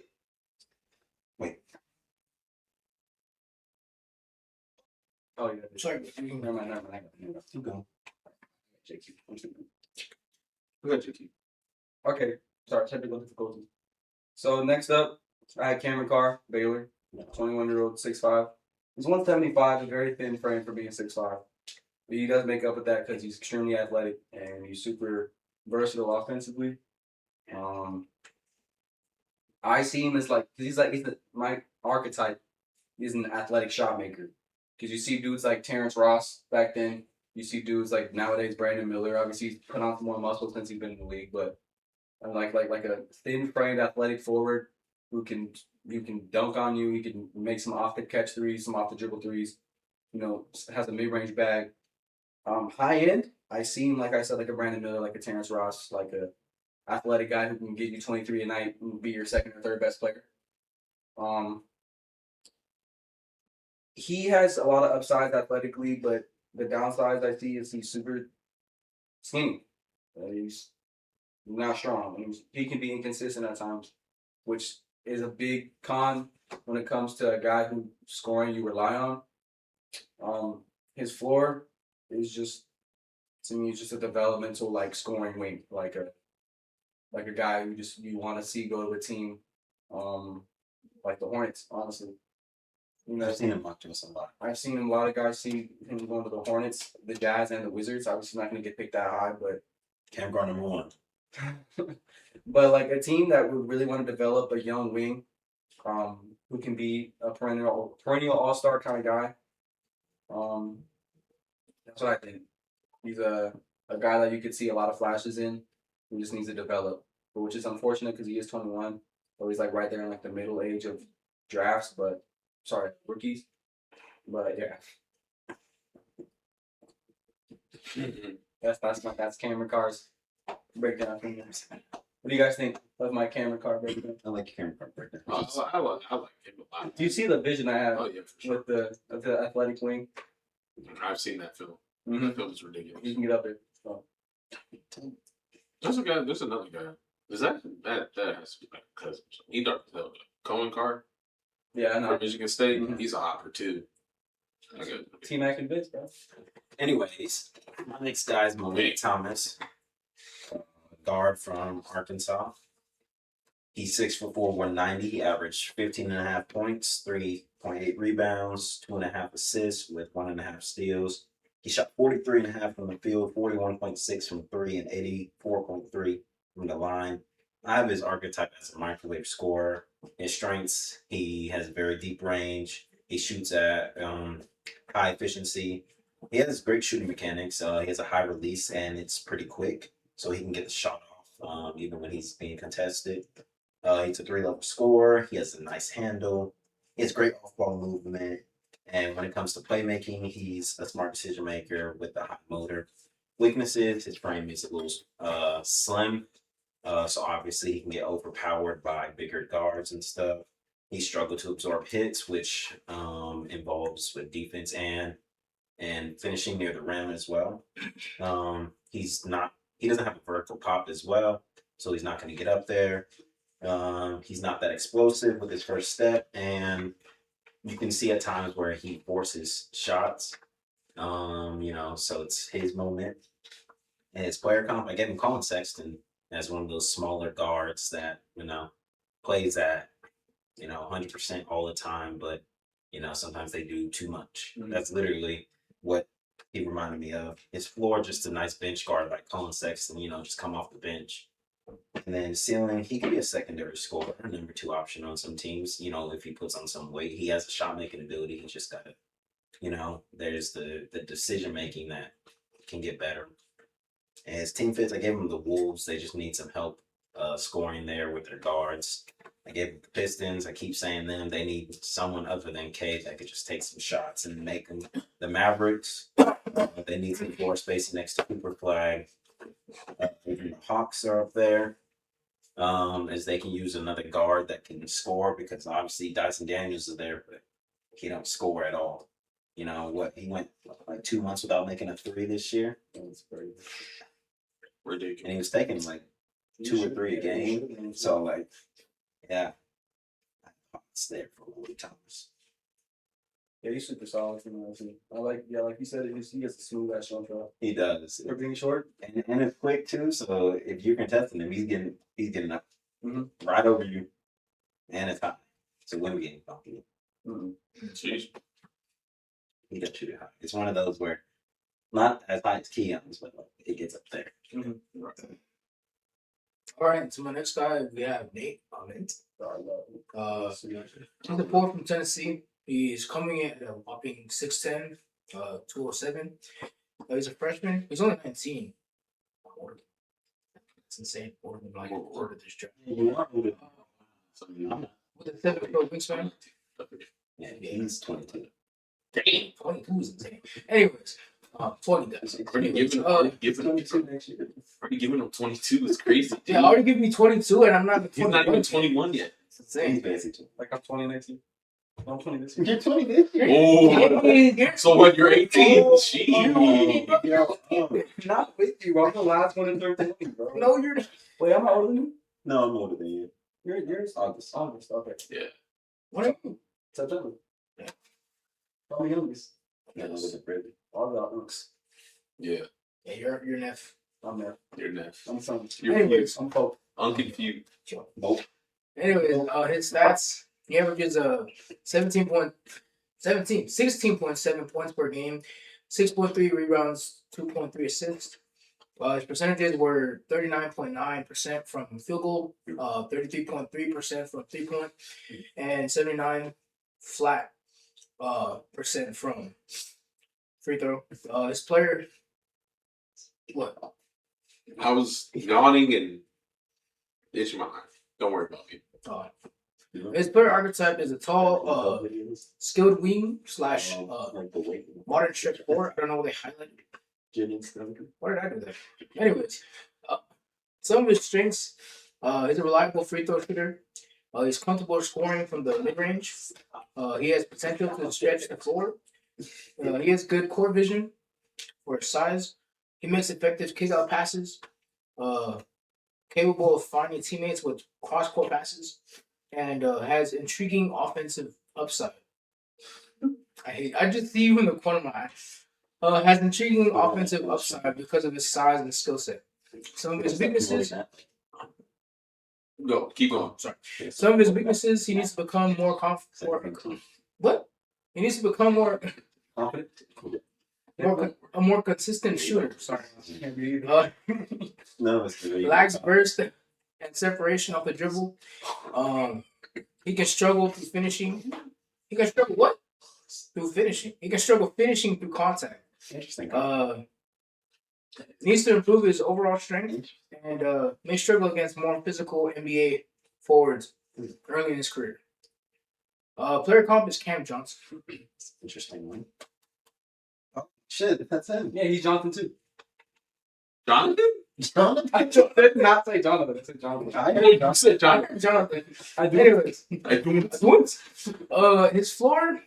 Wait. Oh yeah. Sorry. Never mind. Keep going. Go ahead, JT. Okay. Sorry, technical difficulty. So next up, I had Cameron Carr, Baylor, 21-year-old, 6'5". He's 175, a very thin frame for being 6'5". But he does make up with that because he's extremely athletic and he's super versatile offensively. I see him as my archetype. He's an athletic shot maker. Because you see dudes like Terrence Ross back then. You see dudes like nowadays Brandon Miller. Obviously, he's put on some more muscle since he's been in the league, but like a thin-framed athletic forward who can dunk on you. He can make some off the catch threes, some off the dribble threes. Has a mid-range bag. High end, I see him like I said, like a Brandon Miller, like a Terrence Ross, like a athletic guy who can give you 23 a night and be your second or third best player. He has a lot of upsides athletically, but the downsides I see is he's super skinny. He's not strong. He can be inconsistent at times, which is a big con when it comes to a guy who scoring you rely on. His floor is just, to me, it's just a developmental like scoring wing, like a guy who just you want to see go to a team, like the Hornets, honestly. I've seen him mock to us a lot. I've seen a lot of guys see him going to the Hornets, the Jazz, and the Wizards. Obviously, not going to get picked that high, but Cam Garn number 1. but like a team that would really want to develop a young wing, who can be a perennial all-star kind of guy. That's what I think. He's a guy that you could see a lot of flashes in, who just needs to develop, which is unfortunate because he is 21, so he's like right there in like the middle age of drafts, rookies. But yeah. That's camera cars breakdown from them. What do you guys think of my camera car breakdown? I like your camera card breakdown. I like him a lot. Do you see the vision I have Oh yeah, for sure. with the athletic wing? I've seen that film. Mm-hmm. That film is ridiculous. You can get up there. Oh. There's a guy. There's another guy. Is that has to be like a cousin? He dark as hell. Cohen Carr Yeah, I from know. Michigan State. Mhm. He's a hopper too. Okay. T-Mac and Vince, bro. Anyways, my next guy is Malik Thomas, guard from Arkansas. He's 6'4", 190. He averaged 15.5 points, 3.8 rebounds, 2.5 assists with 1.5 steals. He shot 43.5 from the field, 41.6 from three, and 84.3 from the line. I have his archetype as a microwave scorer. His strengths: he has very deep range. He shoots at high efficiency. He has great shooting mechanics. He has a high release and it's pretty quick, so he can get the shot off even when he's being contested. He's a 3-level scorer. He has a nice handle. He has great off-ball movement. And when it comes to playmaking, he's a smart decision maker with a high motor. Weaknesses: his frame is a little slim. So obviously he can get overpowered by bigger guards and stuff. He struggled to absorb hits, which involves with defense and finishing near the rim as well. He doesn't have a vertical pop as well, so he's not going to get up there. He's not that explosive with his first step, and you can see at times where he forces shots. So it's his moment. And his player comp, I gave him Colin Sexton as one of those smaller guards that, plays at, 100% all the time, but, sometimes they do too much. Mhm. That's literally what he reminded me of. His floor, just a nice bench guard like Colin Sexton, just come off the bench. And then ceiling, he could be a secondary scorer, a number 2 option on some teams, if he puts on some weight. He has a shot making ability. He just got to, there's the decision making that can get better. And his team fits, I gave him the Wolves. They just need some help scoring there with their guards. I gave him the Pistons. I keep saying them. They need someone other than K that could just take some shots and make them. The Mavericks, they need some floor spacing next to Cooper Flag. Even the Hawks are up there, as they can use another guard that can score, because obviously Dyson Daniels is there, but he don't score at all. He went like 2 months without making a 3 this year. That's crazy. Ridiculous. And he was taking like 2 or 3 a game. So yeah, it's there for Willie Thomas. Yeah, he's super solid. Like you said, he has a smooth ass jump shot. He does. For being short. And it's quick too. So if you're contesting him, he's getting up right over you, and it's high. So when we get bumpy, Jeez. he got shoot it high. It's one of those where not as high as Keon's, but it gets up there. All right, so my next guy, we have Nate. He's a forward from Tennessee. He's coming in at a whopping 6'10", 207. He's a freshman. He's only 19. It's insane. Ordered this draft. With a 7-foot wingspan. Yeah, he's 22. Damn, 22 is insane. Anyways, 20 guys. Already giving him 22 is crazy. Yeah, already giving me 22, and I'm not. He's not even 21 yet. It's insane. He's basically Like I'm 20 next year. I'm 20 this year. You're 20 this year. Oh, so when you're 18, jeez. Yo, not with you, bro. I'm the last one in 13, bro. No, you're not. Wait, I'm older than you? No, I'm older than you. You're August. Okay. Yeah. What are you? September. Yeah. Probably youngest. Yeah, look at Bradley. All the Unks. Yeah. Yeah, you're Neff. I'm there. You're next. I'm son. You're Anyways, I'm Pope. unconfused. Anyways, his stats, he averages 16.7 points per game, 6.3 rebounds, 2.3 assists. His percentages were 39.9% from field goal, 33.3% from 3-point, and 79 flat percent from free throw. This player, what? I was yawning and itching my eye. Don't worry about me. His player archetype is a tall, skilled wing / modern stretch forward. I don't know what they highlighted. Why did I do that? Anyways, some of his strengths, he's a reliable free throw shooter. He's comfortable scoring from the mid range. He has potential to stretch the floor. He has good court vision for his size. He makes effective kick-out passes. Capable of finding teammates with cross-court passes, and has intriguing offensive upside. I just see you in the corner of my eye. Has intriguing offensive upside because of his size and skill set. Some of his weaknesses. Go, keep going. Sorry. Some of his weaknesses. He needs to become more confident. What? He needs to become more Confident. a more consistent shooter. Sorry. No, it's good. Lacks burst and separation off the dribble. He can struggle through finishing. He can struggle what? Through finishing. He can struggle finishing through contact. Interesting. Needs to improve his overall strength and may struggle against more physical NBA forwards early in his career. Player comp is Cam Johnson. Interesting one. Oh shit! That's him. Yeah, he's Jonathan too. Jonathan? Jonathan. I did not say Jonathan. I said Jonathan. I You said Jonathan. Jonathan. I do. Anyways, I don't. his floor,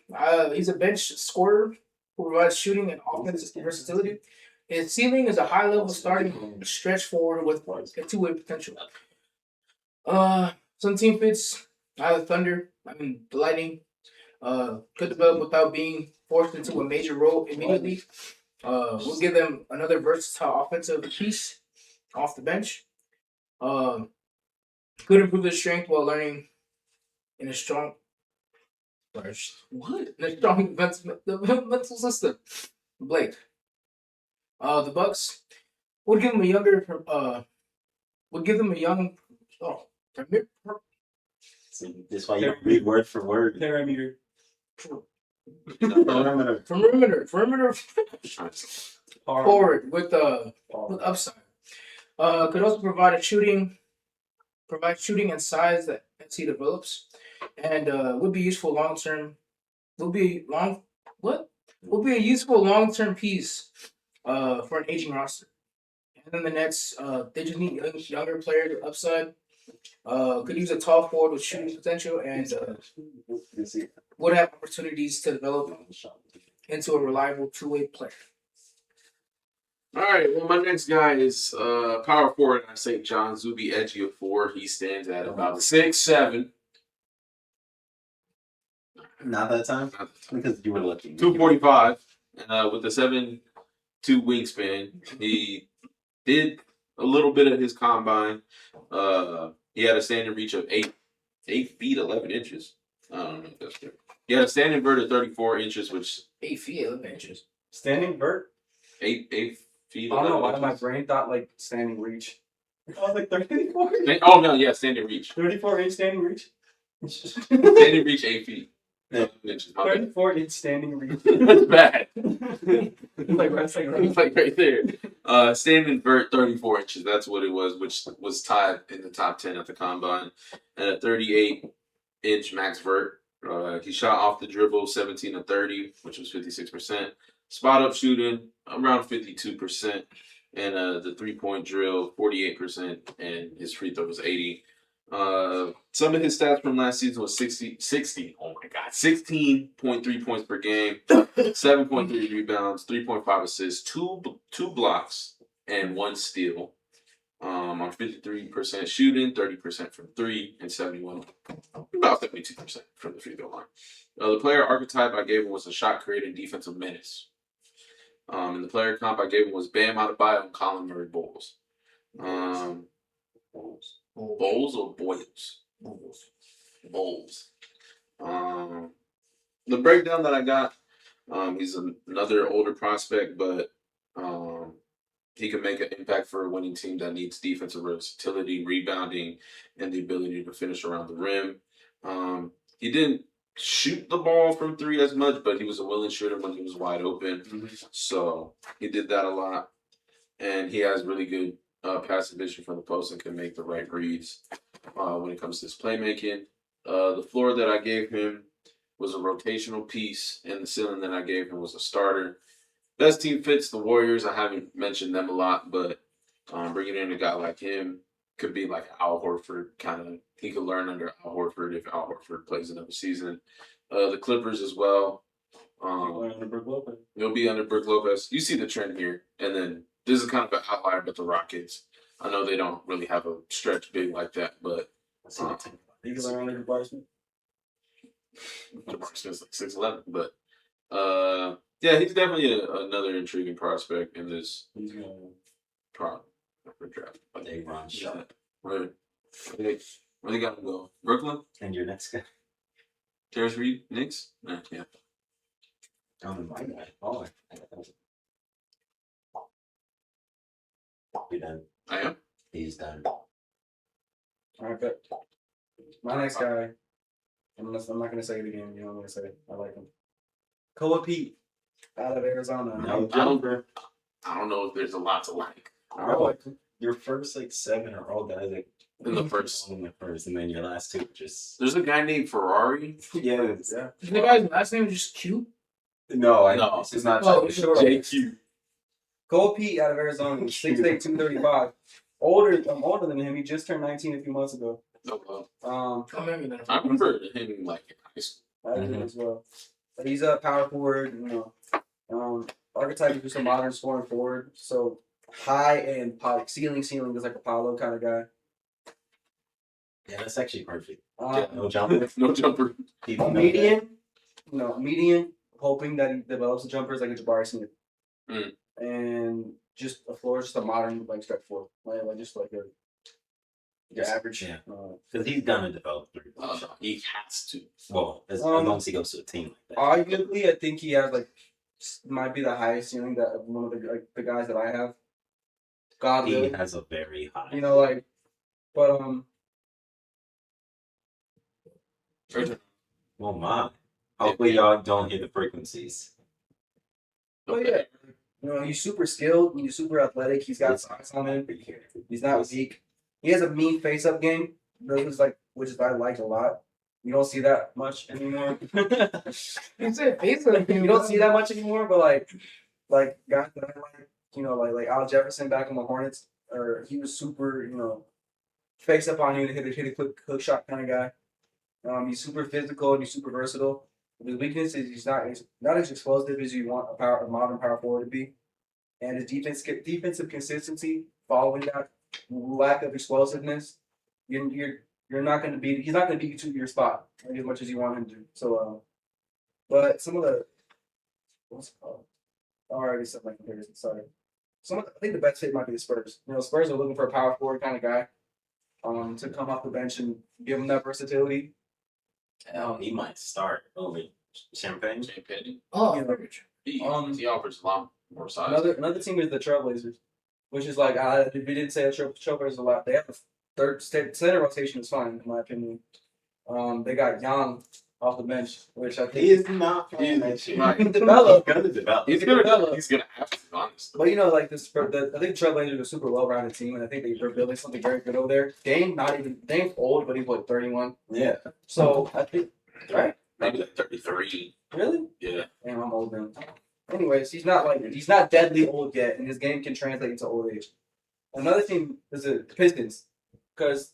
he's a bench scorer who provides shooting and offensive versatility. His ceiling is a high-level starting stretch forward with a two-way potential. Some team fits, the Thunder, the Lightning, could develop without being forced into a major role immediately. We'll give them another versatile offensive piece off the bench. Could improve his strength while learning in a strong mental system. Blaec. The Bucks would give him a younger This is why you read word for word. Parameter. Perimeter. perimeter forward with upside. Could also provide shooting and size that as he develops, and would be useful long term. Would be a useful long term piece for an aging roster. And then the Nets, they just need younger players with upside. Could use a tall forward with shooting potential and would have opportunities to develop into a reliable two-way player. All right. Well, my next guy is power forward. I say John Zuby, edgy of 4. He stands at about 6'7". Not that time because you were looking. 245 with a 7'2" wingspan. He did a little bit of his combine. He had a standing reach of 8 feet 11 inches. I don't know if that's true. He had a standing vert of 34 inches, which 8 feet 11 inches. Standing vert. 8 feet. I don't know why 11 my inches. brain thought like standing reach. I was like 34. Oh no, yeah, standing reach. 34-inch standing reach. Standing reach 8 feet. 11 inches. My bad. 34-inch standing reach. That's bad. That's Like right there. Standing vert 34 inches. That's what it was, which was tied in the top 10 at the combine. And a 38-inch max vert. He shot off the dribble 17 of 30, which was 56%. Spot up shooting around 52%. And the 3-point drill 48%. And his free throw was 80. Some of his stats from last season was 60. Oh my God, 16.3 points per game, 7.3 rebounds, 3.5 assists, two blocks, and 1 steal. On 53% shooting, 30% from 3, and about 72% from the free throw line. The player archetype I gave him was a shot creating defensive menace. And the player comp I gave him was Bam Adebayo and Colin Murray Bowles. Bowles or Boyles? Bowles. The breakdown that I got, he's another older prospect, but he can make an impact for a winning team that needs defensive versatility, rebounding, and the ability to finish around the rim. He didn't shoot the ball from 3 as much, but he was a willing shooter when he was wide open. So he did that a lot. And he has really good passive vision from the post and can make the right reads when it comes to his playmaking. The floor that I gave him was a rotational piece, and the ceiling that I gave him was a starter. Best team fits the Warriors. I haven't mentioned them a lot, but bringing in a guy like him could be like Al Horford kind of. He could learn under Al Horford if Al Horford plays another season. The Clippers as well. He'll be under Brook Lopez. You see the trend here, and then this is kind of an outlier, but the Rockets. I know they don't really have a stretch big like that, but You can learn under Jabari Smith. Jabari Smith's like 6'11", but yeah, he's definitely another intriguing prospect in this draft. They run shot. Right. Where they got him go? Brooklyn? And your next guy. Terrence Reed? Knicks? Yeah. Oh my God. Oh, you're done. I am? He's done. All right, but my next guy, I'm not gonna say it again. You know, I'm gonna say it. I like him. Koa Pete out of Arizona. No jumper. I don't know if there's a lot to like. I like him. Your first like 7 are all guys like In the first. in the first, and then your last 2 just There's a guy named Ferrari. yeah. Yeah. The guy's last name is just Q. No, No, it's not. Oh, Short. JQ. Koa Pete out of Arizona, 6'8", 235. I'm older than him. He just turned 19 a few months ago. Oh, well. Oh, maybe not. I remember him like in high school. I do as well. But he's a power forward, you know. Archetype is just a modern scoring forward. So high and ceiling is like a Paolo kind of guy. Yeah, that's actually perfect. Um, No jumper. No jumper. People know median, hoping that he develops the jumpers like a Jabari Smith. Mm. And just a floor, just a modern like stretch four. Like just like your average. Yeah. Because he's gonna develop 3. He has to. Well, as long as he goes to a team like that. Arguably, I think he has might be the highest ceiling that of one of the guys that I have. God, He really. has a very high. You know, but Oh my. Hopefully y'all don't hear the frequencies. But yeah, you know, he's super skilled. He's super athletic. He's got size on him. He's not weak. He has a mean face-up game. Which is I like a lot. You don't see that much anymore. He said Facebook. You don't see that much anymore, but like guys that I like, you know, like Al Jefferson back in the Hornets, or he was super, you know, face up on you and hit a quick hook shot kind of guy. He's super physical and he's super versatile. His weakness is he's not as explosive as you want a modern power forward to be, and his defensive consistency following that lack of explosiveness, you're not going to be he's not going to beat you to your spot as much as you want him to. So, but some of the what's it called? I already said my comparison. Sorry. I think the best fit might be the Spurs. You know, Spurs are looking for a power forward kind of guy, to come off the bench and give him that versatility. He might start over Champagne. Oh, You know, He offers a lot more size. Another team is the Trailblazers, which is like we didn't say the Trailblazers a lot. They have a third center rotation is fine in my opinion. They got Young off the bench, which I think He is not playing that shit. Right. he can develop. He's gonna develop. He's gonna have to, honestly. But you know, like I think the Trailblazers are a super well-rounded team, and I think they're building something very good over there. Dame's old, but he's 31. Yeah. So I think right. Maybe like 33. Really? Yeah. Damn, I'm old then. Anyways, he's not deadly old yet, and his game can translate into old age. Another team is the Pistons, because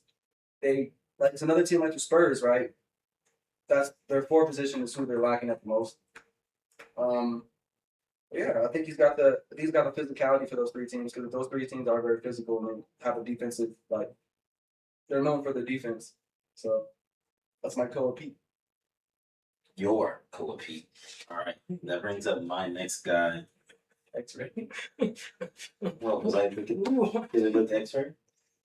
it's another team like the Spurs, right? That's their forward position is who they're lacking at the most. Yeah, I think he's got the physicality for those 3 teams, because those 3 teams are very physical and they have a defensive they're known for their defense. So that's my Koa Pete. Your Koa Pete. All right. That brings up my next guy. X-ray. What was I thinking? Did it look X-ray?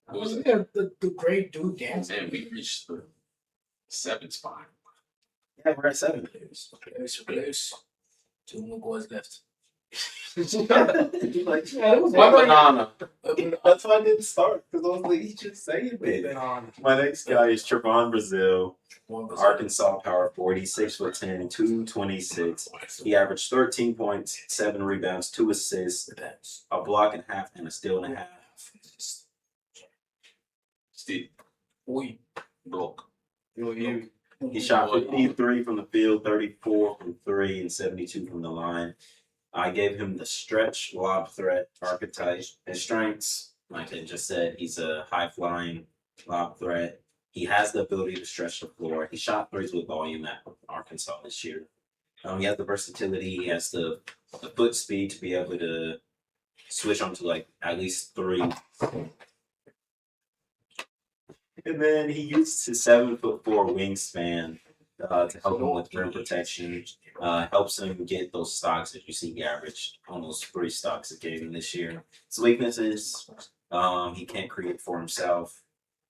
Who was it? Yeah, the great dude dancing. And we reached the 7th spot. Yeah, we're at 7. Close. 2 more boys left. Like, Yeah, it was One one banana. that's why I didn't start, because I was like, he just saying it. My next guy is Trevon Brazile, Arkansas power forward. He's 6'10", 226. He averaged 13 points, 7 rebounds, 2 assists, a block and a half, and a steal and a half. Steve. Oi. Block. He shot 53 from the field, 34 from 3, and 72 from the line. I gave him the stretch lob threat archetype. His strengths, like I just said, he's a high flying lob threat. He has the ability to stretch the floor. He shot threes with volume at Arkansas this year. He has the versatility. He has the foot speed to be able to switch onto like at least 3. And then he used his 7'4" wingspan to help him with rim protection. Helps him get those stocks that you see he averaged almost 3 stocks a game this year. His weaknesses, he can't create for himself.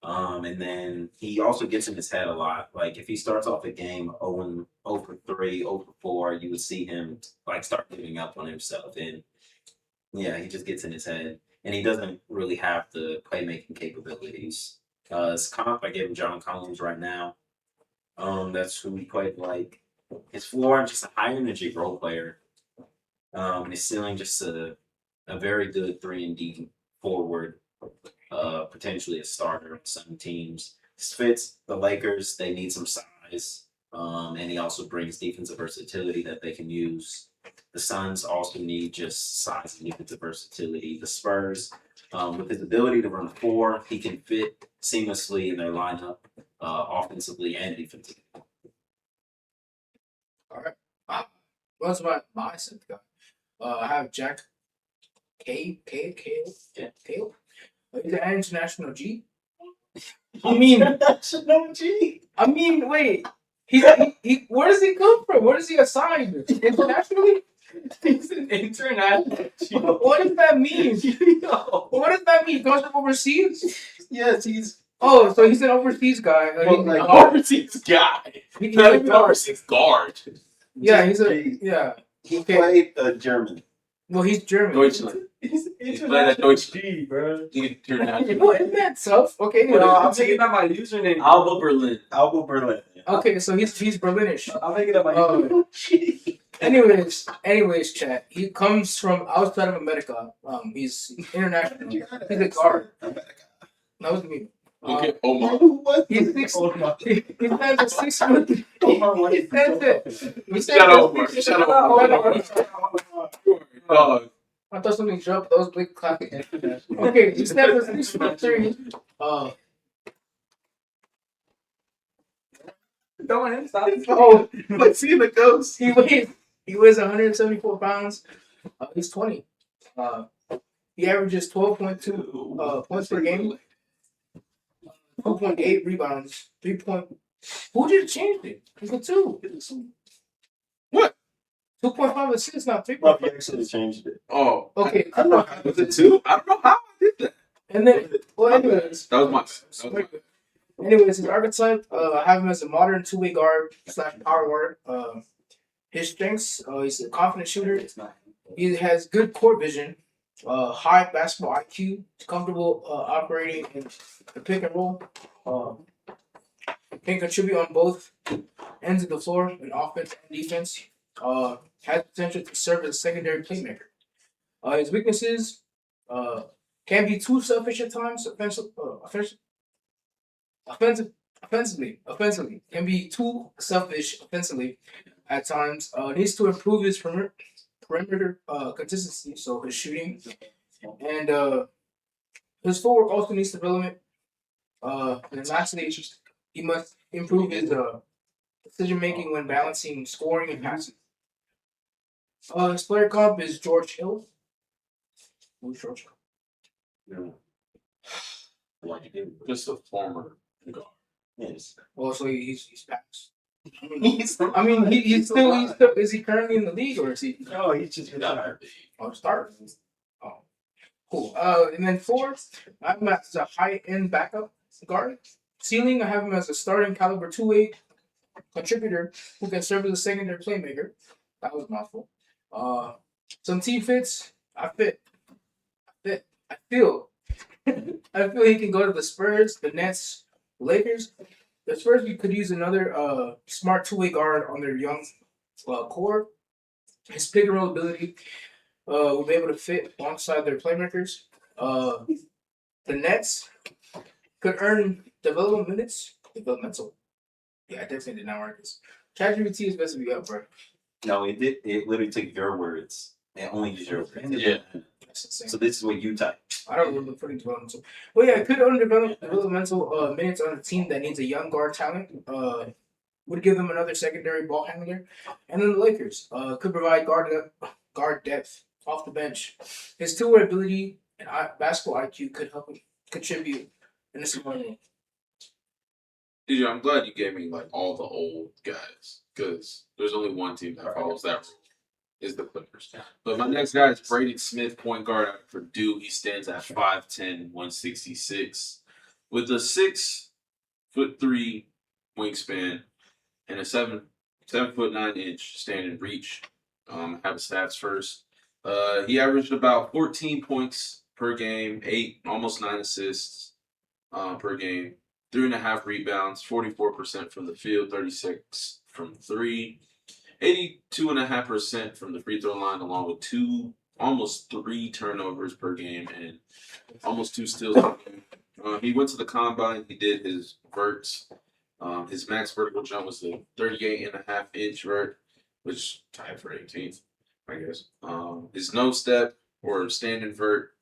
And then he also gets in his head a lot. Like if he starts off a game 0 for 3, 0 for 4, you would see him like start giving up on himself. And yeah, he just gets in his head. And he doesn't really have the playmaking capabilities. His comp, I gave him John Collins right now. That's who he played like. His floor, just a high energy role player. And his ceiling, just a very good 3-and-D forward. Potentially a starter on some teams. This fits the Lakers. They need some size. And he also brings defensive versatility that they can use. The Suns also need just size and defensive versatility. The Spurs, with his ability to run 4, he can fit seamlessly in their lineup, offensively and defensively. All right. What's my seventh guy? I have Jack Cale. He's an international G. I mean, International G. I mean, wait. He where does he come from? Where does he assign? Internationally? He's an international. What does that mean? What does that mean? He comes from overseas? Yes, he's. Oh, so he's an overseas guy. Well, like, He's- Overseas guy. he- Not he's even overseas guard. Yeah, he's a G. yeah. He Okay. played German. Well, he's German. Deutschland. He's He's playing at Deutschland. G, bro. International. Isn't that tough? Okay. Well, I'm Anyway. taking out my username. Alba Berlin. Alba Berlin. Okay, so he's Berlinish. I'm making up my Oh. username. Anyways, chat. He comes from outside of America. He's international. He's a guard. That was me. Okay, Omar. What? He's 6. He stands at 6 foot. He stands at. He stands Shut at up, Omar. 6 Shut foot. up. Dog. I thought something dropped. That was Blaec clapping. Okay, he stands at 6'3". Don't him stop. Oh, Let's see the ghost. he weighs 174 pounds. He's 20. He averages 12.2 points per game, 2.8 rebounds, 3 point. Who did change it? He's a 2. What? 2.5 assists, not 3.5. Well, he actually changed it. Oh. Okay, I don't know. Was it 2? I don't know how I did that. and then well, anyways, That was my. his archetype, I have him as a modern 2-way guard / power guard. His strengths, he's a confident shooter. It's not. He has good court vision, high basketball IQ, comfortable operating in the pick and roll. Can contribute on both ends of the floor in offense and defense. Has potential to serve as a secondary playmaker. His weaknesses can be too selfish at times. Offensively, can be too selfish offensively at times. Needs to improve his perimeter consistency, so his shooting, and his footwork also needs development. And lastly, he must improve his decision making when balancing scoring and passing. His player comp is George Hill. Who's George Hill? No. Like you did. Just a former guard. Yes. Oh, so he's passed. I mean, he's still is he currently in the league or is he? No, he's just retired. Oh, starter. Oh, cool. And then 4, I have him as a high-end backup guard. Ceiling, I have him as a starting caliber 2-way contributor who can serve as a secondary playmaker. That was a mouthful. Some team fits. I feel he can go to the Spurs, the Nets, Lakers. The Spurs, we could use another smart 2-way guard on their young core. His pick and roll ability will be able to fit alongside their playmakers. The Nets could earn developmental. Yeah, I definitely did not write this. ChatGPT is best to be up, bro. No, it did. It literally took your words And only use your Yeah. That's insane. So this is what you type. I don't remember putting developmental. Well, yeah, could developmental minutes on a team that needs a young guard talent. Would give them another secondary ball handler, and then the Lakers could provide guard depth off the bench. His two-way ability and basketball IQ could help him contribute in the scoring role. DJ, I'm glad you gave me like all the old guys because there's only one team that follows that rule. Is the Clippers. But my next guy is Braden Smith, point guard at Purdue. He stands at 5'10", 166, with a 6'3" wingspan and a 7'9" standing reach. Have his stats first. He averaged about 14 points per game, almost 9 assists per game, 3.5 rebounds, 44% from the field, 36 from three. 82.5% from the free throw line, along with almost 3 turnovers per game and almost 2 steals per game. He went to the combine. He did his verts. His max vertical jump was a 38.5-inch vert, which tied for 18th, I guess. His no step or standing vert,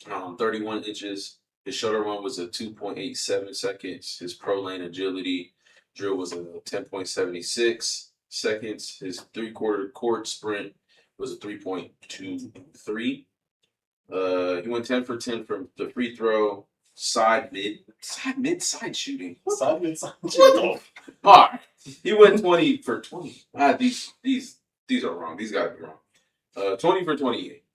31 inches. His shoulder run was a 2.87 seconds. His pro lane agility drill was a 10.76 seconds. His 3/4 court sprint was a 3.23. He went 10 for 10 from the free throw, side shooting. Side mid. What the? All right. He went 20 for 20. These are wrong. These gotta be wrong. 20 for 28.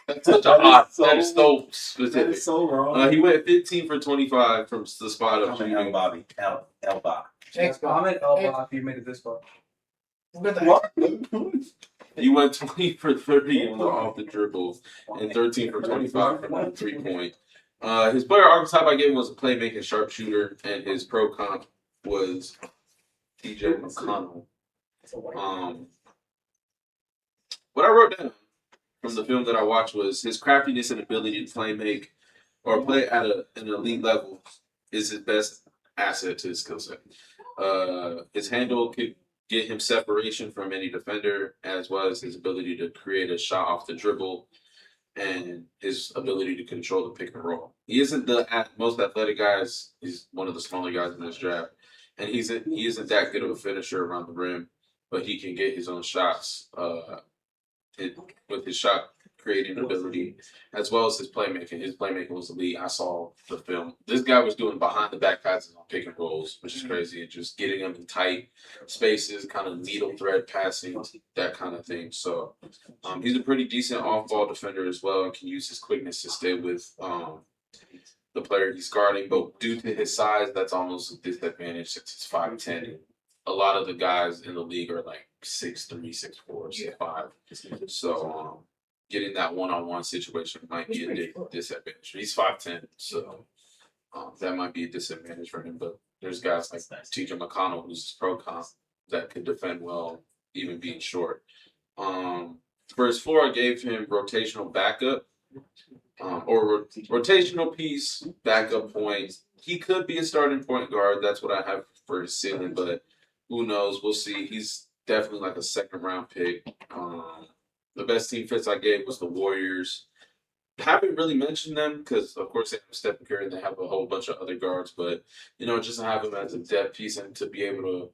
That's such a hot. That is so specific. That is so wrong. He went 15 for 25 from the spot of I'm an Bobby. L Bob. Thanks, I'm Bob. at Elba if you made it this far. What? He went 20 for 30 off the dribble and 13 for 25 from the 3-point. His player archetype I gave him was a playmaking sharpshooter, and his pro comp was TJ McConnell. What I wrote down from the film that I watched was his craftiness and ability to play at an elite level is his best asset to his skill set. His handle could get him separation from any defender, as well as his ability to create a shot off the dribble and his ability to control the pick and roll. He isn't the most athletic guys. He's one of the smaller guys in this draft, and he isn't that good of a finisher around the rim, but he can get his own shots with his shot creating ability, as well as his playmaking. His playmaking was elite. I saw the film. This guy was doing behind the back passes on pick and rolls, which is crazy, and just getting them in tight spaces, kind of needle thread passing, that kind of thing. So he's a pretty decent off-ball defender as well, and can use his quickness to stay with the player he's guarding. But due to his size, that's almost a disadvantage since he's 5'10". A lot of the guys in the league are like 6'3", 6'4", 6'5". So getting that one-on-one situation might be a disadvantage. He's 5'10", so that might be a disadvantage for him. But there's guys like TJ McConnell, who's his pro comp, that could defend well, even being short. For his floor, I gave him rotational backup, or rotational piece, backup points. He could be a starting point guard. That's what I have for his ceiling, but who knows? We'll see. He's definitely like a second-round pick. The best team fits I gave was the Warriors. Haven't really mentioned them because, of course, they have Stephen Curry and they have a whole bunch of other guards. But, just to have him as a depth piece and to be able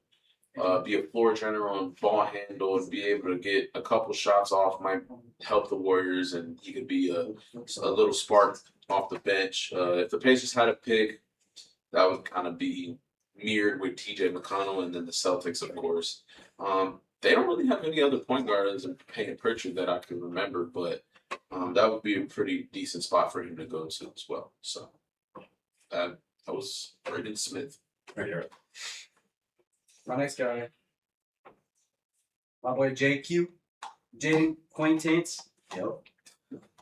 to be a floor general and ball handle and be able to get a couple shots off might help the Warriors. And he could be a little spark off the bench. If the Pacers had a pick, that would kind of be mirrored with TJ McConnell and then the Celtics, of course. They don't really have any other point guards in Payton Pritchard that I can remember, but that would be a pretty decent spot for him to go to as well. So that was Braden Smith. Right here. My next guy, my boy JQ, Jaden Quaintance. Yep.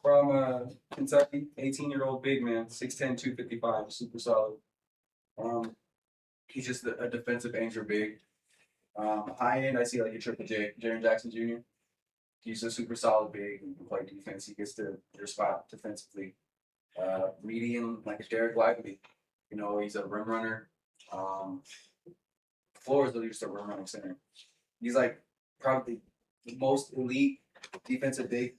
From Kentucky, 18-year-old big man, 6'10", 255, super solid. He's just a defensive anchor big. High end, I see like a Triple J, Jaren Jackson Jr. He's a super solid big and can play defense. He gets to their spot defensively. Medium, like a Derek Lively. He's a rim runner. Floor is really just a rim running center. He's like probably the most elite defensive big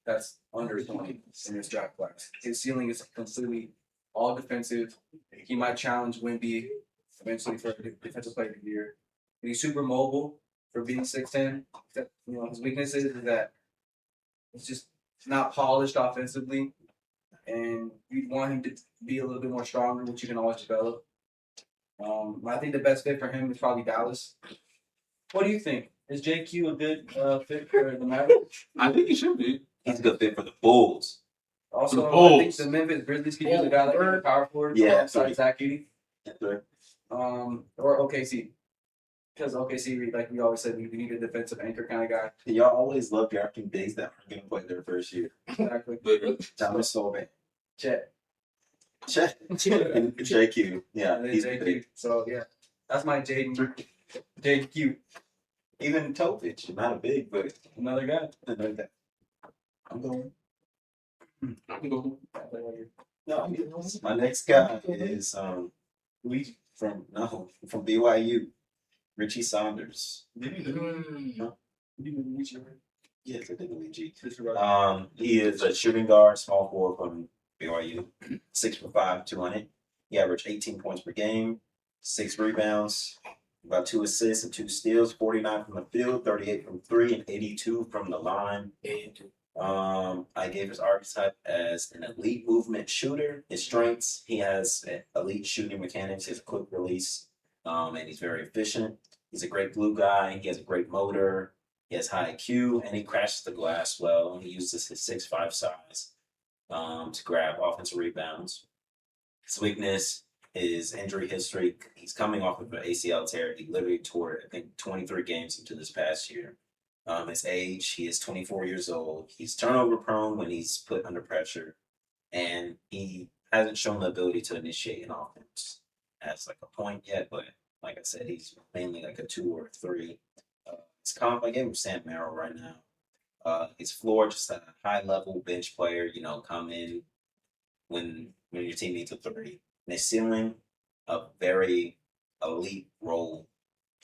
that's under 20 in this draft class. His ceiling is completely all defensive. He might challenge Wemby eventually for defensive player of the year. And he's super mobile for being 6'10". His weaknesses is that it's just not polished offensively, and you'd want him to be a little bit more stronger, which you can always develop. I think the best fit for him is probably Dallas. What do you think? Is JQ a good fit for the Mavericks? I think he should be. He's a good fit for the Bulls. Also, The I think Bulls. the Memphis Grizzlies could use a guy like him in power forward. Yeah, Alongside Zach Edey. That's right. Or OKC. Because OKC, like we always said, we need a defensive anchor kind of guy. Y'all always love drafting bigs that aren't going to play their first year. Exactly. Literally. Thomas Solvay. Chet. Check. And JQ. Yeah, And then he's JQ. big. So yeah, that's my JQ. Even Topic, not a big, but Another guy. another guy. I'm going. I can go. No, my next guy is Luigi from BYU, Richie Saunders. Yes, I think Luigi. He is a shooting guard, small forward from BYU, 6'5", 200. He averaged 18 points per game, 6 rebounds, about 2 assists and 2 steals, 49 from the field, 38 from 3, and 82 from the line. I gave his archetype as an elite movement shooter. His strengths: he has elite shooting mechanics, he has a quick release, and he's very efficient. He's a great glue guy. He has a great motor. He has high IQ, and he crashes the glass well. He uses his 6'5" size to grab offensive rebounds. His weakness is injury history. He's coming off of an ACL tear. He literally tore, I think, 23 games into this past year. His age, he is 24 years old. He's turnover prone when he's put under pressure, and he hasn't shown the ability to initiate an offense as like a point yet. But like I said, he's mainly like a 2 or a 3. His comp, I gave him Sam Merrill right now. His floor, just a high level bench player. Come in when your team needs a 3. And his ceiling, a very elite role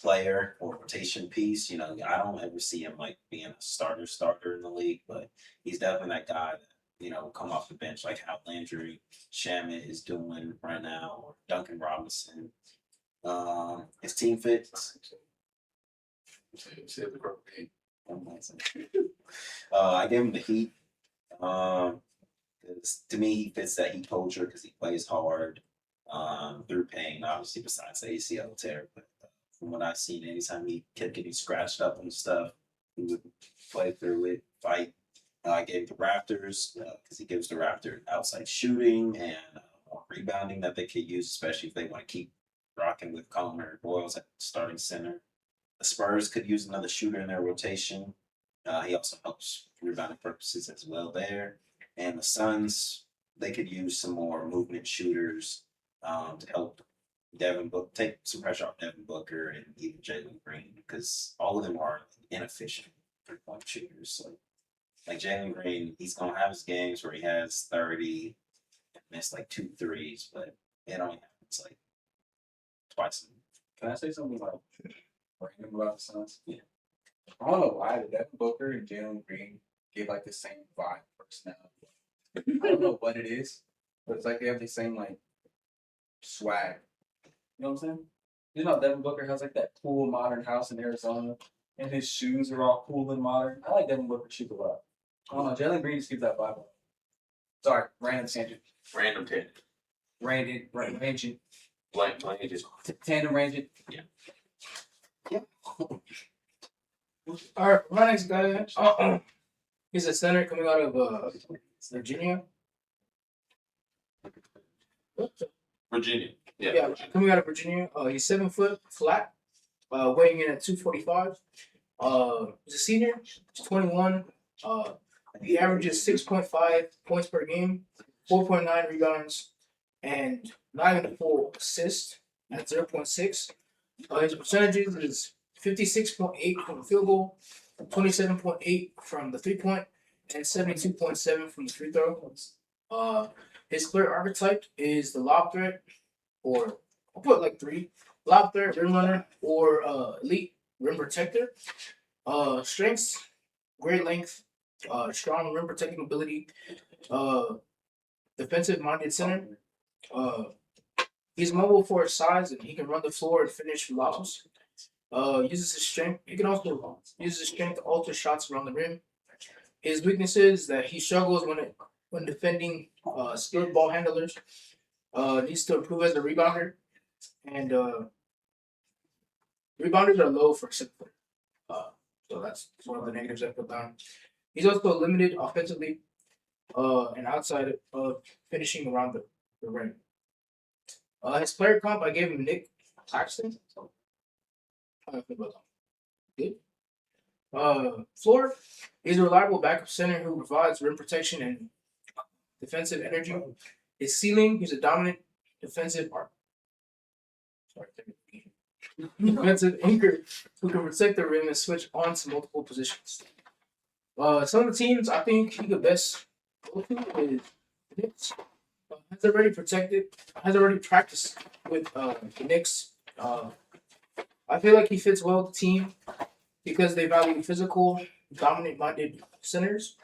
player or rotation piece. I don't ever see him like being a starter in the league, but he's definitely that guy that, come off the bench like how Landry Shamet is doing right now, or Duncan Robinson. His team fits. I gave him the Heat. 'Cause to me, he fits that Heat culture because he plays hard through pain, obviously, besides the ACL tear. But from what I've seen, anytime he kept getting scratched up and stuff, he would play through it, fight. I gave the Raptors because he gives the Raptors outside shooting and more rebounding that they could use, especially if they want to keep rocking with Coleman Boyles at starting center. The Spurs could use another shooter in their rotation. He also helps for rebounding purposes as well there. And the Suns, they could use some more movement shooters to help take some pressure off Devin Booker and even Jalen Green, because all of them are inefficient 3-point shooters. So, like Jalen Green, he's gonna have his games where he has 30 and missed like 2 threes, but it only happens like twice. Can I say something like random about the Suns? Yeah. I don't know why the Devin Booker and Jalen Green give like the same vibe personality. I don't know what it is, but it's like they have the same like swag. You know what I'm saying? Devin Booker has like that cool modern house in Arizona, and his shoes are all cool and modern. I like Devin Booker's shoes a lot. I don't know. Jalen Green just gives that vibe. Sorry, random tangent. Random tangent. Ranging. Blank just. Tandem ranging. All right, my next guy. He's a center coming out of Virginia. Virginia. Yeah. Virginia. Coming out of Virginia. He's 7 foot flat, weighing in at 245. He's a senior. He's 21. He averages 6.5 points per game, 4.9 rebounds, and not even a full assist at 0.6. His percentages is 56.8 from the field goal, 27.8 from the 3-point, and 72.7 from the free throw. His clear archetype is the lob threat, or I'll put like 3: lob threat, rim runner, or elite rim protector. Strengths: great length, strong rim protecting ability, defensive-minded center. He's mobile for his size, and he can run the floor and finish lobs. Uses his strength. He can also use his strength to alter shots around the rim. His weaknesses that he struggles when defending skilled ball handlers. Needs to improve as a rebounder, and rebounders are low for 6 foot. So that's one of the negatives I put down. He's also limited offensively, and outside of finishing around the rim. His player comp, I gave him Nick Claxton. How do I feel about that? Good. Floor, he's a reliable backup center who provides rim protection and defensive energy. His ceiling, he's a dominant defensive defensive anchor who can protect the rim and switch on to multiple positions. Some of the teams I think he could best go to is the Knicks. Has already practiced with the Knicks. I feel like he fits well with the team because they value physical, dominant-minded centers.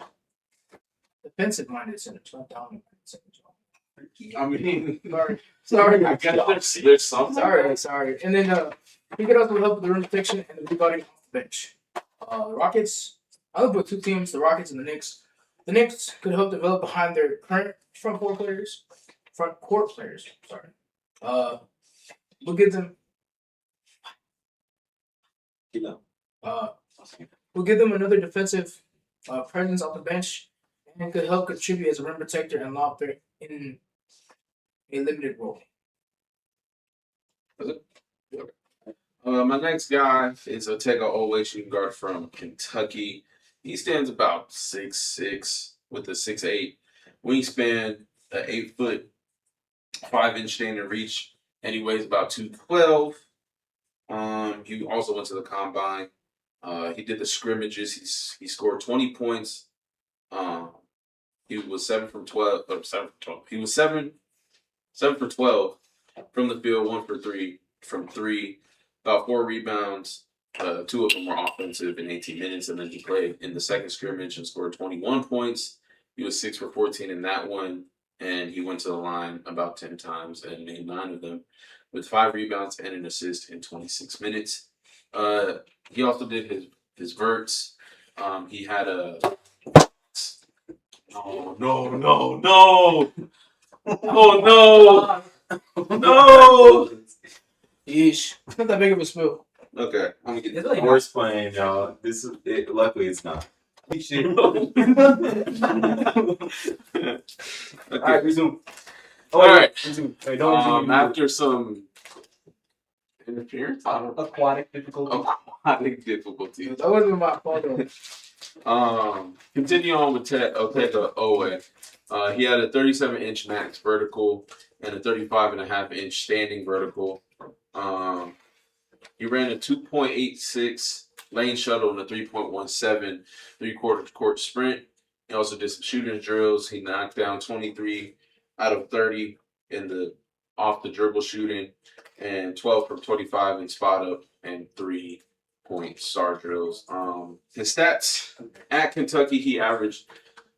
Defensive-minded centers, not dominant-minded centers. I mean, Sorry. I guess there's something. Sorry. And then he could also help with the rim protection and the rebounding off the bench. Rockets. I would put two teams: the Rockets and the Knicks. The Knicks could help develop behind their current front court players. Sorry. We'll give them. We'll give them another defensive presence off the bench, and could help contribute as a rim protector and lob threat in a limited role. My next guy is Otega Oweh, shooting guard from Kentucky. He stands about 6'6" with a 6'8" wingspan, an 8'5" standing reach, and he weighs about 212. He also went to the combine. He did the scrimmages. He scored 20 points. He was 7 for 12. He was 7 for 12 from the field, 1 for 3 from 3. About 4 rebounds. 2 of them were offensive in 18 minutes, and then he played in the second scrimmage and scored 21 points. He was 6 for 14 in that one, and he went to the line about 10 times and made 9 of them with 5 rebounds and an assist in 26 minutes. He also did his verts. He had a no. Yeesh. It's not that big of a spill. Okay, I'm gonna get It's like Horse playing, y'all. This is it. Luckily, it's not. okay. Alright, resume. Alright. Resume. Wait, don't resume. After some interference, Aquatic difficulty. aquatic difficulty. That wasn't my fault though. Continue on with Otega Oweh. He had a 37-inch max vertical and a 35.5-inch standing vertical. He ran a 2.86 lane shuttle and a 3.17 three-quarter court sprint. He also did some shooting drills. He knocked down 23 out of 30 in the off the dribble shooting, and 12 from 25 in spot up, and 3-point star drills. His stats at Kentucky, he averaged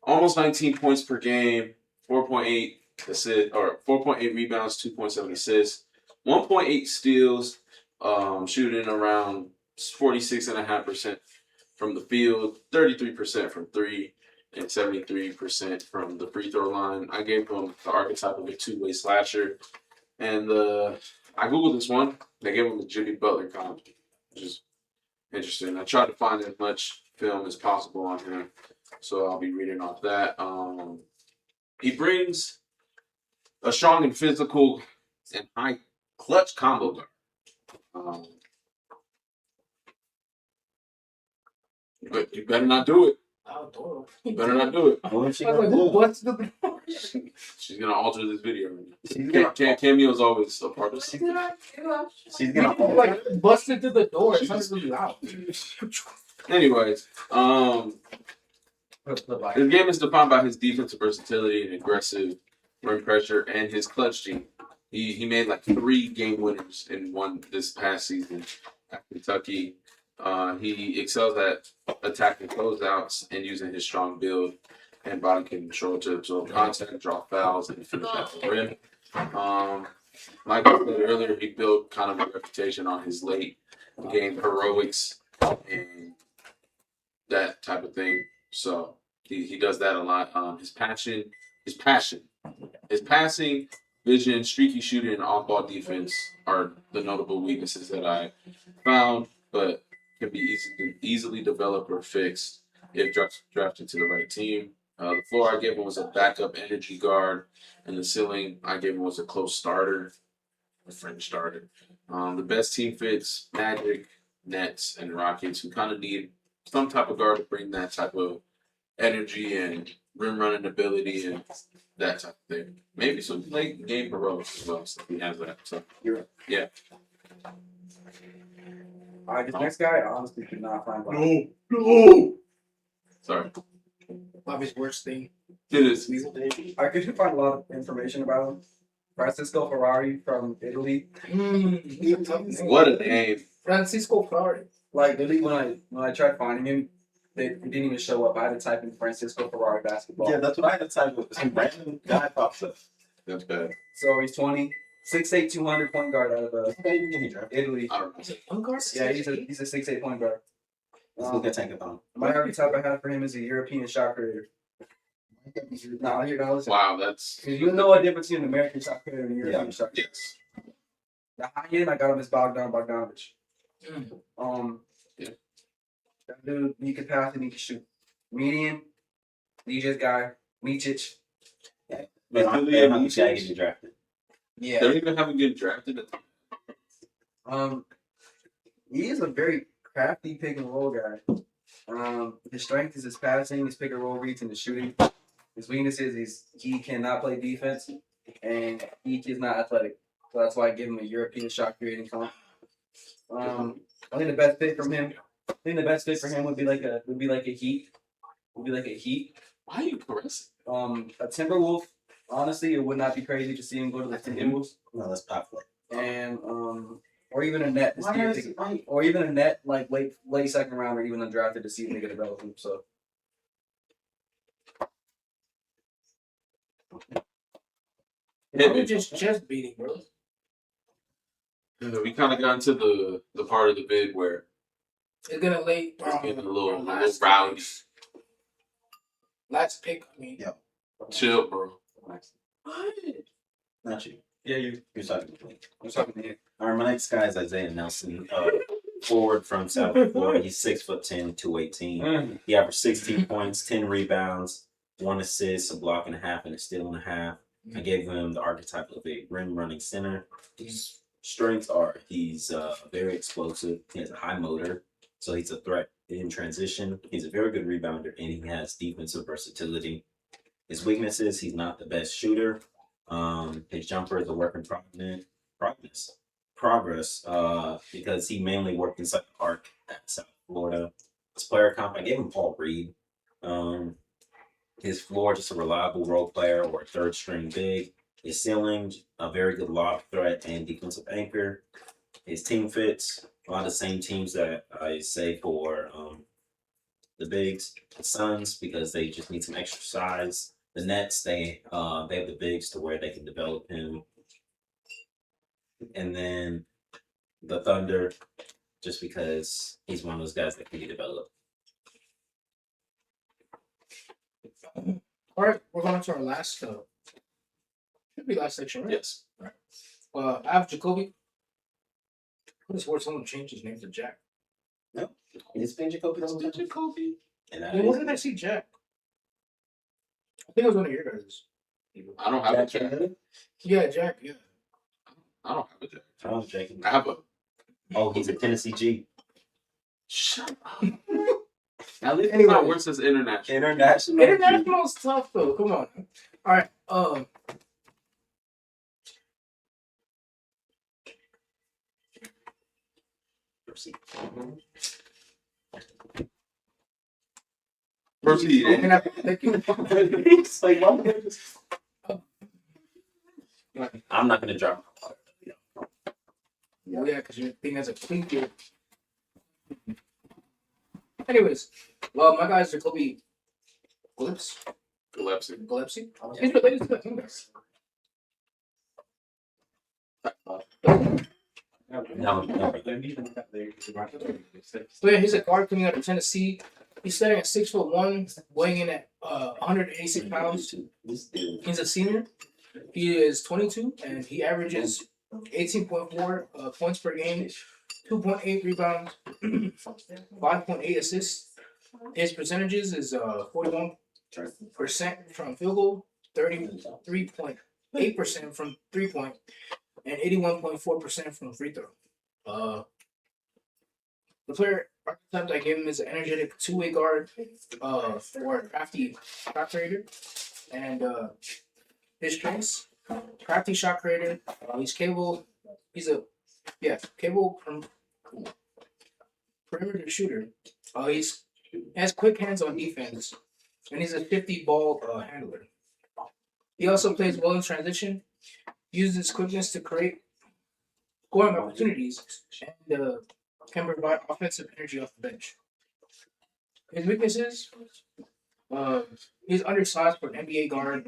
almost 19 points per game, 4.8 assists or 4.8 rebounds, 2.7 assists, 1.8 steals, shooting around 46.5% from the field, 33% from 3, and 73% from the free throw line. I gave him the archetype of a two-way slasher, and I googled this one. They gave him a Jimmy Butler comp, which is interesting. I tried to find as much film as possible on him, so I'll be reading off that. He brings a strong and physical and high clutch combo guard. But you better not do it. You better not do it. What's she I was gonna like, do? what's the She's gonna alter this video. She's gonna. Cameo's always a part of She's it. gonna. like busted through the door? It sounded really loud. Anyways, his game is defined by his defensive versatility and aggressive rim pressure and his clutch gene. He made like 3 game winners in one this past season at Kentucky. He excels at attacking closeouts and using his strong build and body control to absorb contact, draw fouls, and finish at the rim. Like I said earlier, he built kind of a reputation on his late game heroics and that type of thing. So he does that a lot. His passing, vision, streaky shooting, and off-ball defense are the notable weaknesses that I found, but can be easily developed or fixed if drafted to the right team. The floor I gave him was a backup energy guard, and the ceiling I gave him was a close starter, a fringe starter. The best team fits Magic, Nets, and Rockets, who kind of need some type of guard to bring that type of energy and rim running ability and that type of thing. Maybe some late game heroics as well, so he has that. So yeah. All right, this next guy, I honestly could not find. No. Sorry. Bobby's worst thing. It is. I couldn't find a lot of information about him. Francisco Ferrari from Italy. What a name. Francisco Ferrari. Like literally, when I tried finding him, it didn't even show up. I had to type in Francisco Ferrari basketball. Yeah, that's what I had to type with. Some random guy pops up. That's bad. So he's 20, 6'8", 200 point guard out of Italy. I don't know. One guard? Yeah, he's a 6'8" point guard. Let's look at Tankathon. My archetype I had for him is a European shot creator. Now listen. Wow, that's You know a difference between an American shot creator and a European shot creator. yes. The high end I got him as Bogdanovich. Yeah. That dude, he can pass and he can shoot. Median, DJ's guy, Micic. Man, I'm happy to get drafted. Yeah. They don't even have him get drafted. He is a very crafty pick and roll guy. His strength is his passing, his pick and roll reads, and his shooting. His weakness is he cannot play defense, and he is not athletic. So that's why I give him a European shot creating comp. I think the best fit from him. I think the best fit for him would be like a Heat. Why are you caressing? A Timberwolf. Honestly, it would not be crazy to see him go to the Timberwolves. No, that's popular. And or even a net, or even a net like late second round, or even undrafted to see if they could develop him. So. We're just chest beating, bro. We kind of got into the part of the bid where It's gonna late. it's getting a little rowdy. Last pick. I mean, Yeah. Chill, bro. what? Not you. Yeah, you're talking to me. talking to you. All right, my next guy is Isaiah Nelson, forward from South Florida. He's 6'10", 218. He averaged 16 points, 10 rebounds, 1 assist, a block and a half, and a steal and a half. I gave him the archetype of a rim running center. His strengths are he's very explosive. He has a high motor, so he's a threat in transition. He's a very good rebounder, and he has defensive versatility. His weaknesses: he's not the best shooter. His jumper is a work in progress because he mainly worked inside the arc at South Florida. His player comp, I gave him Paul Reed. His floor, just a reliable role player or a third string big. His ceiling, a very good lob threat and defensive anchor. His team fits a lot of the same teams that I say for the bigs. The Suns, because they just need some extra size. The Nets, they have the bigs to where they can develop him. And then the Thunder, just because he's one of those guys that can be developed. All right, we're going to our last. Should be last section, right? Yes. I have Jacoby. What is where someone changed his name to Jack? No, it's been Jacoby. And Yeah, where did I see Jack? I think it was one of your guys'. I don't have a Jack. Yeah, Jack. Yeah. I don't have a Jack. Oh, Jacob. I have a. Oh, he's a Tennessee G. Shut up. At least it's not worse as international. International is tough though. Come on. All right. Proceed. Thank you. I'm not gonna drop. Yeah, because your thing has a clean here. Anyways, well, my guys are Kobe Gillespie. He's related to him. So yeah, he's a guard coming out of Tennessee. He's starting at 6'1", weighing in at 186 pounds. He's a senior. He is 22 and he averages 18.4 points per game, 2.8 rebounds, 5.8 assists. His percentages is 41% from field goal, 33.8% from 3-point, and 81.4% from free throw. The player archetype I gave him is an energetic two-way guard, or a crafty shot creator, and his strengths: crafty shot creator. He's capable. He's a capable perimeter shooter. He has quick hands on defense, and he's a 50 ball handler. He also plays well in transition, uses his quickness to create scoring opportunities, and can provide offensive energy off the bench. His weaknesses: he's undersized for an NBA guard.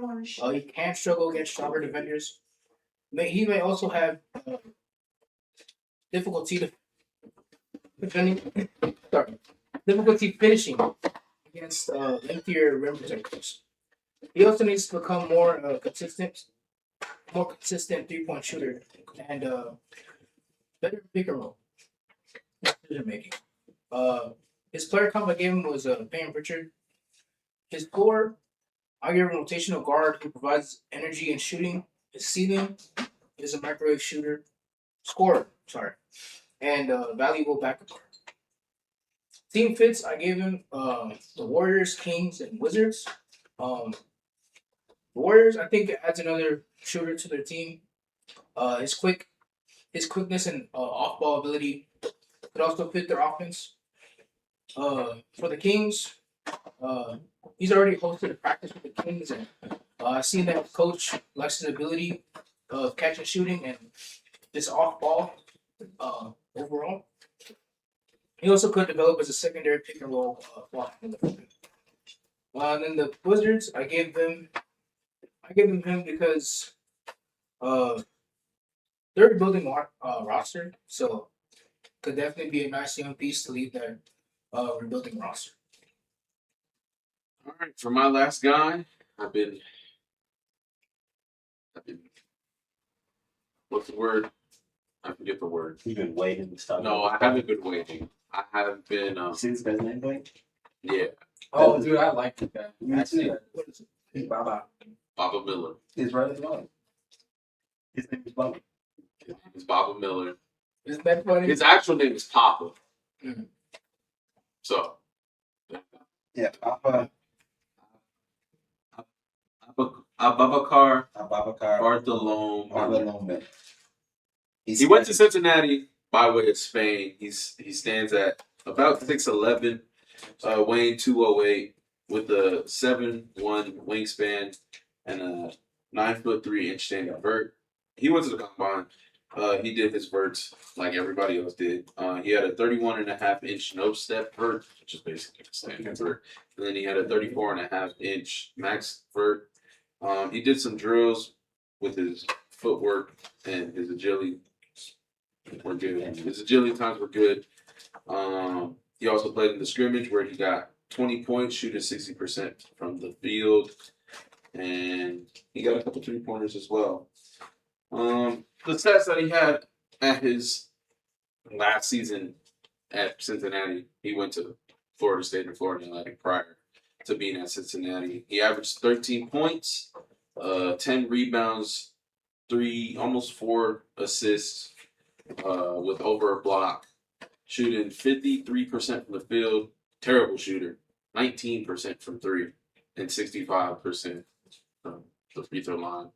He can struggle against stronger defenders. He may also have difficulty finishing against lengthier rim protectors. He also needs to become more consistent 3-point shooter and better pick and roll decision making. His player comp I gave him was Payne Pritchard. His core, I gave him a rotational guard who provides energy and shooting. His ceiling is a microwave scorer, and valuable backup guard. Team fits, I gave him the Warriors, Kings, and Wizards. The Warriors, I think, adds another shooter to their team. His quickness and off-ball ability could also fit their offense. For the Kings, he's already hosted a practice with the Kings, and I've seen that the coach likes his ability of catch and shooting and just off-ball overall. He also could develop as a secondary pick and roll block. And then the Wizards, I gave them him because they're building roster, so could definitely be a nice young piece to lead their rebuilding roster. All right, for my last guy, I've been what's the word? I forget the word. You've been waiting to start. No, I haven't been waiting. I have been See this guy's name, Blaec? yeah, Oh, dude, I like that guy. Me too. What is it? Baba. Baba Miller. His right as well. His name is Bobby. It's Baba Miller. Isn't that funny? His actual name is Papa. Mhm. So Yeah, Ababakar Bartolome. He went to Cincinnati by way of Spain. He stands at about 6'11", weighing 208, with a 7'1" wingspan and a 9'3" standing vert. He went to the combine. He did his verts like everybody else did. He had a 31.5" no step vert, which is basically a standard vert, and then he had a 34.5" max vert. He did some drills with his footwork and his agility were good. His agility times were good. He also played in the scrimmage where he got 20 points, shooting 60% from the field, and he got a couple 3-pointers as well. The stats that he had at his last season at Cincinnati, he went to Florida State and Florida Atlantic prior to being at Cincinnati. He averaged 13 points, 10 rebounds, almost 4 assists, with over a block, shooting 53% from the field. Terrible shooter, 19% from 3, and 65% from the free throw line.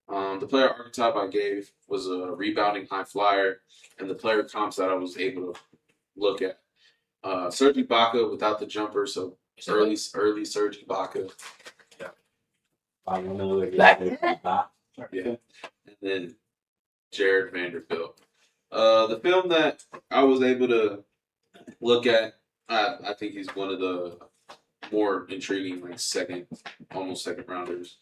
The player archetype I gave was a rebounding high flyer, and the player comps that I was able to look at. Serge Ibaka without the jumper, so early Serge Ibaka. Yeah. And then Jared Vanderbilt. The film that I was able to look at I think he's one of the more intriguing, like almost second rounders.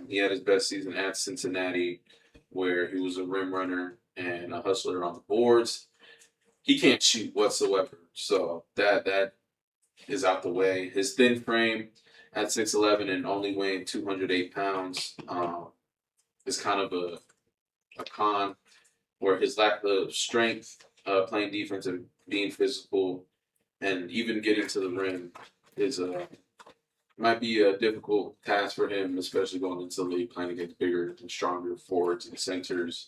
He had his best season at Cincinnati, where he was a rim runner and a hustler on the boards. He can't shoot whatsoever, so that is out the way. His thin frame at 6'11" and only weighing 208 pounds is kind of a con, where his lack of strength, playing defense and being physical, and even getting to the rim is might be a difficult task for him, especially going into the league playing against bigger and stronger forwards and centers.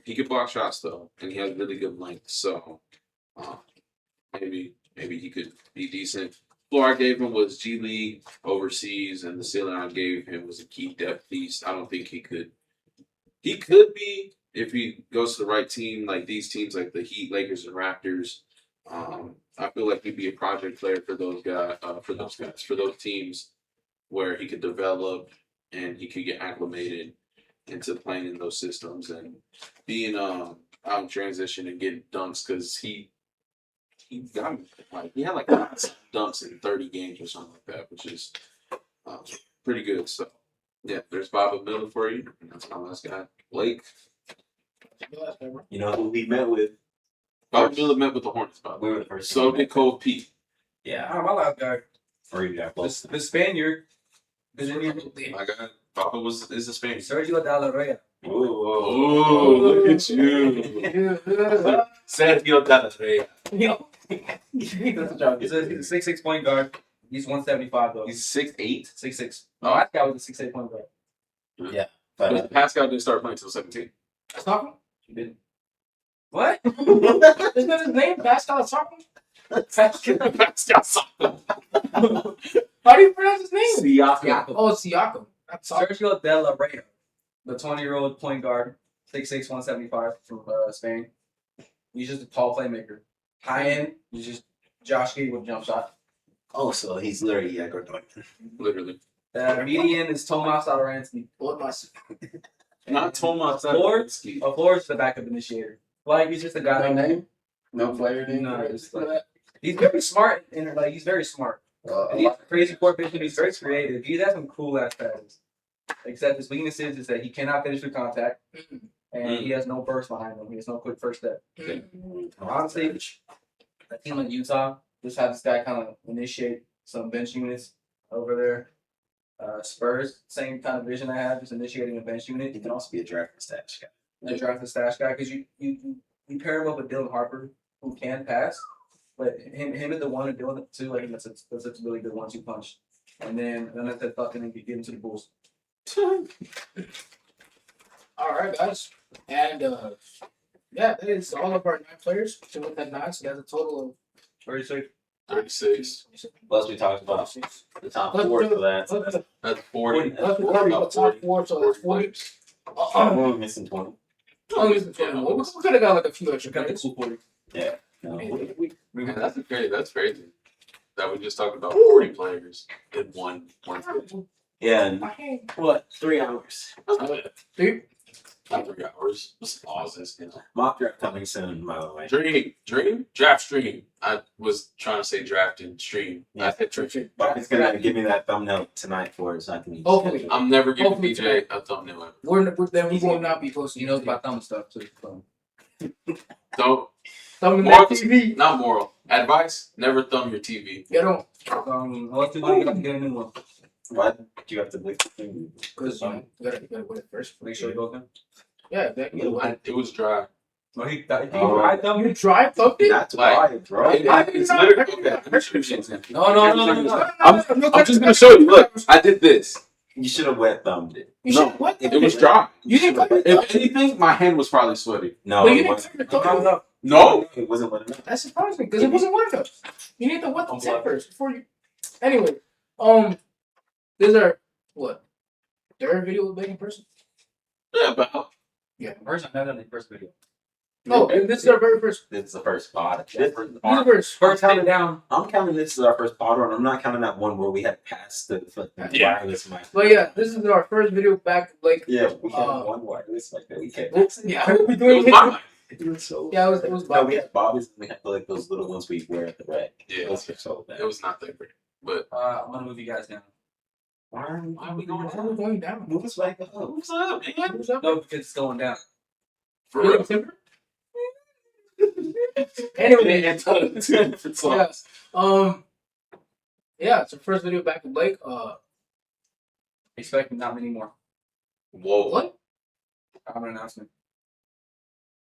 He can block shots though, and he has really good length, so maybe he could be decent. Floor I gave him was G League overseas, and the ceiling I gave him was a key depth piece. I don't think he could. He could be if he goes to the right team, like these teams, like the Heat, Lakers, and Raptors. I feel like he'd be a project player for those guys, for those teams, where he could develop and he could get acclimated into playing in those systems and being out in transition and getting dunks, because he got like he had like dunks in 30 games or something like that, which is pretty good. So yeah, there's Bob Miller for you, and that's my last guy, Blaec. You know who we met with? Bob Miller met with the Hornets, by the We way. were the first. So did Cole Pete. Yeah. My last guy, Or you got close. the Spaniard, Virginia, My guy, Papa is a Spaniard. Sergio de la Rey. Oh, look at you. Sergio Dallas. That's a joke. He's a 6'6" point guard. He's 175 though. He's 6'8". 6'6". Oh, that guy was a 6'8" point guard. Yeah. But Pascal didn't start playing until 17. That's talking. He didn't. What? Isn't that his name? Pascal talking. Pascal Siakam. How do you pronounce his name? Siakam. Oh, Siakam. That's Siakam. Sergio de la Rey, the 20-year-old point guard, 6'6", 175 from Spain. He's just a tall playmaker. High end, he's just Josh Giddey with a jump shot. Oh, so he's literally Literally. Median is Tomas Alaransky. What my Not Tomas. Ford's the backup initiator. Like, he's just a guy. No name? No player name? No, it's like, he's very smart, and like he's very smart. And he has crazy court vision. He's very creative. He has some cool ass passes. Except his weaknesses is that he cannot finish with contact, and he has no burst behind him. He has no quick first step. Honestly, a team like Utah just had this guy kind of initiate some bench units over there. Spurs, same kind of vision I have, just initiating a bench unit. He can also be a draft and stash guy. A draft the stash guy, because you pair him up with Dylan Harper, who can pass, but him and the one and doing it too. Like that's a really good 1-2 punch. And then I said fucking and get into the Bulls. All right, guys. And yeah, that is all of our 9 players. So with that 9, so that's a total of 36. 36. Plus, we talked about the top 4 for that. That's 40. That's 40. Top 4, so that's 40. We're missing 20. Oh, we could have got like a few extra Got the players. cool 40. Yeah. No. Man, that's crazy. That we just talked about 40 players in one. Yeah. And what? 3 hours. Dude, Not 3 hours. Just pauses. Mock draft coming soon, by the way. Dream, draft stream. I was trying to say draft and stream. Yeah. I said dream. But it's gonna give me that thumbnail tonight for it, so I can. Hopefully. I'm never giving Hopefully DJ a thumbnail. we will not be posting. He knows about thumb stuff too. So. Don't. Thumbnail TV. Not moral. Advice: never thumb your TV. Get on. Let's do one. You have to get a new one. Why do you have to wait? Because you gotta win it first. Make sure you go there. Yeah, that, you know, It was dry. No, he Oh. you dry thumbed it? Not to Like, buy it, bro. It's literally okay. No. I'm just gonna show you. Look, I did this. You should have wet thumbed it. You No, should what? It was dry. You didn't cut your thumb. If anything, my hand was probably sweaty. No, But you it didn't wasn't. cut your thumb. No. It wasn't wet enough. That surprised me because it wasn't wet enough. You need to wet the tip first before you. Anyway, these are what? Third video with Blaec in person. Yeah, but Yeah. First, I've done the first video. No, and this is our very first. This is the first pod. Universe. First, sit down. I'm counting this as our first pod, and I'm not counting that one where we had passed the Yeah. wireless mic. But yeah, this is our first video back. Like, Yeah, we had one wireless mic that we kept. yeah, we'll be it doing was my mic. It was so. Yeah, it was No, we Bobcast. had Bobbies and we had like those little ones we wear at the rec. Yeah, Those are so bad. it was not that great. But I'm gonna move you guys down. Why are we going Why are we going down? Move us back up. what's up, man? Who's up? No, because it's going down. For Really, real. Timber? Anyway, Yeah. Yeah, it's our first video back with Blaec. Expecting not many more. Whoa. What? I have an announcement.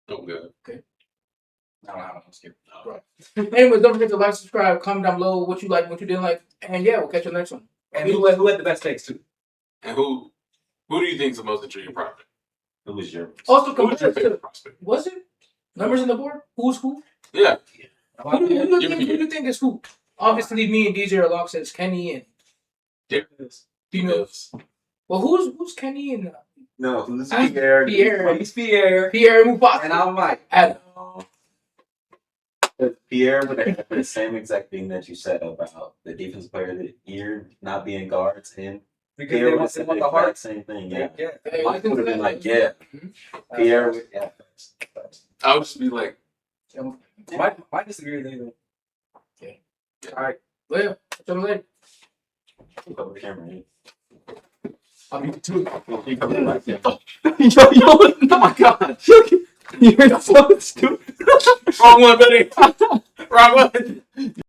Oh, good. I don't have an announcement. Anyways, don't forget to like, subscribe, comment down below what you like, what you didn't like, and yeah, we'll catch you on the next one. And who had the best takes too? And who do you think is the most intriguing prospect? Who was your? Also, Who was your compared to, favorite prospect? was it numbers on the board? Who's who? Yeah. Who do you think is who? Obviously, me and DJ are locked since Kenny and females. Well, who's Kenny and No, who's Ah, Pierre? Pierre. He's Pierre. Pierre Mufasa? And I'm Mike. Adam. Pierre would have had the same exact thing that you said about the defensive player of the year not being guards, and Because Pierre they would want, have they said want the the heart. exact same thing. Yeah, Yeah. Hey, Mike would have been like, yeah. Pierre would, yeah. I would just be like, Mike disagreed with anything. Okay. All right. Well, yeah, catch you later. Keep up the camera. Right? I'll be too. Keep up the mic, yeah. oh my god, You're so stupid. wrong one, buddy. Wrong one.